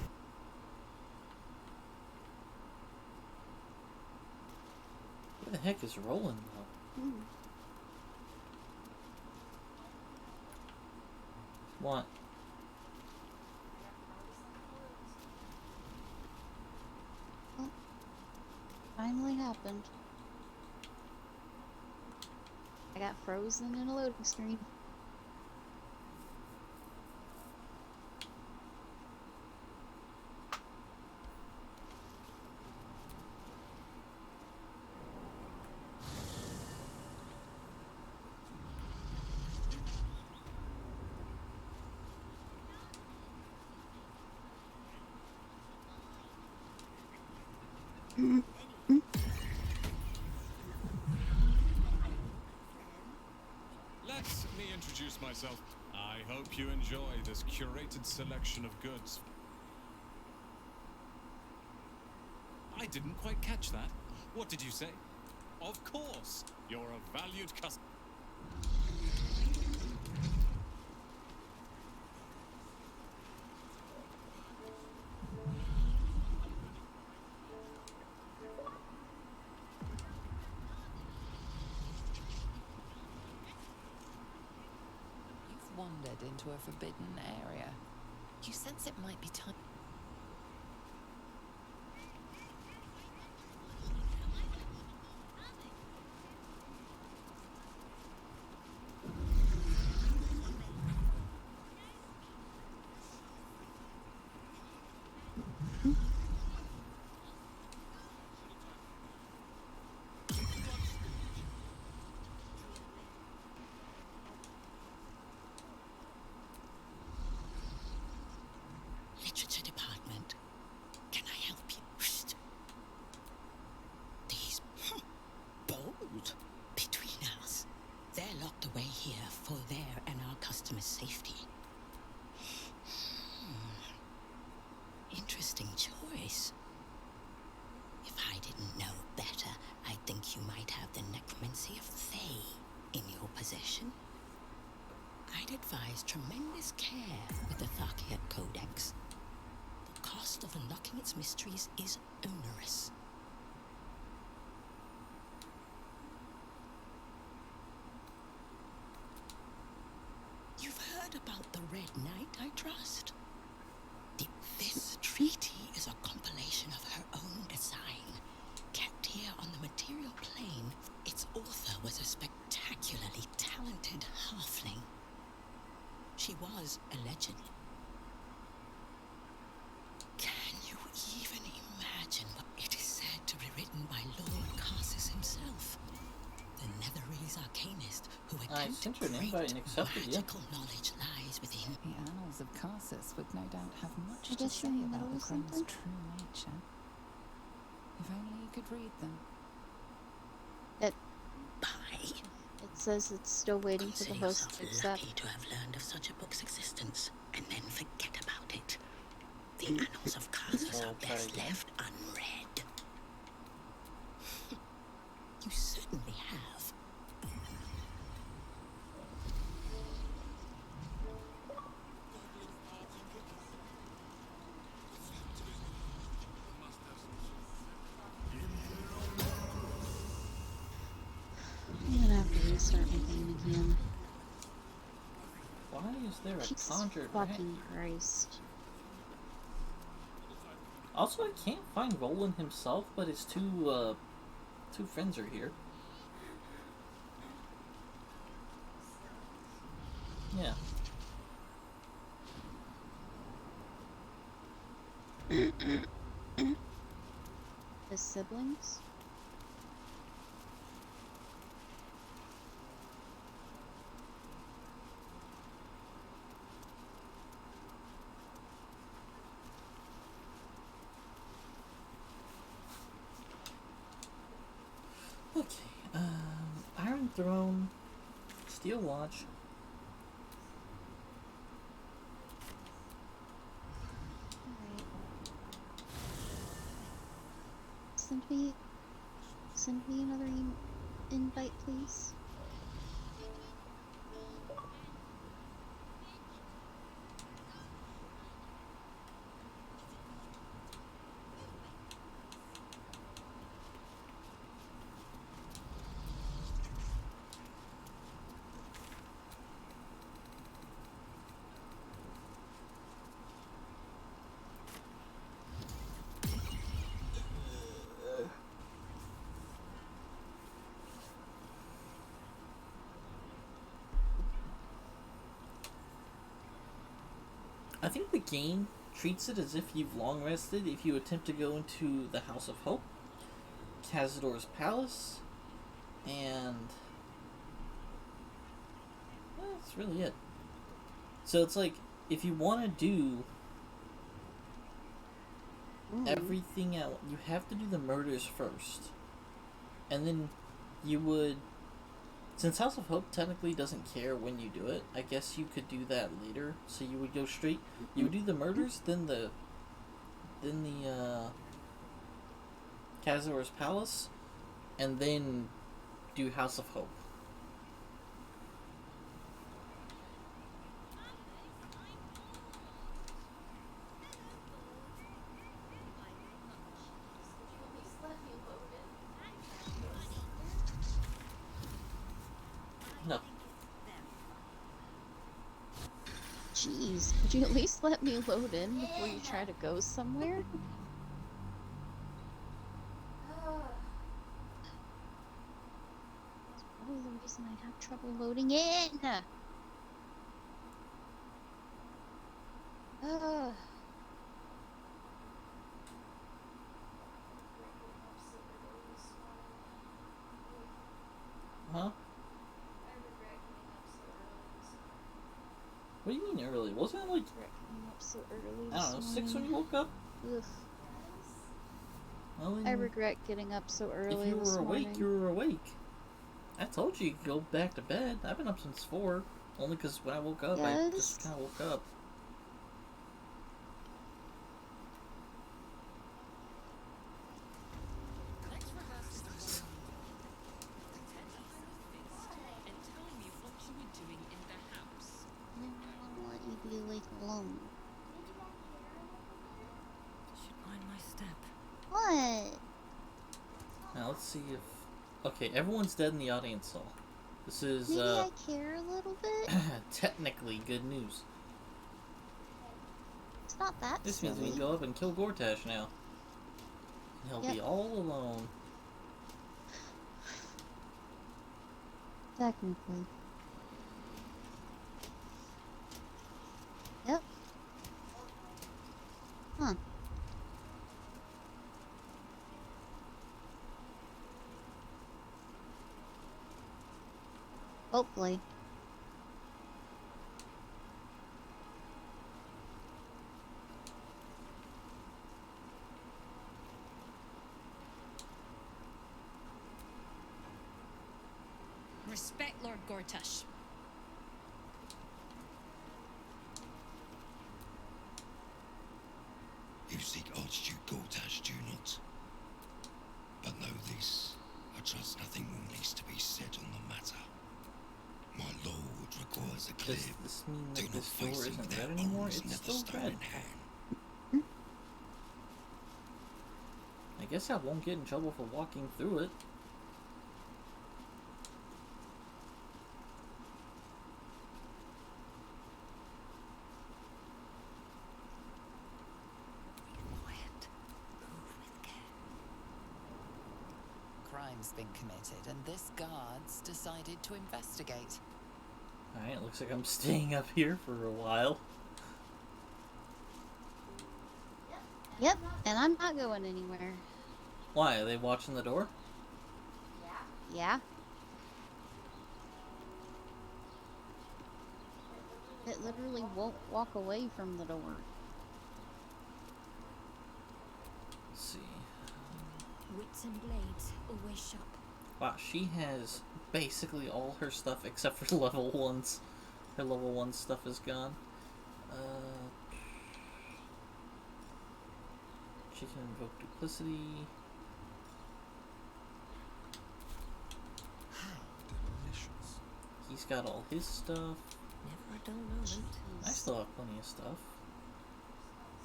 Who the heck is rolling though? What? Oh, finally happened. I got frozen in a loading screen. Let me introduce myself. I hope you enjoy this curated selection of goods. I didn't quite catch that. What did you say? Of course, you're a valued customer. you've wandered into a forbidden area, you sense it might be time. Literature department. Can I help you? Shh. These bold. Between us, they're locked away here for their and our customers' safety. Interesting choice. If I didn't know better, I'd think you might have the necromancy of Fae in your possession. I'd advise tremendous care with the Tharkiat Codex. The cost of unlocking its mysteries is onerous. You've heard about the Red Knight, I trust? This treaty is a compilation of her own design, kept here on the material plane. Its author was a spectacularly talented halfling. She was alleged. Can you even imagine what it is said to be written by Lord Carsus himself? The Netherese arcanist who I sent you an invite and accepted you. magical knowledge lies within. The annals of Carsus would no doubt have much I to guess say in the about middle the of crone's something? true nature. If only you could read them. It Bye. says it's still waiting for the Consider host yourself to accept. lucky to have learned of such a book's existence, and then forget about it. The annals of Carsus So are I'll try best again. left unread. You certainly have. gonna start complaining again. Why is there a Jesus conjured fucking rat? Christ. Also, I can't find Roland himself, but his two friends are here. Yeah. His siblings? Okay. Iron Throne, Steel Watch. Alright. Send me another invite, please. I think the game treats it as if you've long rested if you attempt to go into the House of Hope, Cazador's Palace, and that's really it. So it's like, if you want to do everything out, you have to do the murders first. And then you would, since House of Hope technically doesn't care when you do it, I guess you could do that later. So you would go straight, you would do the murders, then the Cazador's Palace, and then do House of Hope. No. Jeez, could you at least let me load in before you try to go somewhere? That's probably the reason I have trouble loading in. Huh? What do you mean early? Wasn't it like, Getting up so early I don't know, this 6 when you morning. woke up? Ugh. Well, I regret getting up so early if you this were awake, morning. you were awake. I told you could go back to bed. I've been up since 4. Only because when I woke up, I just kind of woke up. I'll let you be awake alone. Should mind my step. What? Now let's see if... Okay, everyone's dead in the audience hall. This is, Maybe I care a little bit? technically good news. It's not that This silly. means we can go up and kill Gortash now. He'll be all alone. Technically. Yep. Huh. Hopefully. Respect Lord Gortash. You seek Archduke Gortash, do you not? But know this, I trust nothing more needs to be said on the matter. My lord requires a clip. Does this mean Do that not this door face him isn't without red anymore? arms, It's never still stone red. in hand. I guess I won't get in trouble for walking through it. crime's been committed, and this guard's decided to investigate. Alright, looks like I'm staying up here for a while. Yep, and I'm not going anywhere. Why? Are they watching the door? Yeah. It literally won't walk away from the door. Let's see. Wits and blades always sharp. Wow, she has basically all her stuff except for level 1s. Her level 1 stuff is gone. She can invoke duplicity. How delicious. He's got all his stuff. Never a dull moment. I still have plenty of stuff.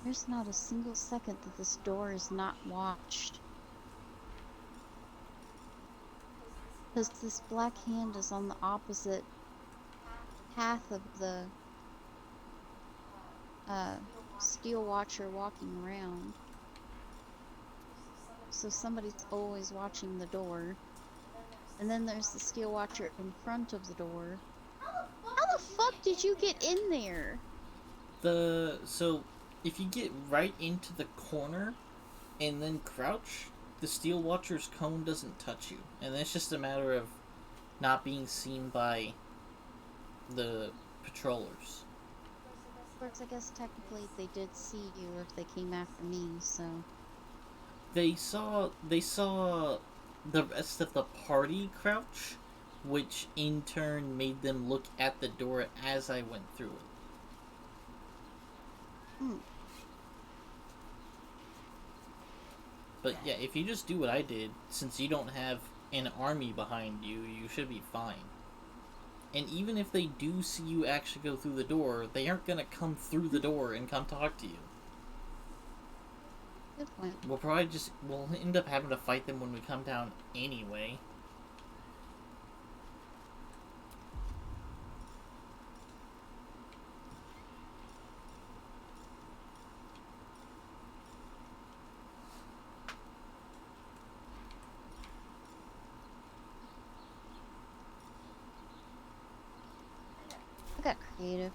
There's not a single second that this door is not watched. Because this black hand is on the opposite path of the steel watcher walking around. So somebody's always watching the door. And then there's the steel watcher in front of the door. How the fuck did you get in there? So if you get right into the corner and then crouch, the steel watcher's cone doesn't touch you, and it's just a matter of not being seen by the patrollers. Of course, I guess technically they did see you if they came after me, so... They saw the rest of the party crouch, which in turn made them look at the door as I went through it. But yeah, if you just do what I did, since you don't have an army behind you, you should be fine. And even if they do see you actually go through the door, they aren't gonna come through the door and come talk to you. Good point. We'll end up having to fight them when we come down anyway. I got creative.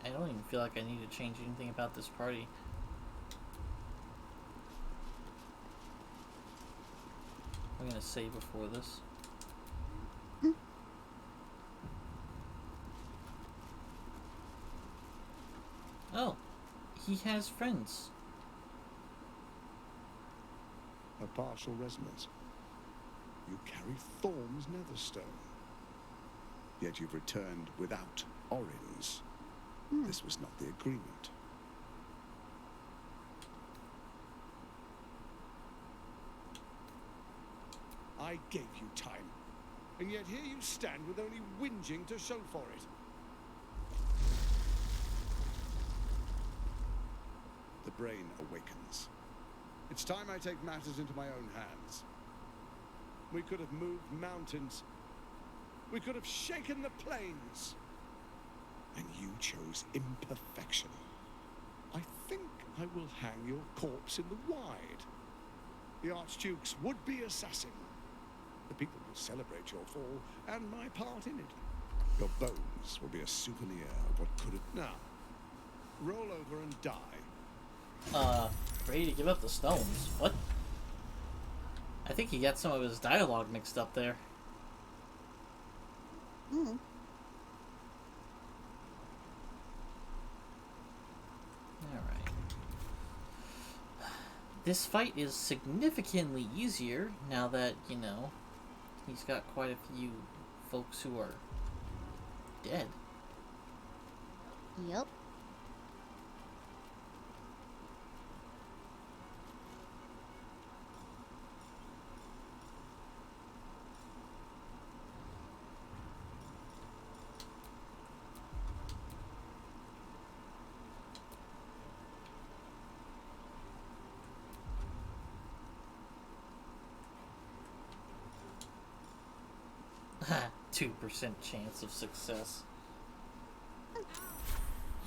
I don't even feel like I need to change anything about this party. I'm gonna save before this. Oh, he has friends. A partial resonance. You carry Thorm's netherstone. Yet you've returned without Orin's. This was not the agreement. I gave you time, and yet here you stand with only whinging to show for it. The brain awakens. It's time I take matters into my own hands. We could have moved mountains. We could have shaken the plains. And you chose imperfection. I think I will hang your corpse in the wide. The Archduke's would-be assassin. The people will celebrate your fall and my part in it. Your bones will be a souvenir of what could have... Now, roll over and die. Ready to give up the stones? What? I think he got some of his dialogue mixed up there. Alright. This fight is significantly easier now that, you know, he's got quite a few folks who are dead. Yep. 2% chance of success.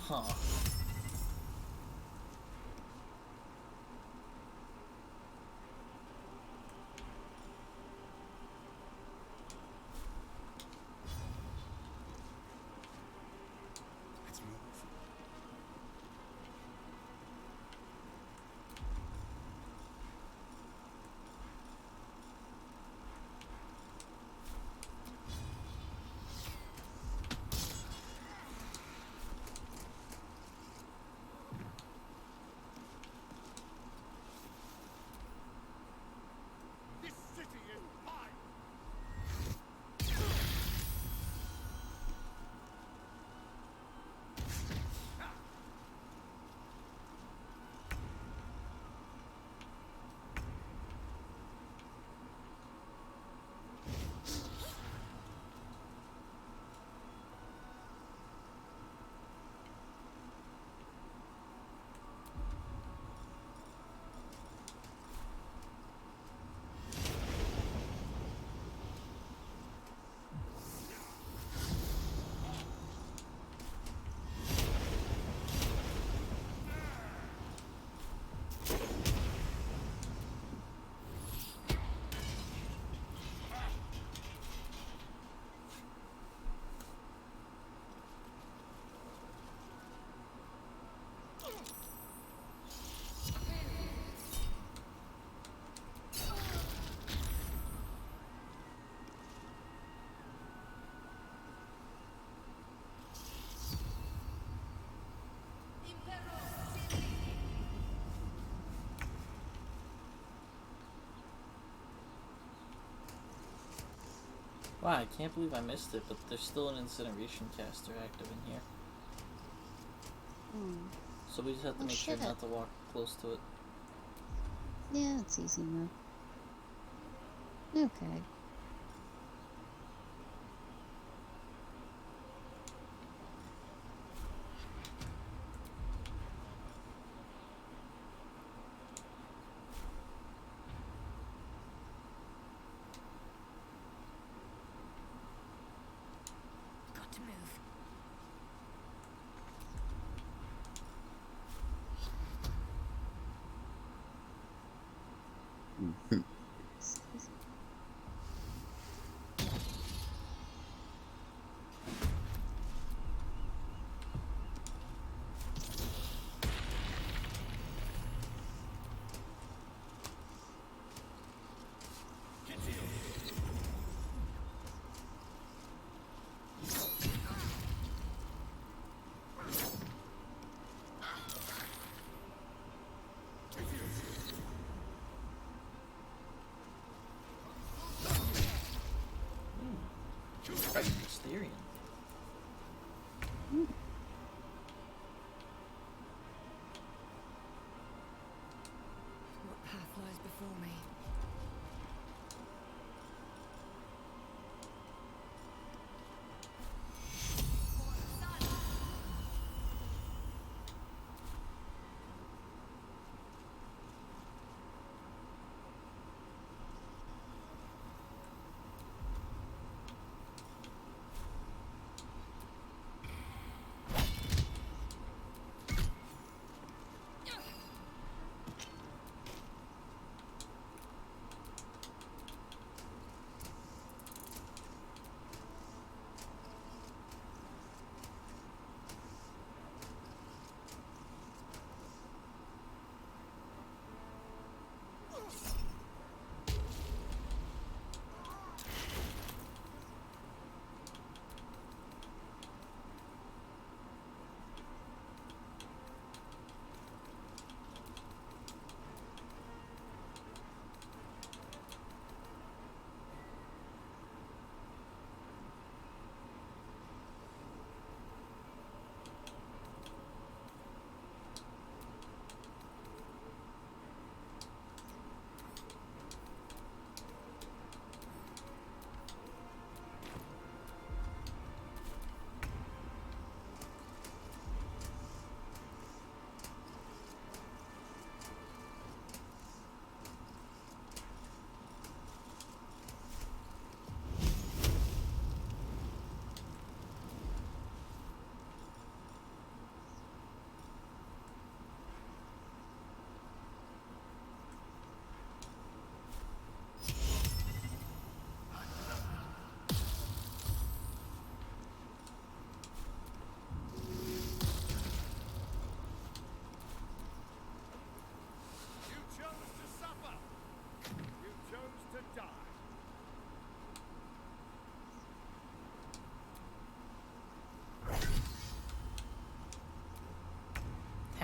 Huh. Let's move. This city is mine! Wow, I can't believe I missed it, but there's still an incineration caster active in here. Hmm. So we just have to Well, make sure shit. not to walk close to it. Yeah, it's easy enough. Okay. Got to move.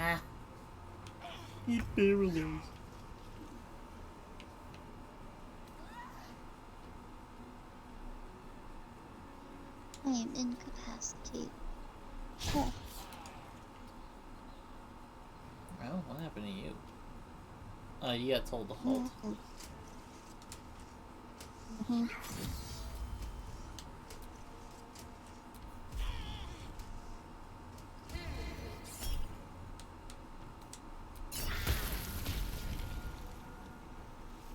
Ah. He's paralyzed. I am incapacitated. Oh. Well, what happened to you? Oh, you got told to halt. Mm-hmm.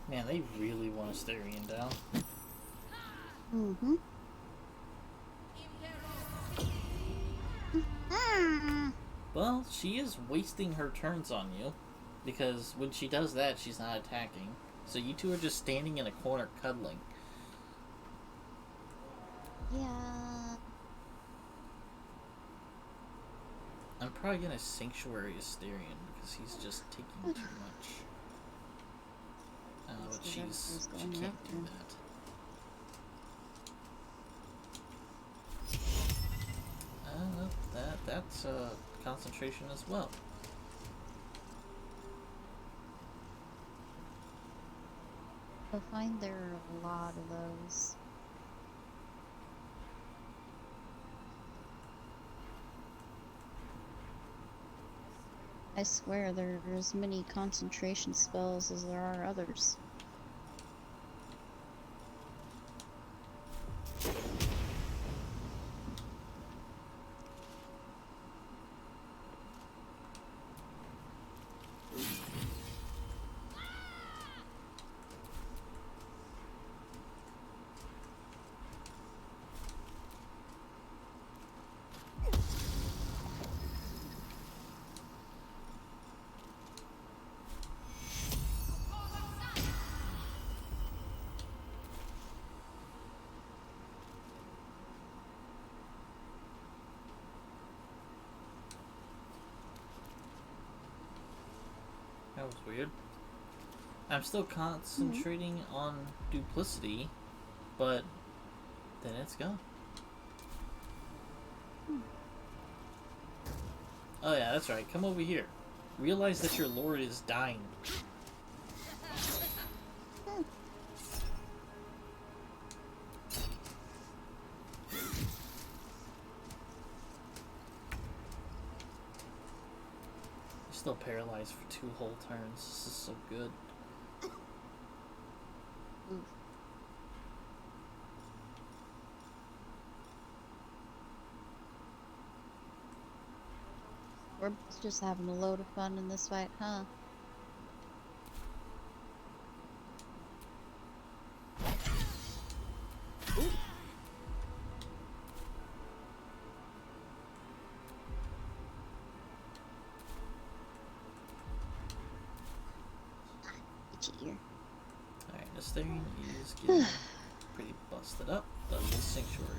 Man, they really want Asterion down. Mm-hmm. Well, she is wasting her turns on you. Because when she does that, she's not attacking. So you two are just standing in a corner cuddling. Yeah. I'm probably gonna Sanctuary Asterion because he's just taking too much. But she can't do that. That's concentration as well. I find there are a lot of those. I swear there are as many concentration spells as there are others. That was weird. I'm still concentrating on duplicity, but then it's gone. Oh yeah, that's right. Come over here. Realize that your lord is dying. You're still paralyzed for 2 whole turns. This is so good. We're just having a load of fun in this fight, huh? Ooh. Alright, this thing is getting pretty busted up. Does the Sanctuary.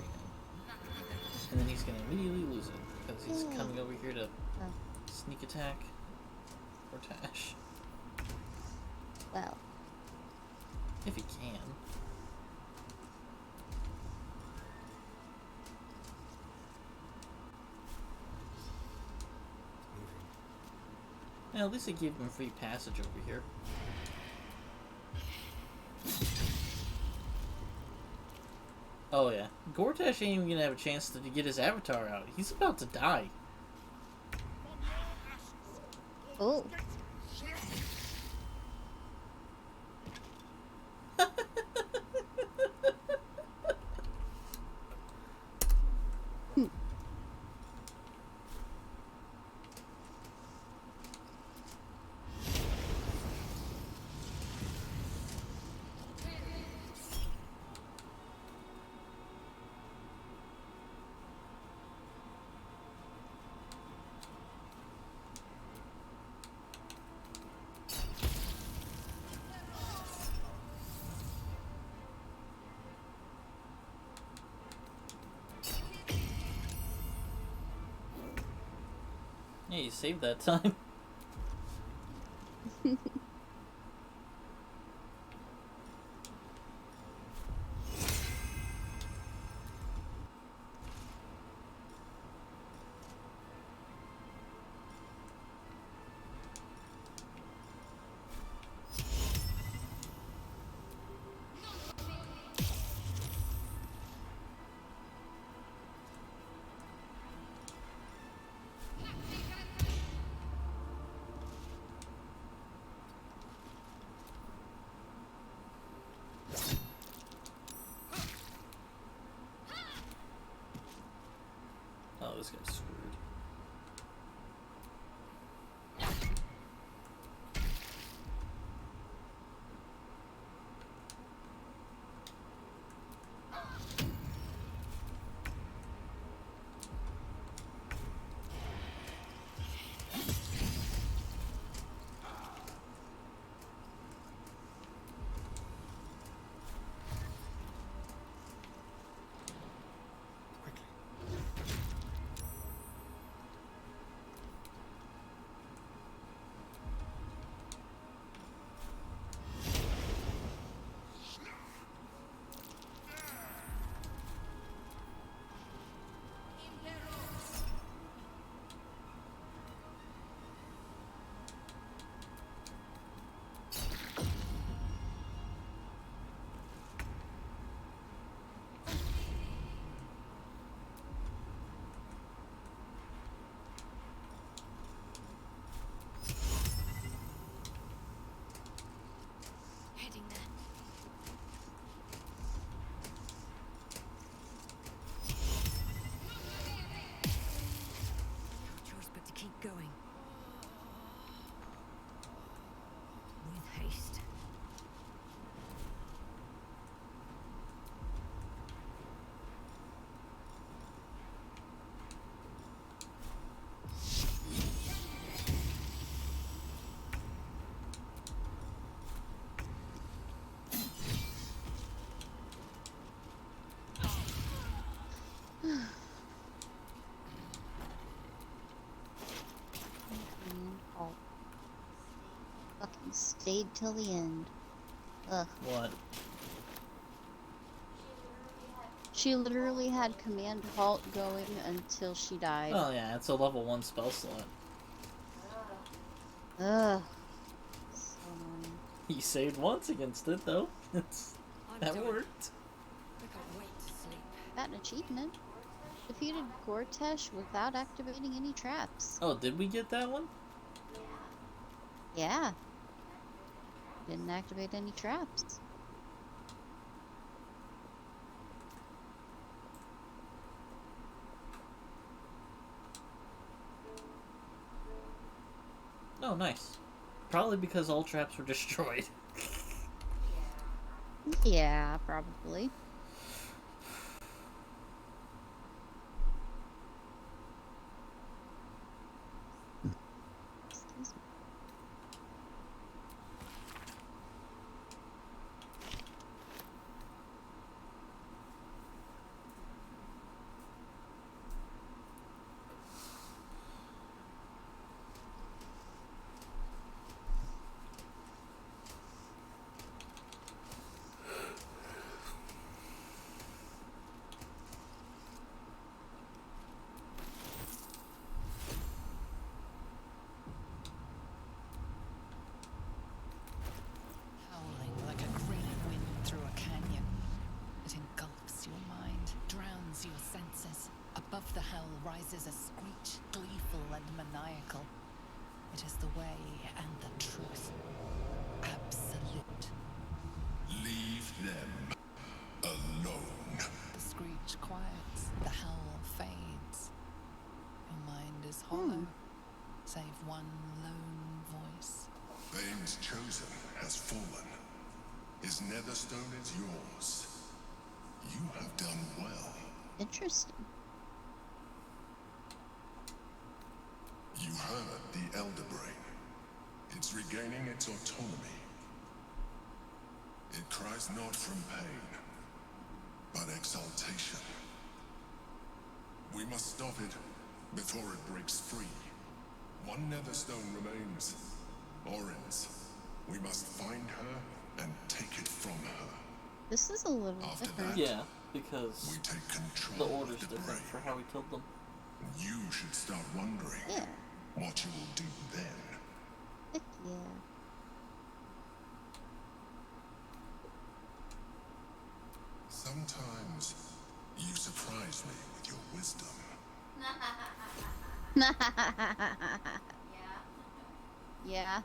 And then he's gonna immediately lose it because he's coming over here to sneak attack or Tash. Well. If he can. Well, at least I gave him free passage over here. Oh yeah, Gortash ain't even gonna have a chance to get his avatar out. He's about to die. Oh. Yeah, you saved that time. this guy's screwed. Heading there. No choice but to keep going. With haste. Oh. Fucking stayed till the end. Ugh. What? She literally had command halt going until she died. Oh yeah, it's a level 1 spell slot. Ugh. So annoying. He saved once against it though. That worked. I can't wait to sleep. Got an achievement. Defeated Gortesh without activating any traps. Oh, did we get that one? Yeah. Didn't activate any traps. Oh, nice. Probably because all traps were destroyed. Yeah, probably. Excuse me. Howling like a great wind through a canyon. It engulfs your mind, drowns your senses. Above the howl rises a screech, gleeful and maniacal. It is the way and the truth. Absolute. Leave them alone. The screech quiets, the howl fades. Your mind is hollow, save one lone voice. Bane's chosen has fallen. His netherstone is yours. You have done well. Interesting. You heard the Elder Brain. It's regaining its autonomy. It cries not from pain, but exaltation. We must stop it before it breaks free. One netherstone remains. Orin's. We must find her and take it from her. This is a little After different. that, Yeah, because we take the control order's of the different brain. for how we killed them. You should start wondering Yeah. what you will do then. Heck yeah. Sometimes you surprise me with your wisdom. Yeah.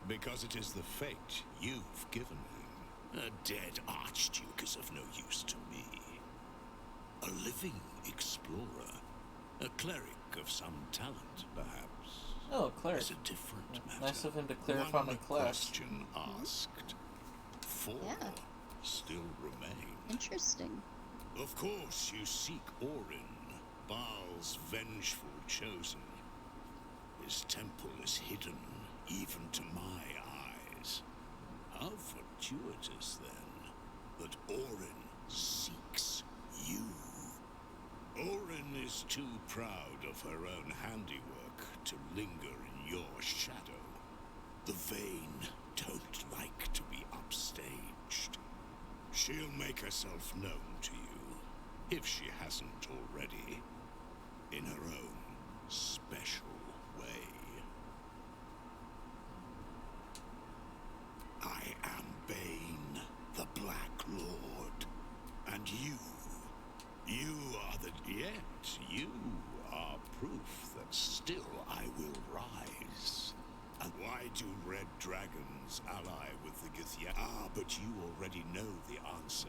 Because it is the fate you've given him. A dead archduke is of no use to me. A living explorer. A cleric of some talent, perhaps. Oh, cleric. Is a different matter. Nice of him to clarify my class. Question asked. 4 still remain. Interesting. Of course, you seek Orin, Baal's vengeful chosen. His temple is hidden, even to my eyes. How fortuitous, then, that Orin seeks you. Orin is too proud of her own handiwork to linger in your shadow. The vain don't like to be upstaged. She'll make herself known to you, if she hasn't already, in her own special way. I am Bane, the Black Lord, and you are yet you are proof that still I will rise. And why do red dragons ally with the Githya? Ah, but you already know the answer.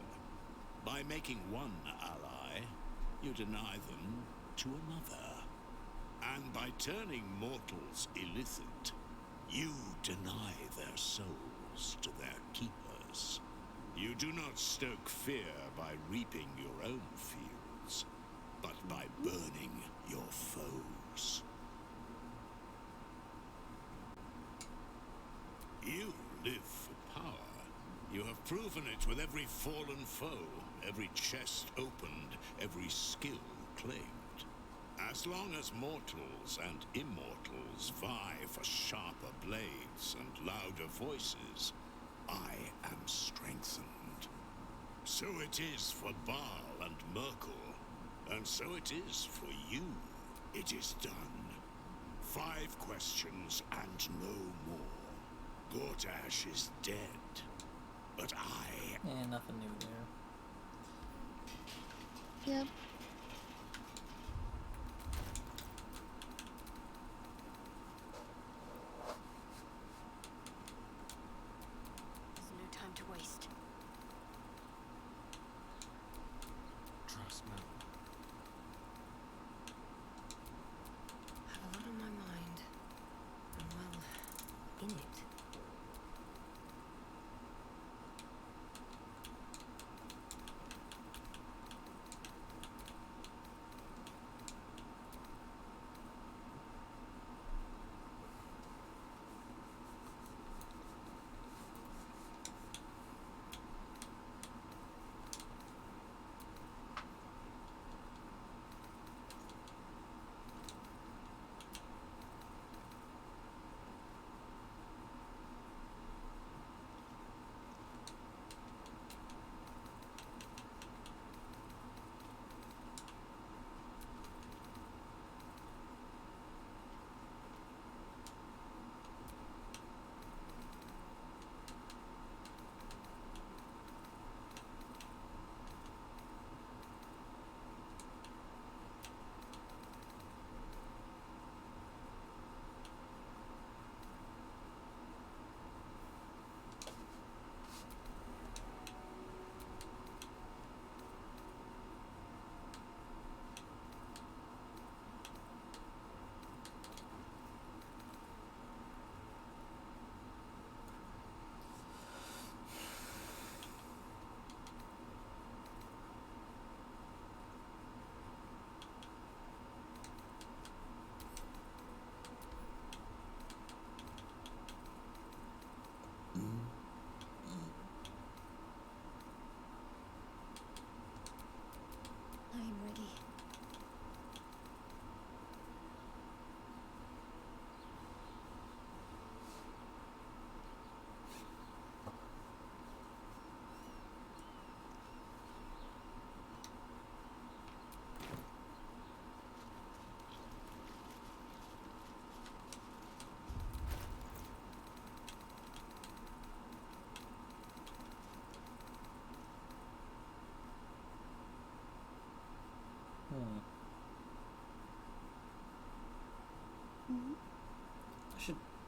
By making one ally, you deny them to another. And by turning mortals illicit, you deny their souls to their keepers. You do not stoke fear by reaping your own fields, but by burning your foes. You live for power. You have proven it with every fallen foe, every chest opened, every skill claimed. As long as mortals and immortals vie for sharper blades and louder voices, I am strengthened. So it is for Baal and Merkel, and so it is for you. It is done. 5 questions and no more. Gortash is dead, but I... nothing new there. Yep. There's no time to waste. Trust me. I have a lot on my mind. I'm well in it.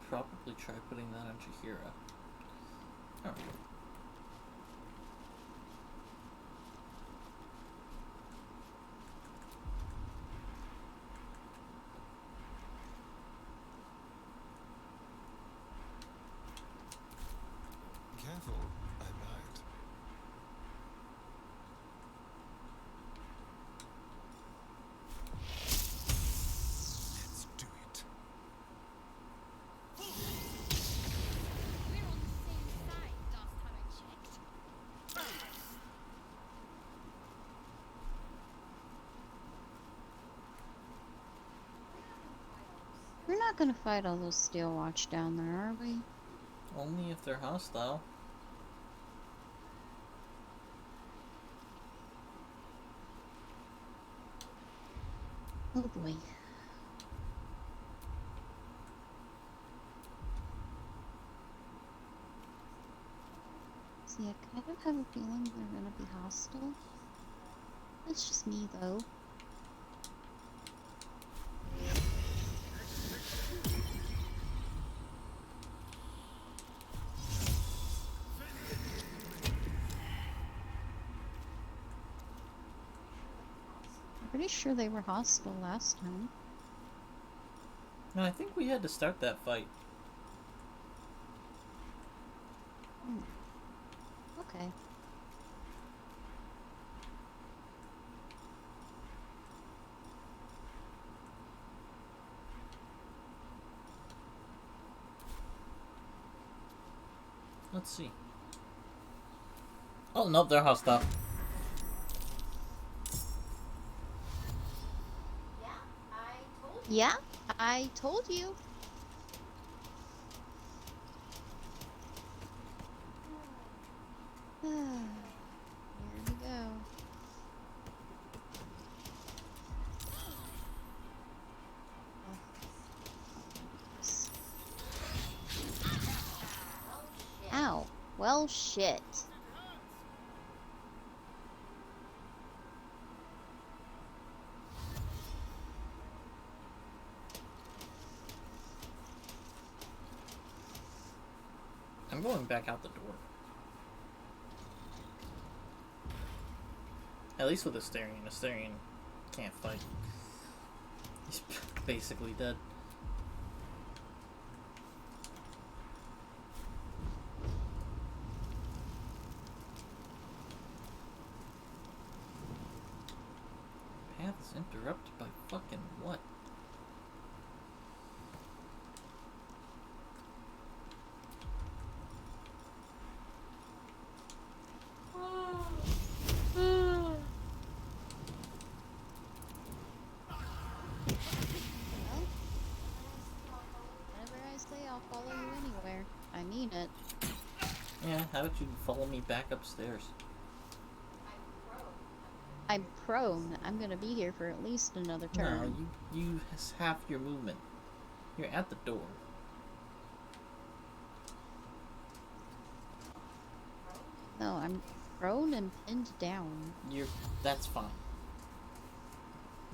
probably try putting that on Jahira. Alright. Careful, I might. Let's do it. We're on the same side last time I checked. We're not gonna fight all those Steel Watch down there, are we? Only if they're hostile. Oh boy. See, I kind of have a feeling they're gonna be hostile. That's just me, though. I'm pretty sure they were hostile last time. No, I think we had to start that fight. Okay. Let's see. Oh, nope, they're hostile. Yeah, I told you. Here we go. Ow. Well, shit. I'm going back out the door. At least with Asterion. Asterion can't fight. He's basically dead. Path is interrupted by fucking what? Whenever I say I'll follow you anywhere, I mean it. Yeah, how about you follow me back upstairs? I'm prone. I'm gonna be here for at least another turn. No, you half your movement. You're at the door. No, I'm prone and pinned down. That's fine.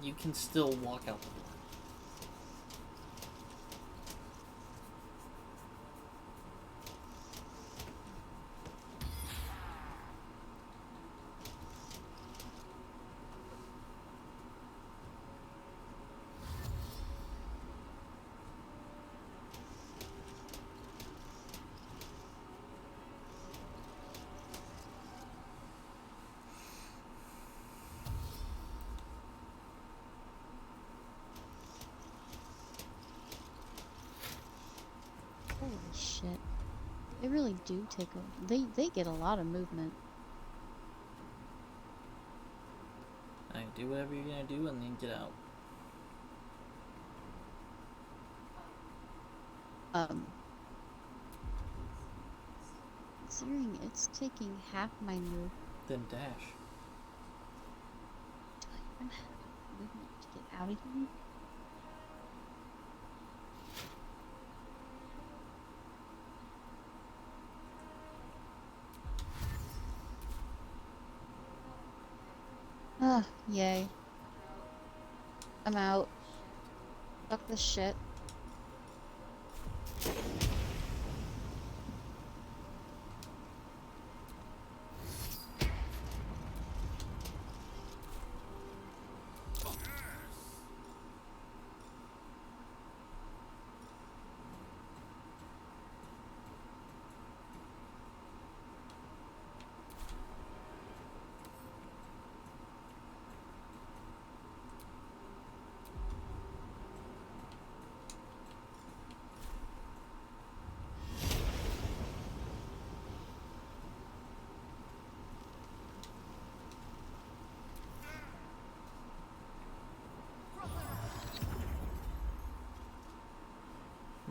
You can still walk out the door. Holy shit. They really do take a... They get a lot of movement. Alright, do whatever you're gonna do and then get out. Considering it's taking half my move. Then dash. Do I even have movement to get out of here? Ah, yay. I'm out. Fuck this shit.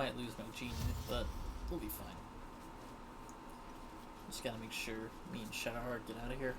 Might lose my genie, but we'll be fine. Just gotta make sure me and Shadowheart get out of here.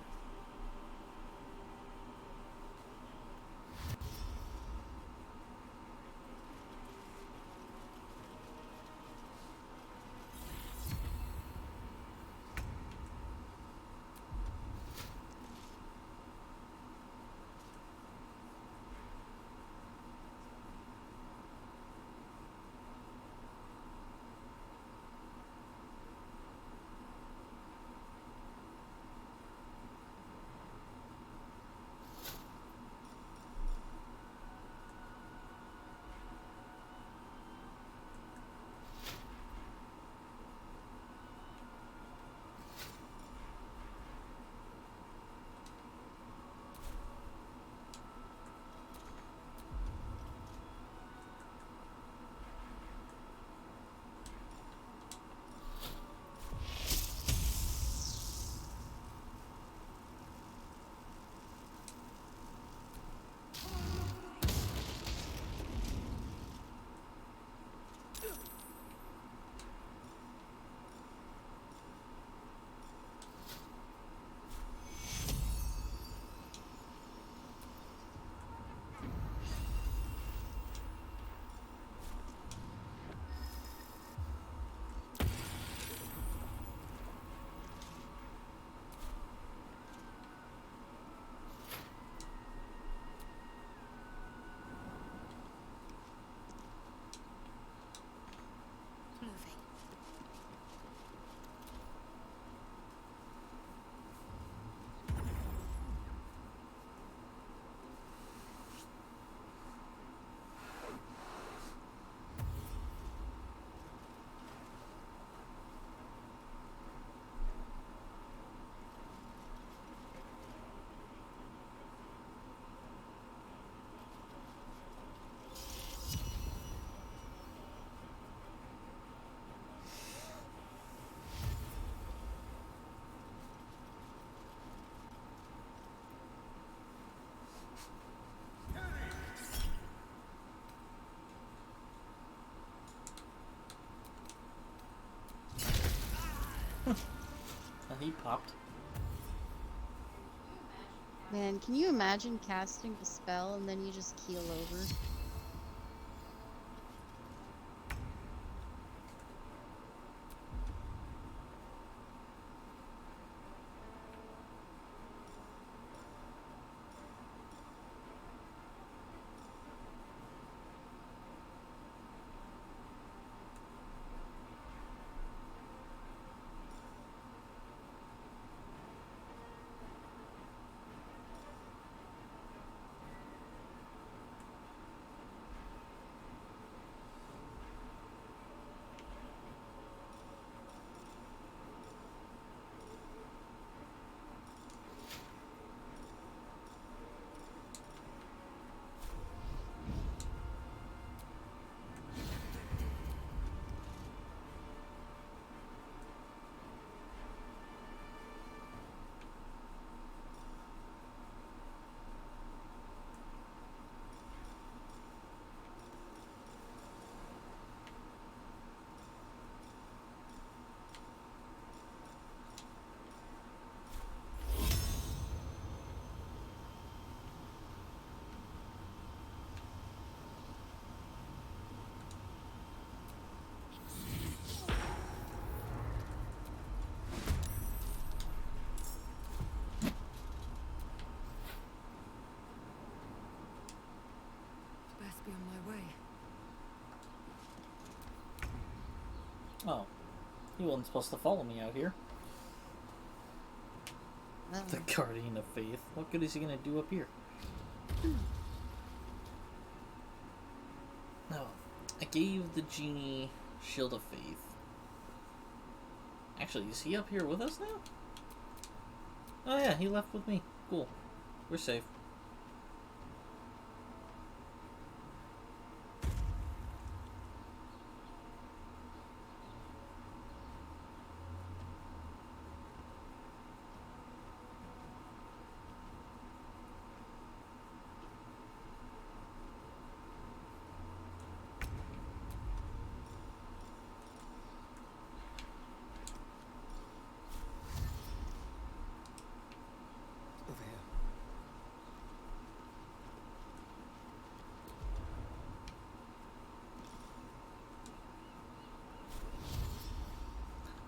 He popped. Man, can you imagine casting a spell and then you just keel over? Best be on my way. Oh, he wasn't supposed to follow me out here. The Guardian of Faith. What good is he gonna do up here? No, I gave the genie Shield of Faith. Actually, is he up here with us now? Oh yeah, he left with me. Cool. We're safe.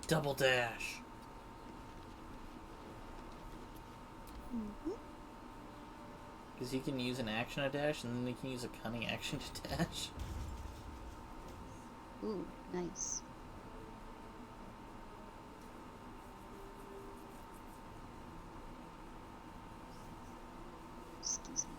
Double dash. Because you can use an action to dash, and then you can use a cunning action to dash. Ooh, nice. Excuse me.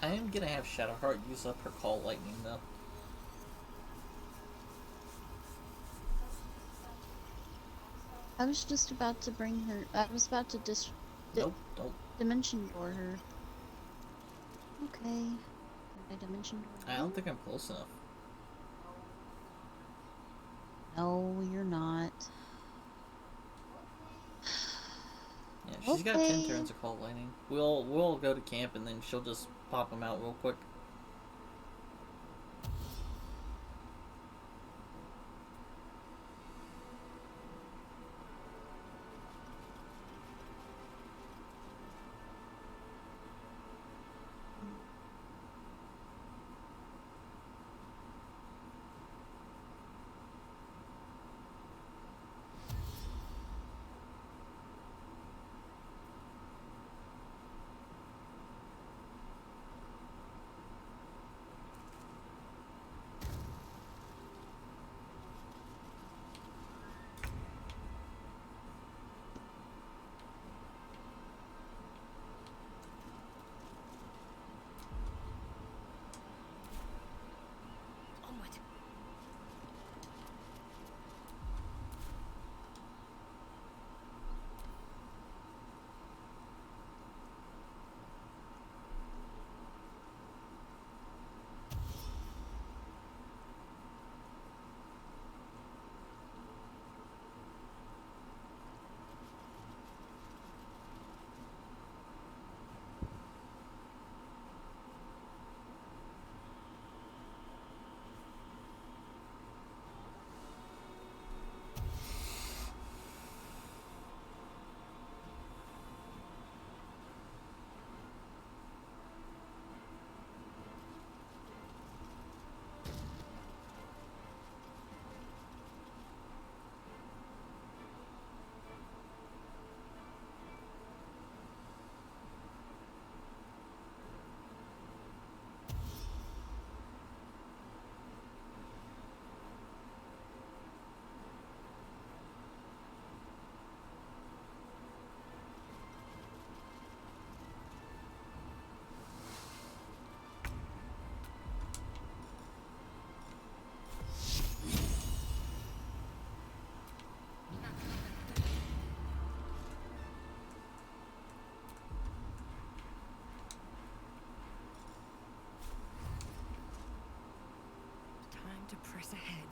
I am gonna have Shadowheart use up her Call Lightning though. I was just about to bring her. I was about to Nope, don't. dimension door her. Okay. Can I dimension door? I don't think I'm close enough. No, you're not. Yeah, she's got 10 turns of Call Lightning. We'll go to camp and then she'll just pop them out real quick. Onward. Time to press ahead.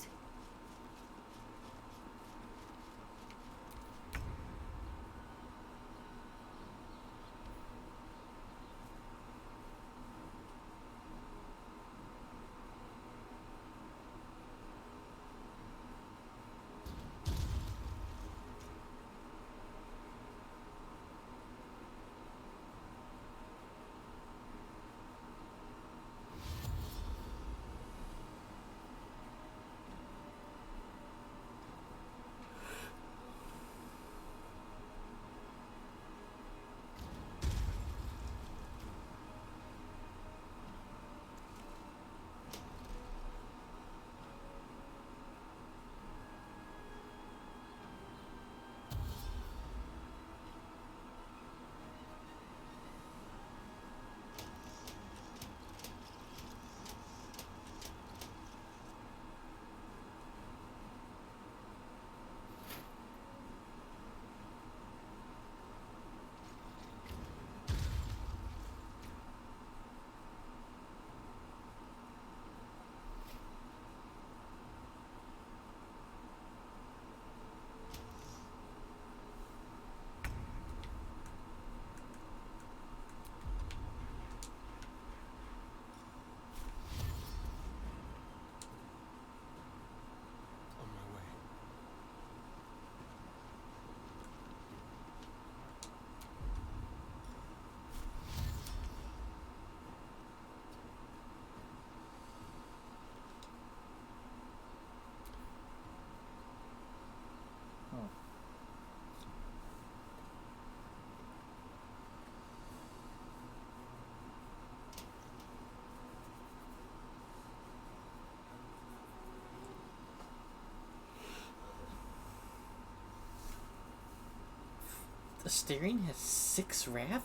Astarion has 6 wrath?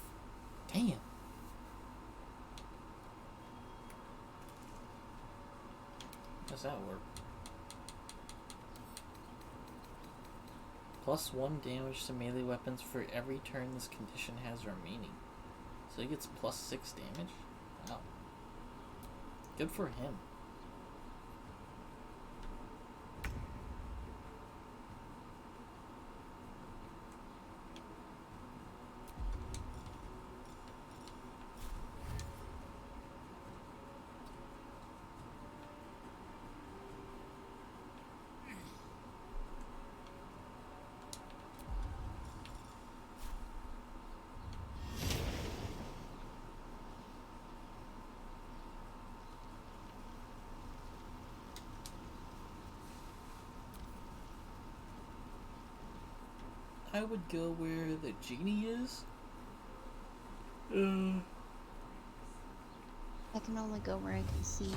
Damn. How's that work? +1 damage to melee weapons for every turn this condition has remaining. So he gets +6 damage? Wow. Good for him. I would go where the genie is. I can only go where I can see.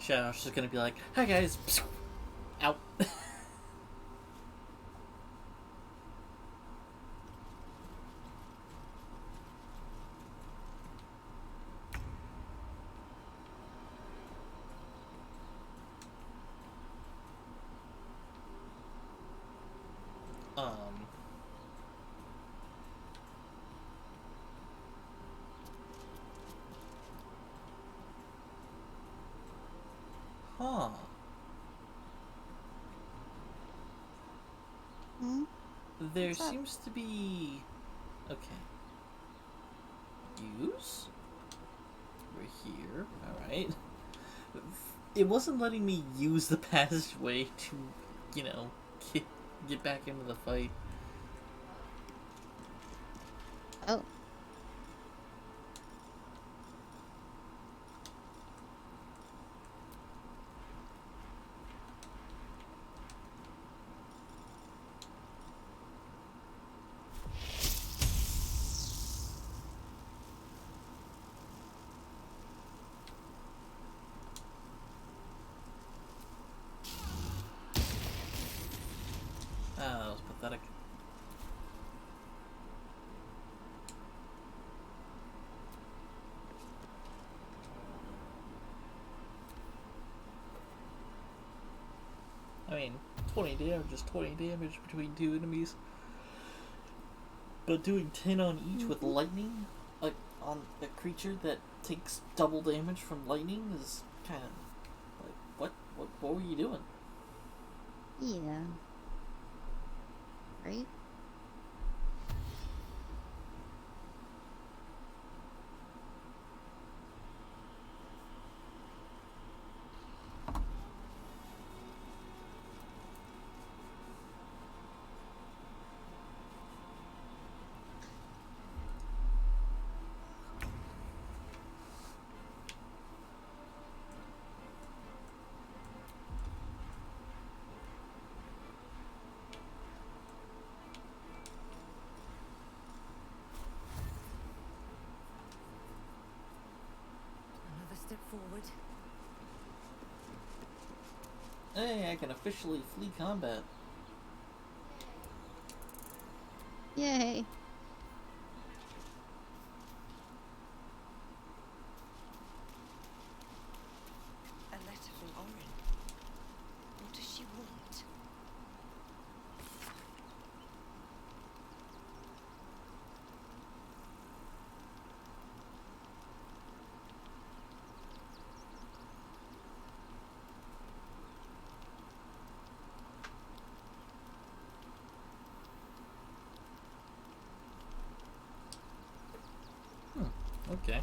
Shadow's just gonna be like, "Hi guys," out. um. Huh. Hmm? There What's up? seems to be... Okay. Use? We're here. Alright. It wasn't letting me use the passageway to, you know, get back into the fight. Oh. Ah, that was pathetic. I mean, 20 damage is 20 damage between 2 enemies. But doing 10 on each with lightning, like on a creature that takes double damage from lightning, is kind of like, what were you doing? Yeah. Right? Another step forward. Hey, I can officially flee combat. Yay. A letter from Orin. What does she want? Okay.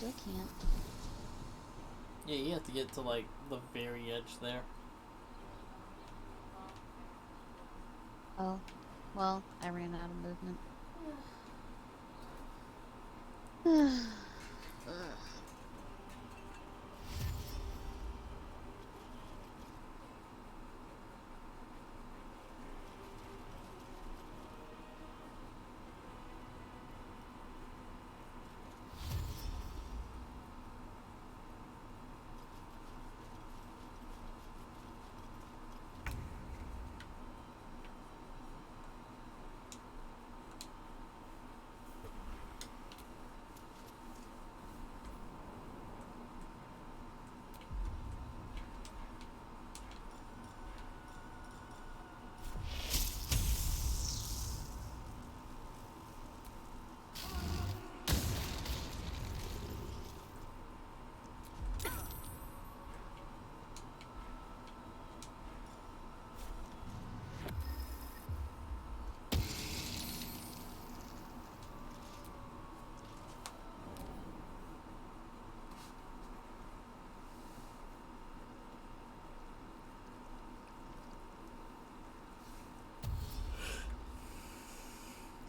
still can't. Yeah, you have to get to, like, the very edge there. Oh, well, I ran out of movement. Ugh.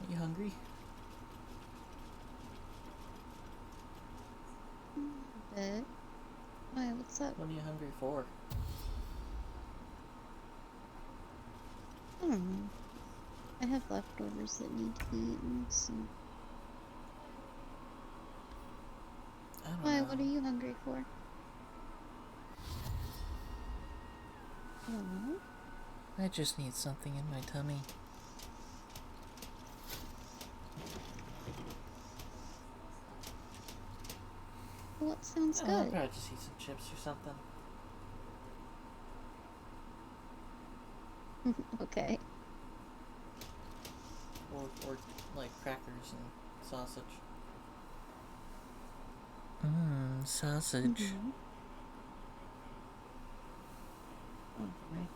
Are you hungry? A bit. Why, what's up? What are you hungry for? I don't know. I have leftovers that need to be eaten, so... I don't Why, know. what are you hungry for? I don't know. I just need something in my tummy. What sounds Oh, I'll good? probably just eat some chips or something. Okay. Or like crackers and sausage. Sausage. Mm-hmm. Oh boy.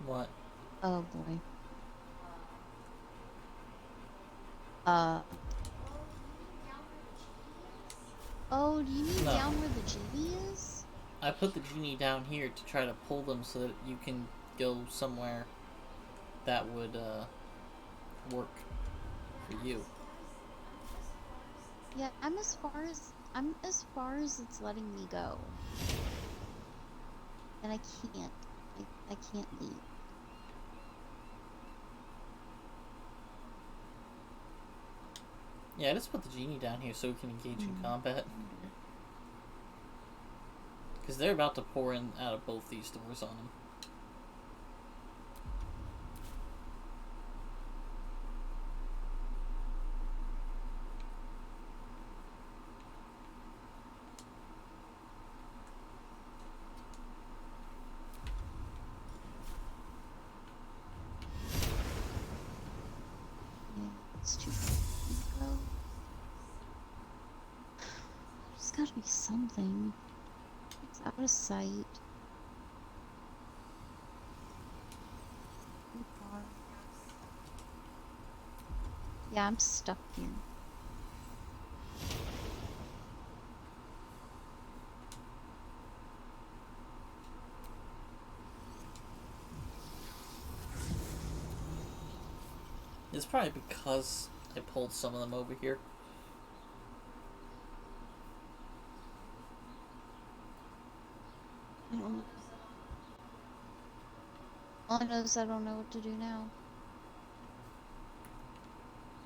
What? Oh boy. Oh, do you mean No. down where the genie is? I put the genie down here to try to pull them so that you can go somewhere that would work for you. Yeah, I'm as far as it's letting me go. And I can't. I can't leave. Yeah, I just put the genie down here so we can engage in combat. Because they're about to pour in out of both these doors on him. Yeah, it's too far to go. There's gotta be something. It's out of sight. Too far. Yeah, I'm stuck here. It's probably because I pulled some of them over here. I don't know. All I know is I don't know what to do now.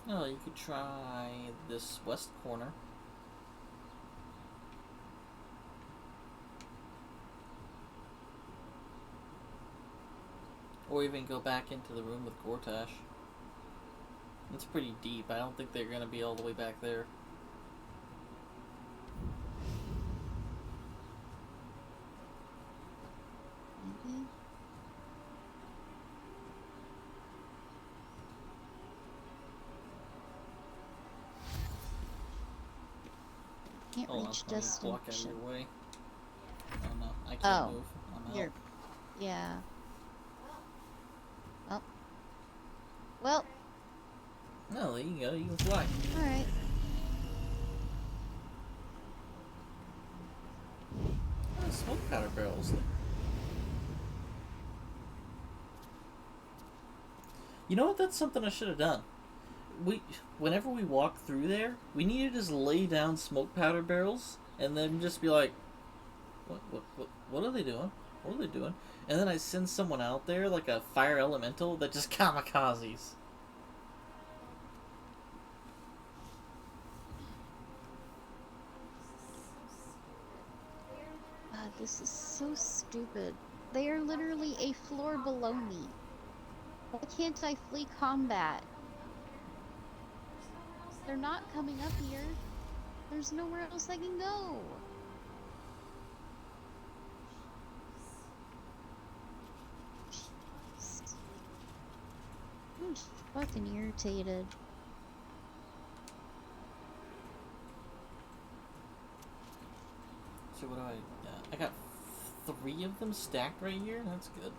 Oh, you could try this west corner. Or even go back into the room with Gortash. It's pretty deep. I don't think they're going to be all the way back there. Maybe. Can't Hold on, reach let me just walk out of destination. your way. Oh no, I can't Oh, move. I'm out. you're... Yeah. Oh. Well. No, there you go. You can fly. Alright. Oh, smoke powder barrels. You know what? That's something I should have done. Whenever we walk through there, we need to just lay down smoke powder barrels and then just be like, what are they doing? What are they doing? And then I send someone out there, like a fire elemental, that just kamikazes. God, this is so stupid. They are literally a floor below me. Why can't I flee combat? They're not coming up here. There's nowhere else I can go. Jeez. I'm just fucking irritated. So what do I got 3 of them stacked right here? That's good.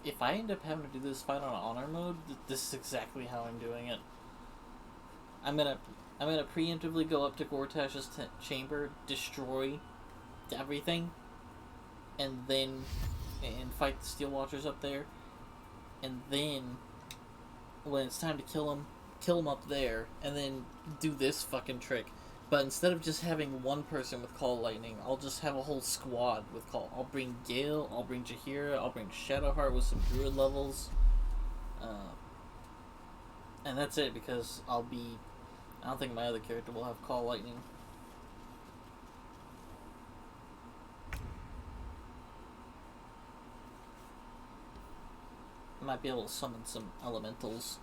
If I end up having to do this fight on honor mode, this is exactly how I'm doing it. I'm gonna preemptively go up to Gortash's chamber, destroy everything, and then fight the Steel Watchers up there, and then when it's time to kill him up there, and then do this fucking trick. But instead of just having one person with Call Lightning, I'll just have a whole squad with Call. I'll bring Gale, I'll bring Jaheira, I'll bring Shadowheart with some Druid levels. And that's it, because I don't think my other character will have Call Lightning. I might be able to summon some elementals.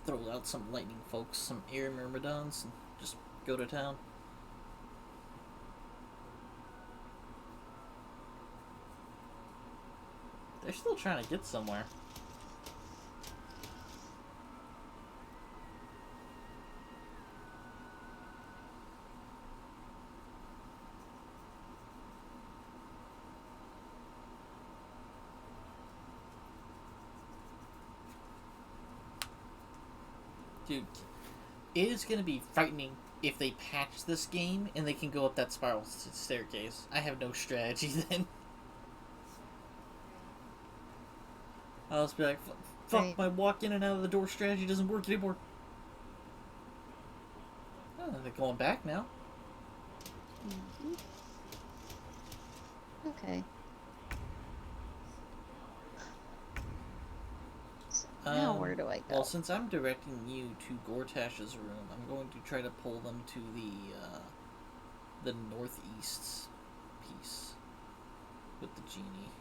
Throw out some lightning folks, some air myrmidons, and just go to town. They're still trying to get somewhere. Dude, it is going to be frightening if they patch this game and they can go up that spiral staircase. I have no strategy then. I'll just be like, fuck, right. My walk in and out of the door strategy doesn't work anymore. Oh, they're going back now. Mm-hmm. Okay. Now where do I go? Well, since I'm directing you to Gortash's room, I'm going to try to pull them to the northeast piece with the genie.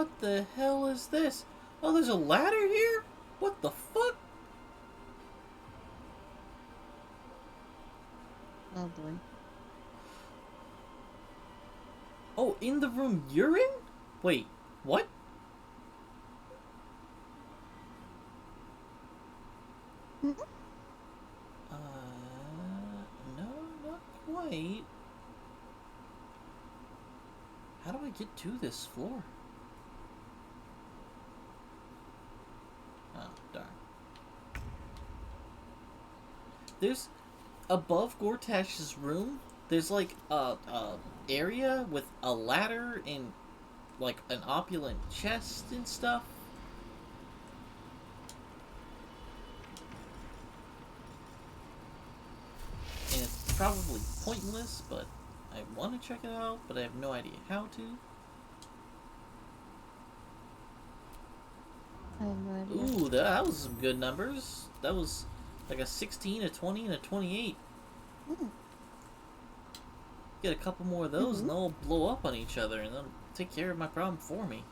What the hell is this? Oh, there's a ladder here? What the fuck? Oh boy. Oh, in the room you're in? Wait, what? Hmm? No, not quite. How do I get to this floor? Oh, darn. There's, above Gortash's room, there's like a area with a ladder and like an opulent chest and stuff. And it's probably pointless, but I want to check it out, but I have no idea how to. I have no idea. Ooh, that was some good numbers. That was like a 16, a 20, and a 28. Get a couple more of those and they'll blow up on each other and they'll take care of my problem for me.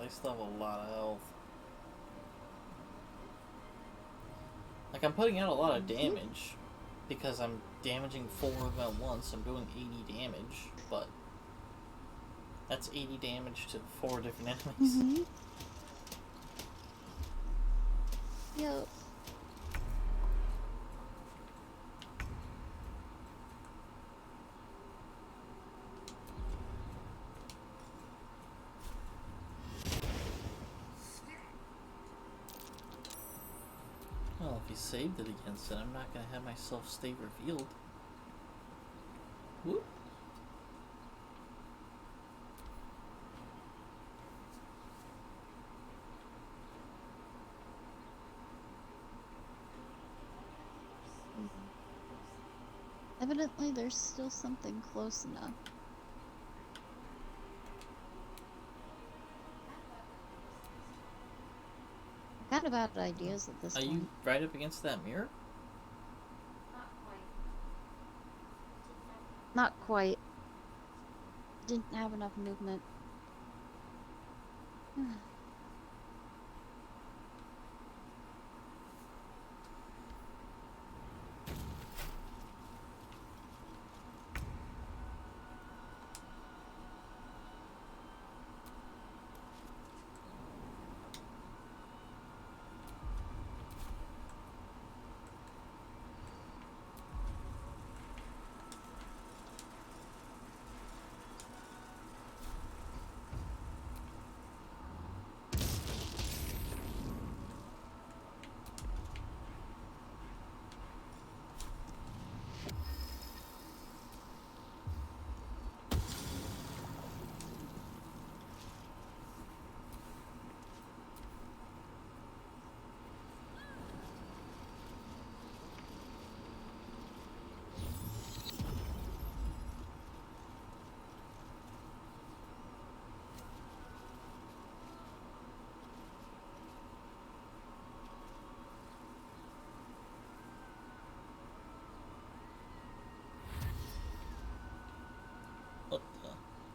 They still have a lot of health. Like, I'm putting out a lot of damage because I'm damaging 4 of them at once. I'm doing 80 damage, but that's 80 damage to 4 different enemies. Yep. Well, if he saved it against it, I'm not going to have myself stay revealed. Whoop. Evidently, there's still something close enough. Kind of out of ideas at this point. Are you right up against that mirror? Not quite. Didn't have enough movement.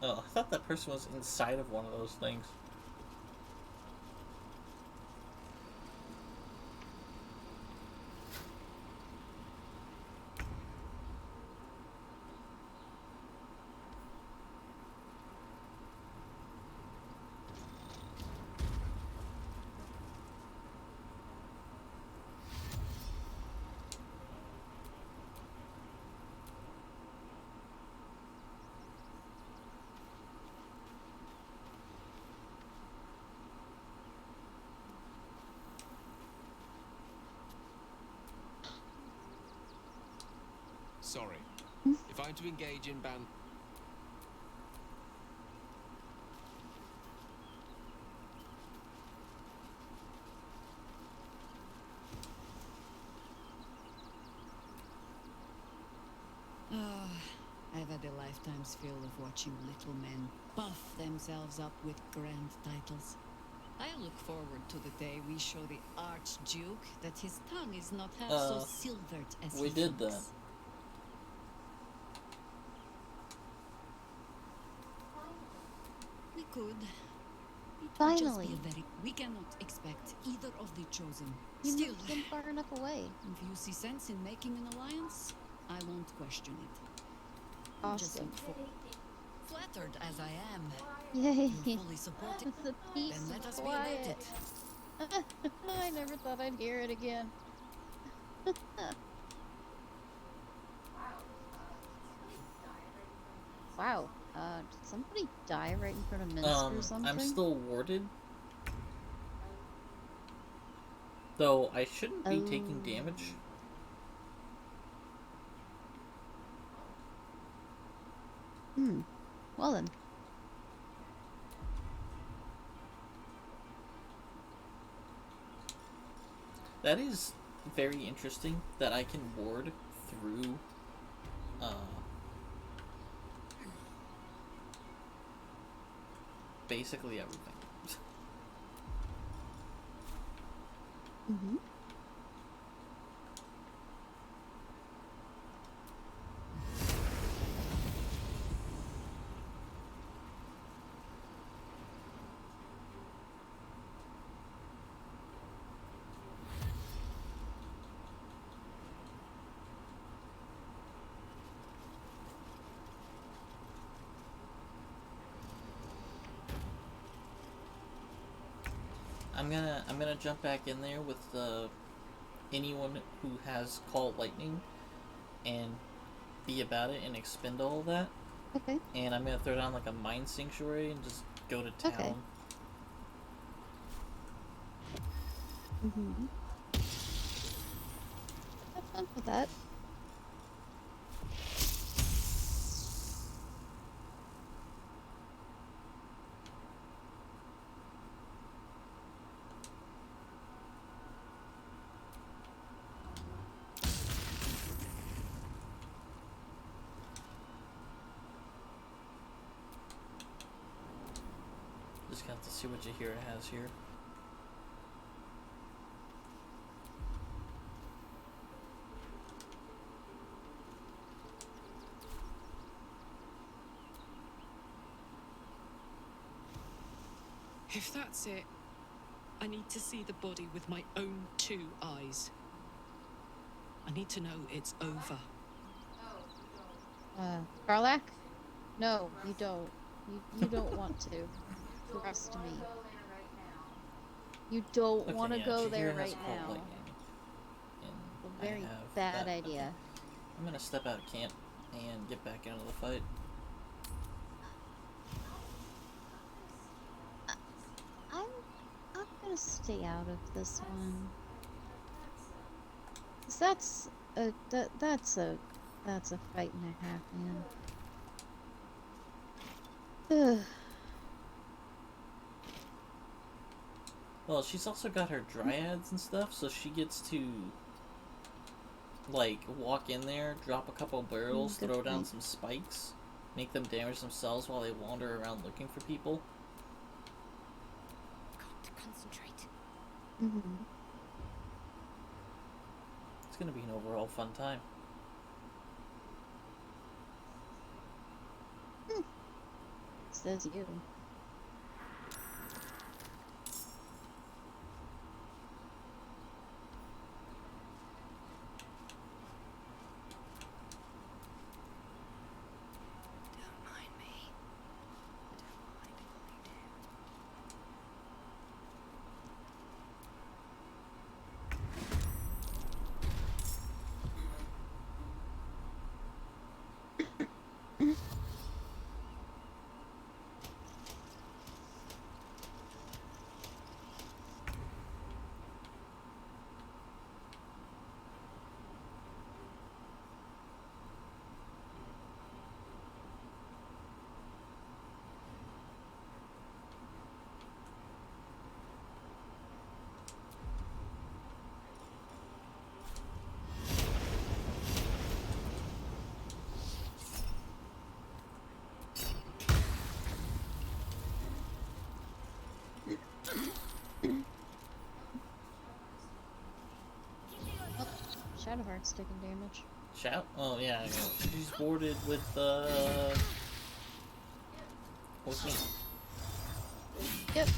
Oh, I thought that person was inside of one of those things. Sorry. If I'm to engage in ban... Ah, I've had a lifetime's fill of watching little men puff themselves up with grand titles. I look forward to the day we show the Archduke that his tongue is not half so silvered as We he did thinks. that. We could. It would Finally. just be a very... We cannot expect either of the chosen. You Still, moved them far enough away. if you see sense in making an alliance, I won't question it. I'll just Awesome. look for... Flattered as I am, Yay. you're fully supported. The peace Then let and us be about quiet. it. I never thought I'd hear it again. Wow. Did somebody die right in front of Minsk or something? I'm still warded. Though I shouldn't be taking damage. Well then. That is very interesting that I can ward through basically everything. Mm-hmm. I'm gonna jump back in there with anyone who has Call Lightning and be about it and expend all of that. Okay. And I'm gonna throw down like a Mine Sanctuary and just go to town. Okay. Mm-hmm. Have fun with that. Just have to see what Jahira has here. If that's it, I need to see the body with my own 2 eyes. I need to know it's over. Karlak? No, you don't. You don't want to. Trust me. You don't want to go there right now. A very bad idea. Okay. I'm gonna step out of camp and get back into the fight. I'm gonna stay out of this one. 'Cause that's a fight and a half, man. Ugh. Well, she's also got her dryads and stuff, so she gets to like walk in there, drop a couple barrels, Good throw down point. some spikes, make them damage themselves while they wander around looking for people. Got to concentrate. Mm-hmm. It's gonna be an overall fun time. Says you. Don't mind me. Don't mind if I do. Shadowheart's taking damage. Oh yeah, she's boarded with what's me? Yep.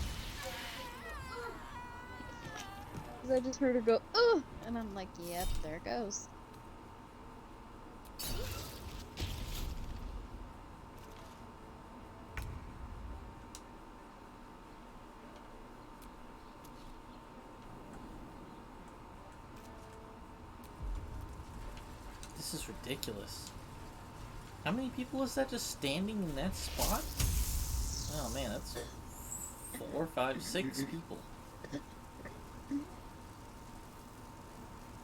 'Cause I just heard her go, ugh! And I'm like, yep, there it goes. This is ridiculous. How many people is that just standing in that spot? Oh man, that's 4, 5, 6 people.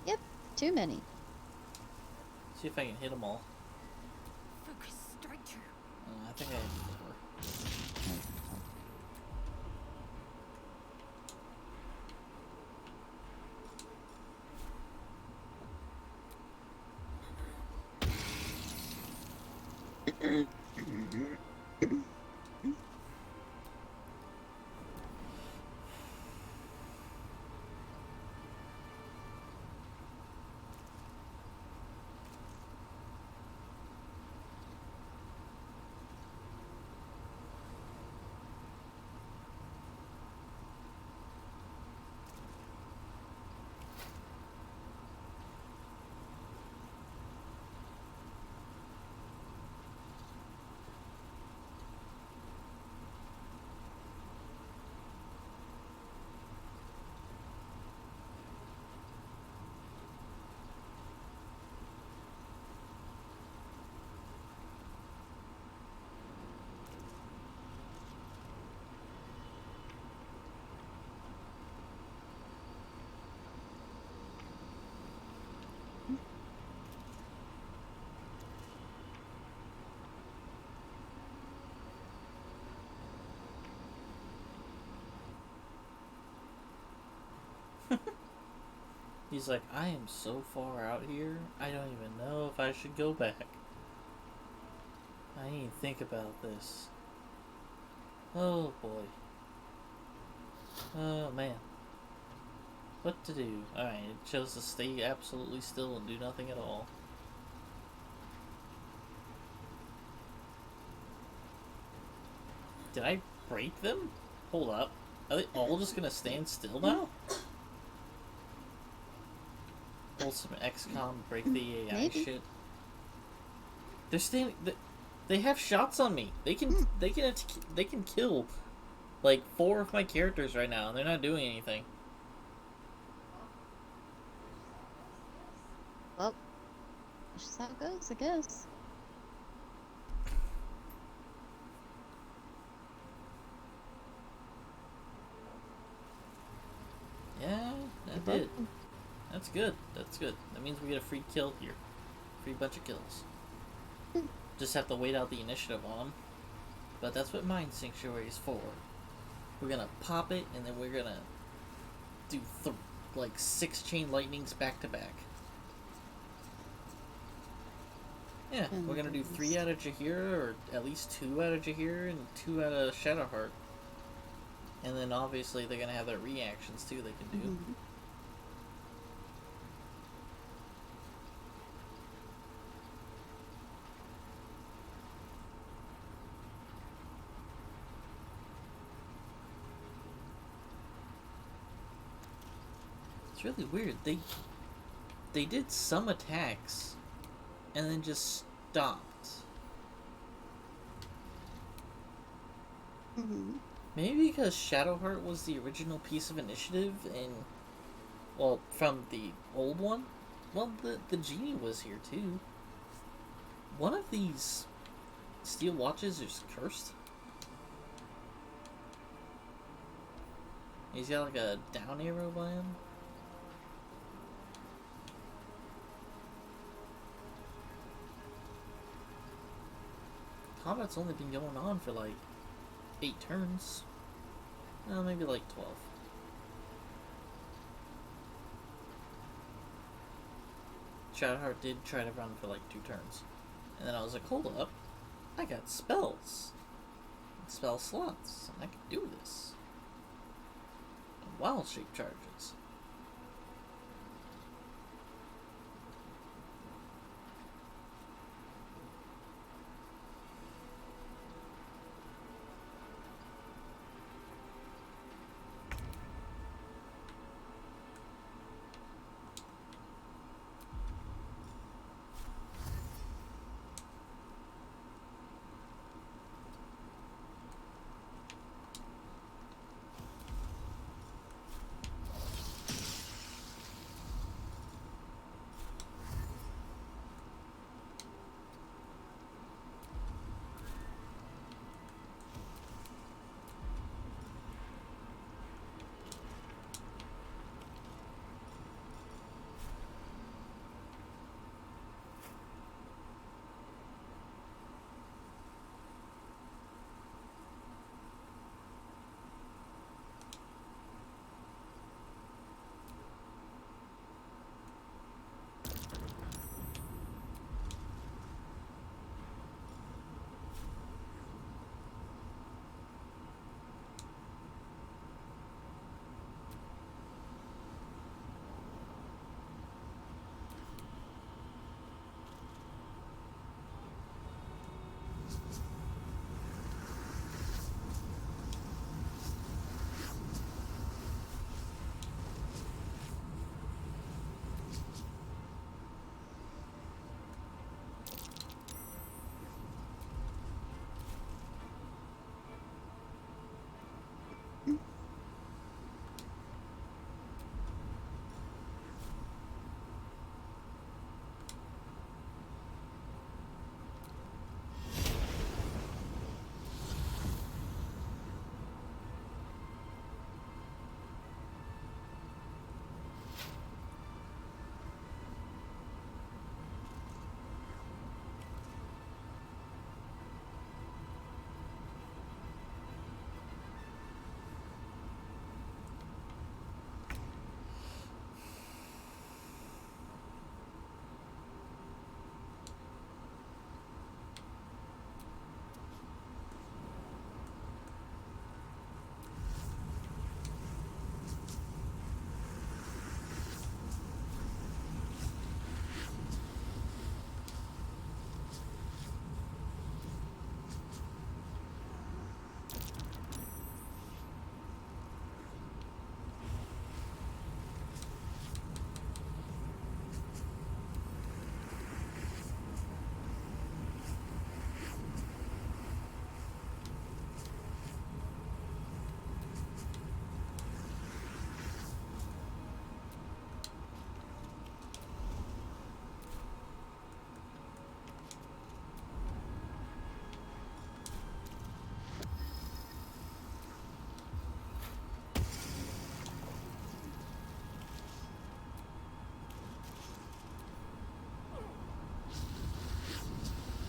Yep, too many. See if I can hit them all. Focus straight through. I think I have 4. He's like, I am so far out here, I don't even know if I should go back. I need to think about this. Oh boy. Oh man. What to do? Alright, it chose to stay absolutely still and do nothing at all. Did I break them? Hold up. Are they all just gonna stand still now? Pull some XCOM, break the AI Maybe. shit. They're standing. They have shots on me. They can kill like 4 of my characters right now, and they're not doing anything. Well, that's just how it goes, I guess. Yeah, that did. That's good. That's good. That means we get a free kill here. Free bunch of kills. Just have to wait out the initiative on them. But that's what Mind Sanctuary is for. We're gonna pop it, and then we're gonna do like 6 chain lightnings back to back. Yeah, we're gonna do 3 out of Jahira, or at least 2 out of Jahira, and 2 out of Shadowheart. And then obviously they're gonna have their reactions too they can do. Mm-hmm. really weird. They did some attacks and then just stopped. Maybe because Shadowheart was the original piece of initiative and, well, from the old one? Well, the genie was here too. One of these steel watches is cursed. He's got like a down arrow by him. Combat's only been going on for like 8 turns. No, maybe like 12. Shadowheart did try to run for like 2 turns. And then I was like, hold up. I got spells. Spell slots. And I can do this. And wild shape charges.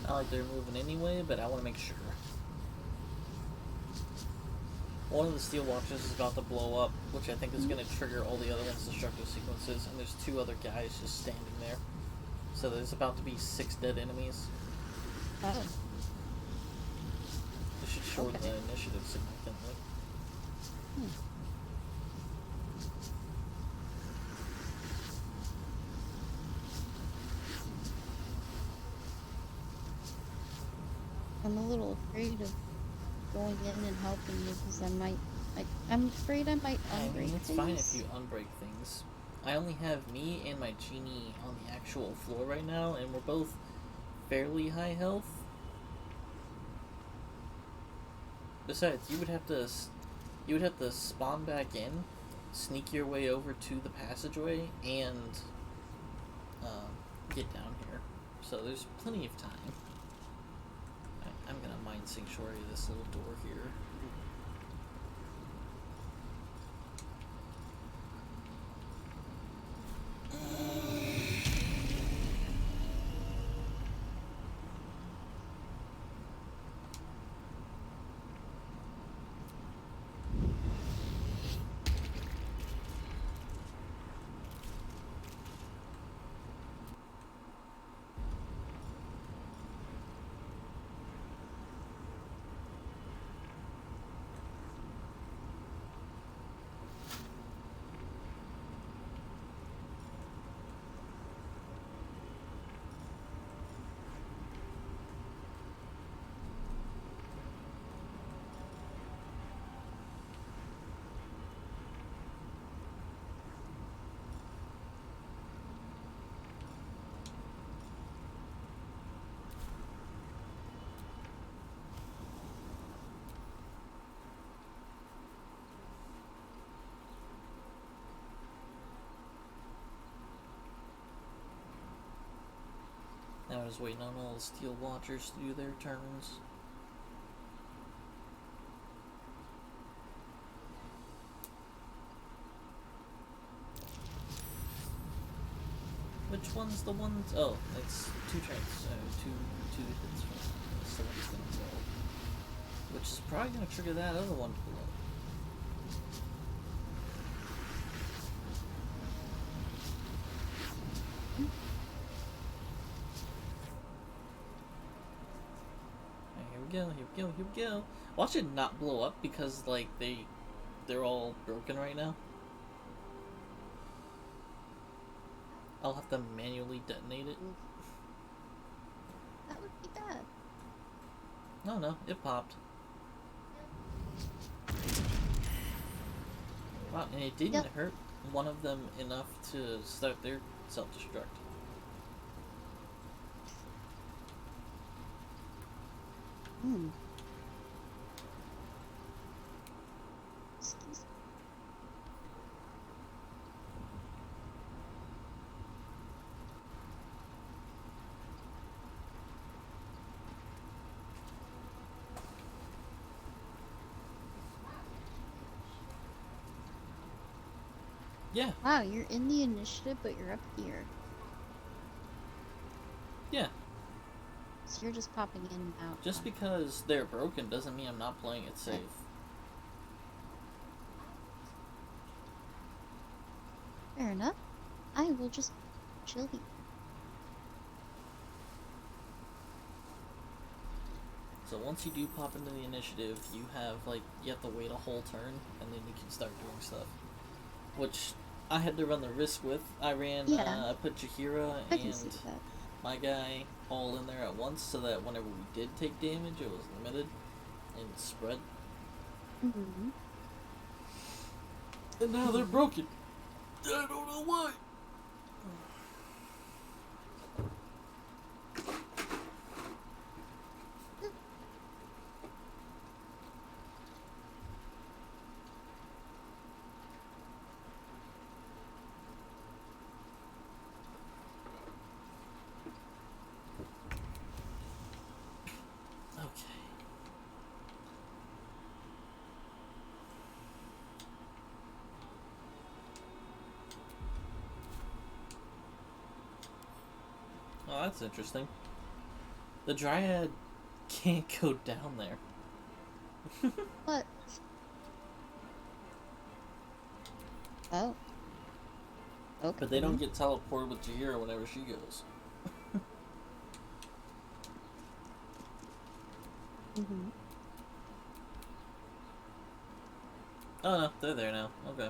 Not like they're moving anyway, but I want to make sure. One of the steel watches is about to blow up, which I think is going to trigger all the other one's destructive sequences, and there's 2 other guys just standing there. So there's about to be 6 dead enemies. Oh. This should shorten the initiative significantly. I'm a little afraid of going in and helping you because I'm afraid I might unbreak it's things. fine if you unbreak things. I only have me and my genie on the actual floor right now, and we're both fairly high health. Besides, you would have to spawn back in, sneak your way over to the passageway, and get down here. So there's plenty of time. I'm gonna mine sanctuary this little door here. Now I was waiting on all the steel watchers to do their turns. Which one's the ones? Oh, it's 2 turns. Two hits from someone's gonna go. Which is probably gonna trigger that other one to blow. Here we go. Watch it not blow up because like they're all broken right now. I'll have to manually detonate it. That would be bad. No, it popped. Wow, and it didn't hurt one of them enough to start their self-destruct. Hmm. Yeah. Wow, you're in the initiative, but you're up here. Yeah. So you're just popping in and out. Just because they're broken doesn't mean I'm not playing it safe. Fair enough. I will just chill here. So once you do pop into the initiative, you have to wait a whole turn, and then you can start doing stuff. Which I had to run the risk with. I put Jahira and my guy all in there at once, so that whenever we did take damage, it was limited and spread. Mm-hmm. And now they're broken. I don't know why. Oh, that's interesting. The Dryad can't go down there. What? Oh. Okay. But they don't get teleported with Jahira whenever she goes. Mm-hmm. Oh no, they're there now. Okay.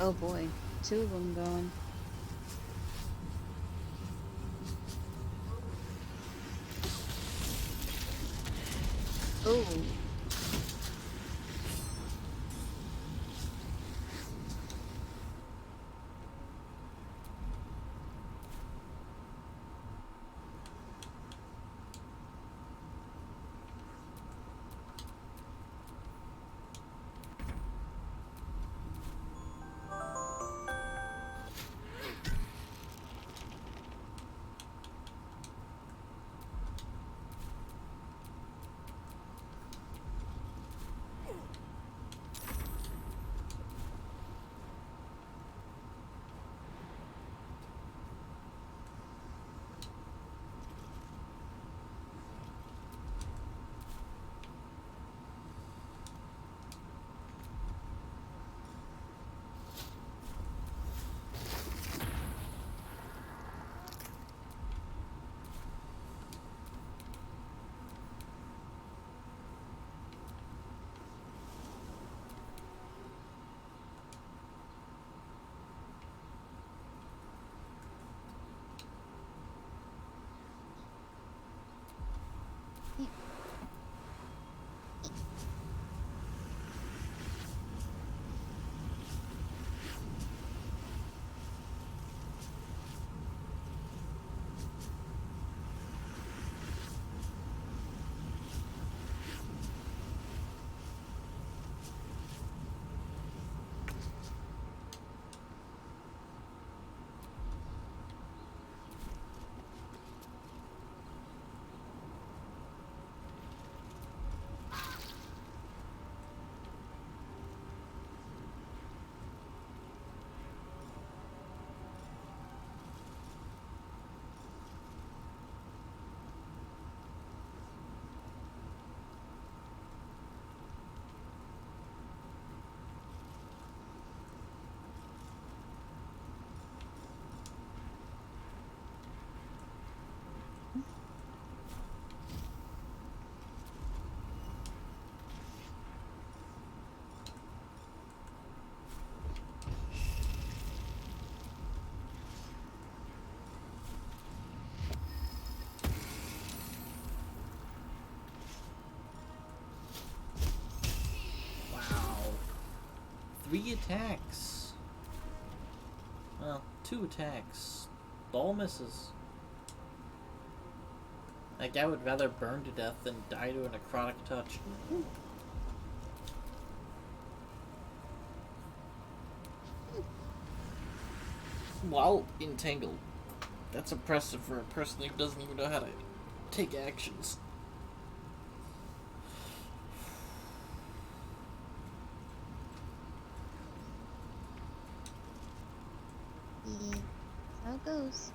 Oh boy, two of them going. Oh. Wow. 3 attacks. Well, 2 attacks. All misses. Like, I would rather burn to death than die to a necrotic touch. While entangled. That's impressive for a person who doesn't even know how to take actions. Yeah, that's how it goes.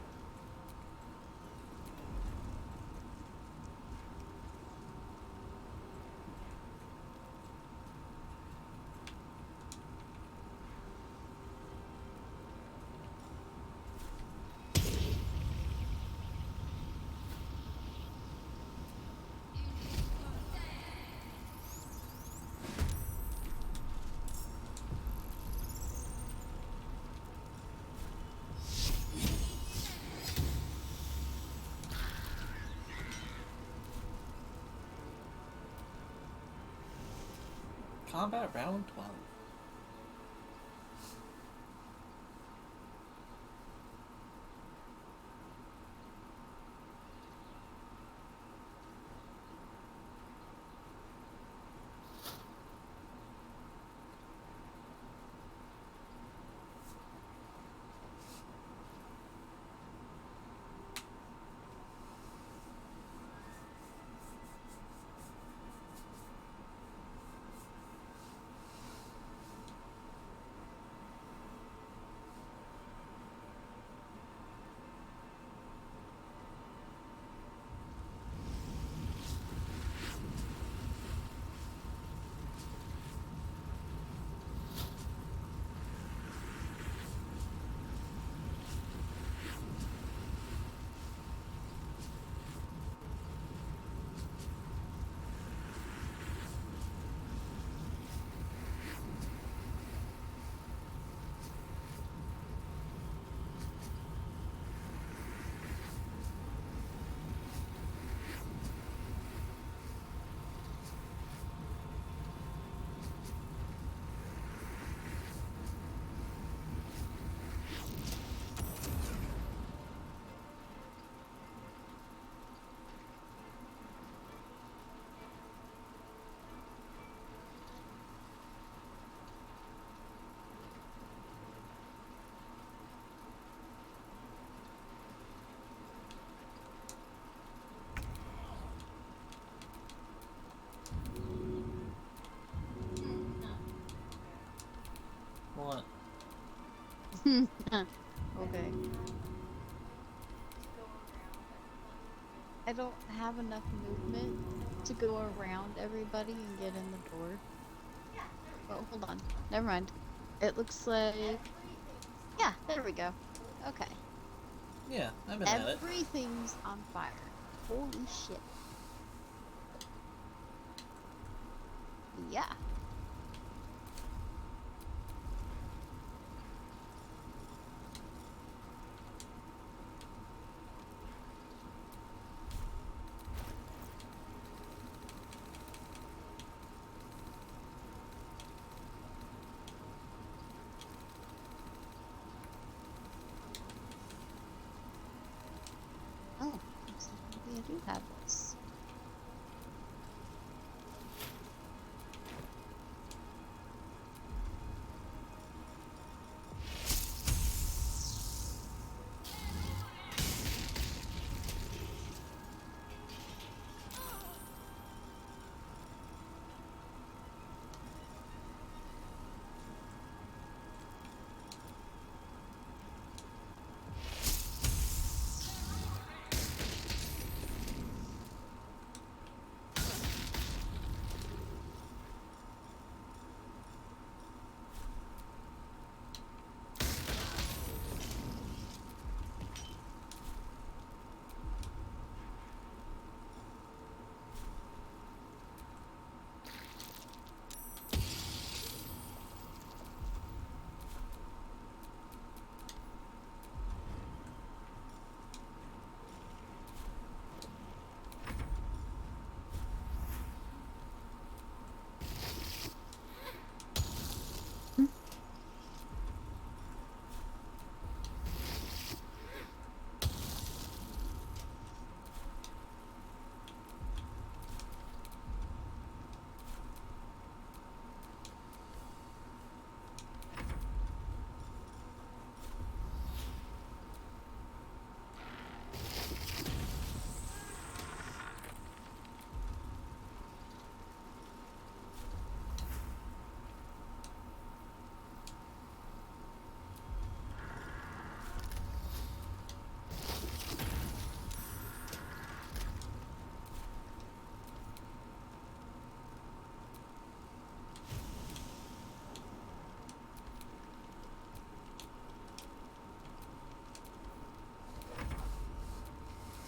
Combat round 12. Okay. I don't have enough movement to go around everybody and get in the door. Oh, hold on. Never mind. It looks like... Yeah, there we go. Okay. Yeah, I've been at it. Everything's on fire. Holy shit. Yeah. Oh, looks like maybe I do have this.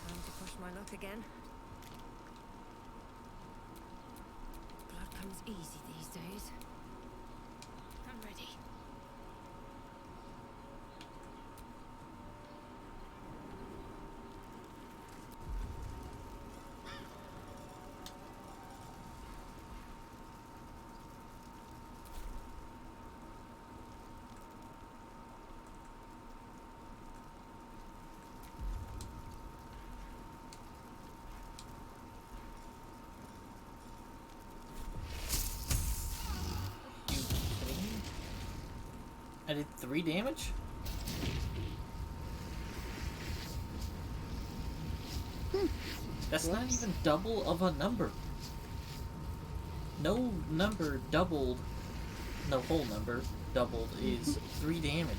Time to push my luck again. Blood comes easy these days. I'm ready. I did 3 damage? That's not even double of a number. No number doubled, no whole number doubled is 3 damage.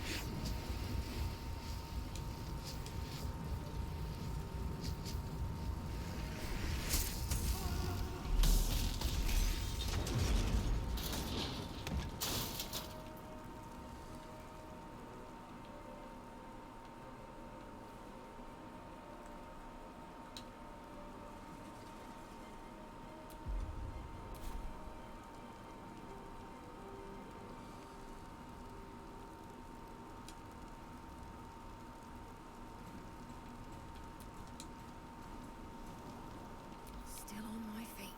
Still on my feet.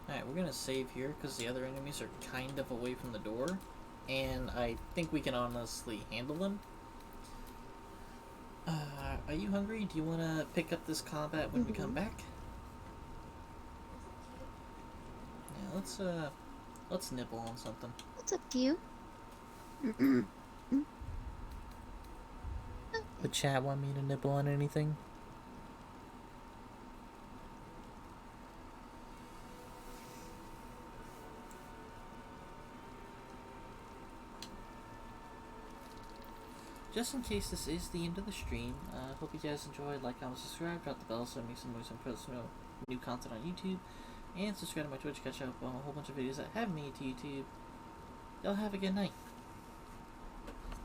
Alright, we're gonna save here because the other enemies are kind of away from the door, and I think we can honestly handle them. Are you hungry? Do you want to pick up this combat when we come back? Yeah, let's nibble on something. What's up to you? The chat want me to nibble on anything? just in case this is the end of the stream, hope you guys enjoyed. Like, comment, subscribe, drop the bell so it makes some noise and post new content on YouTube. And subscribe to my Twitch, catch up on a whole bunch of videos that haven't made it to YouTube. Y'all have a good night.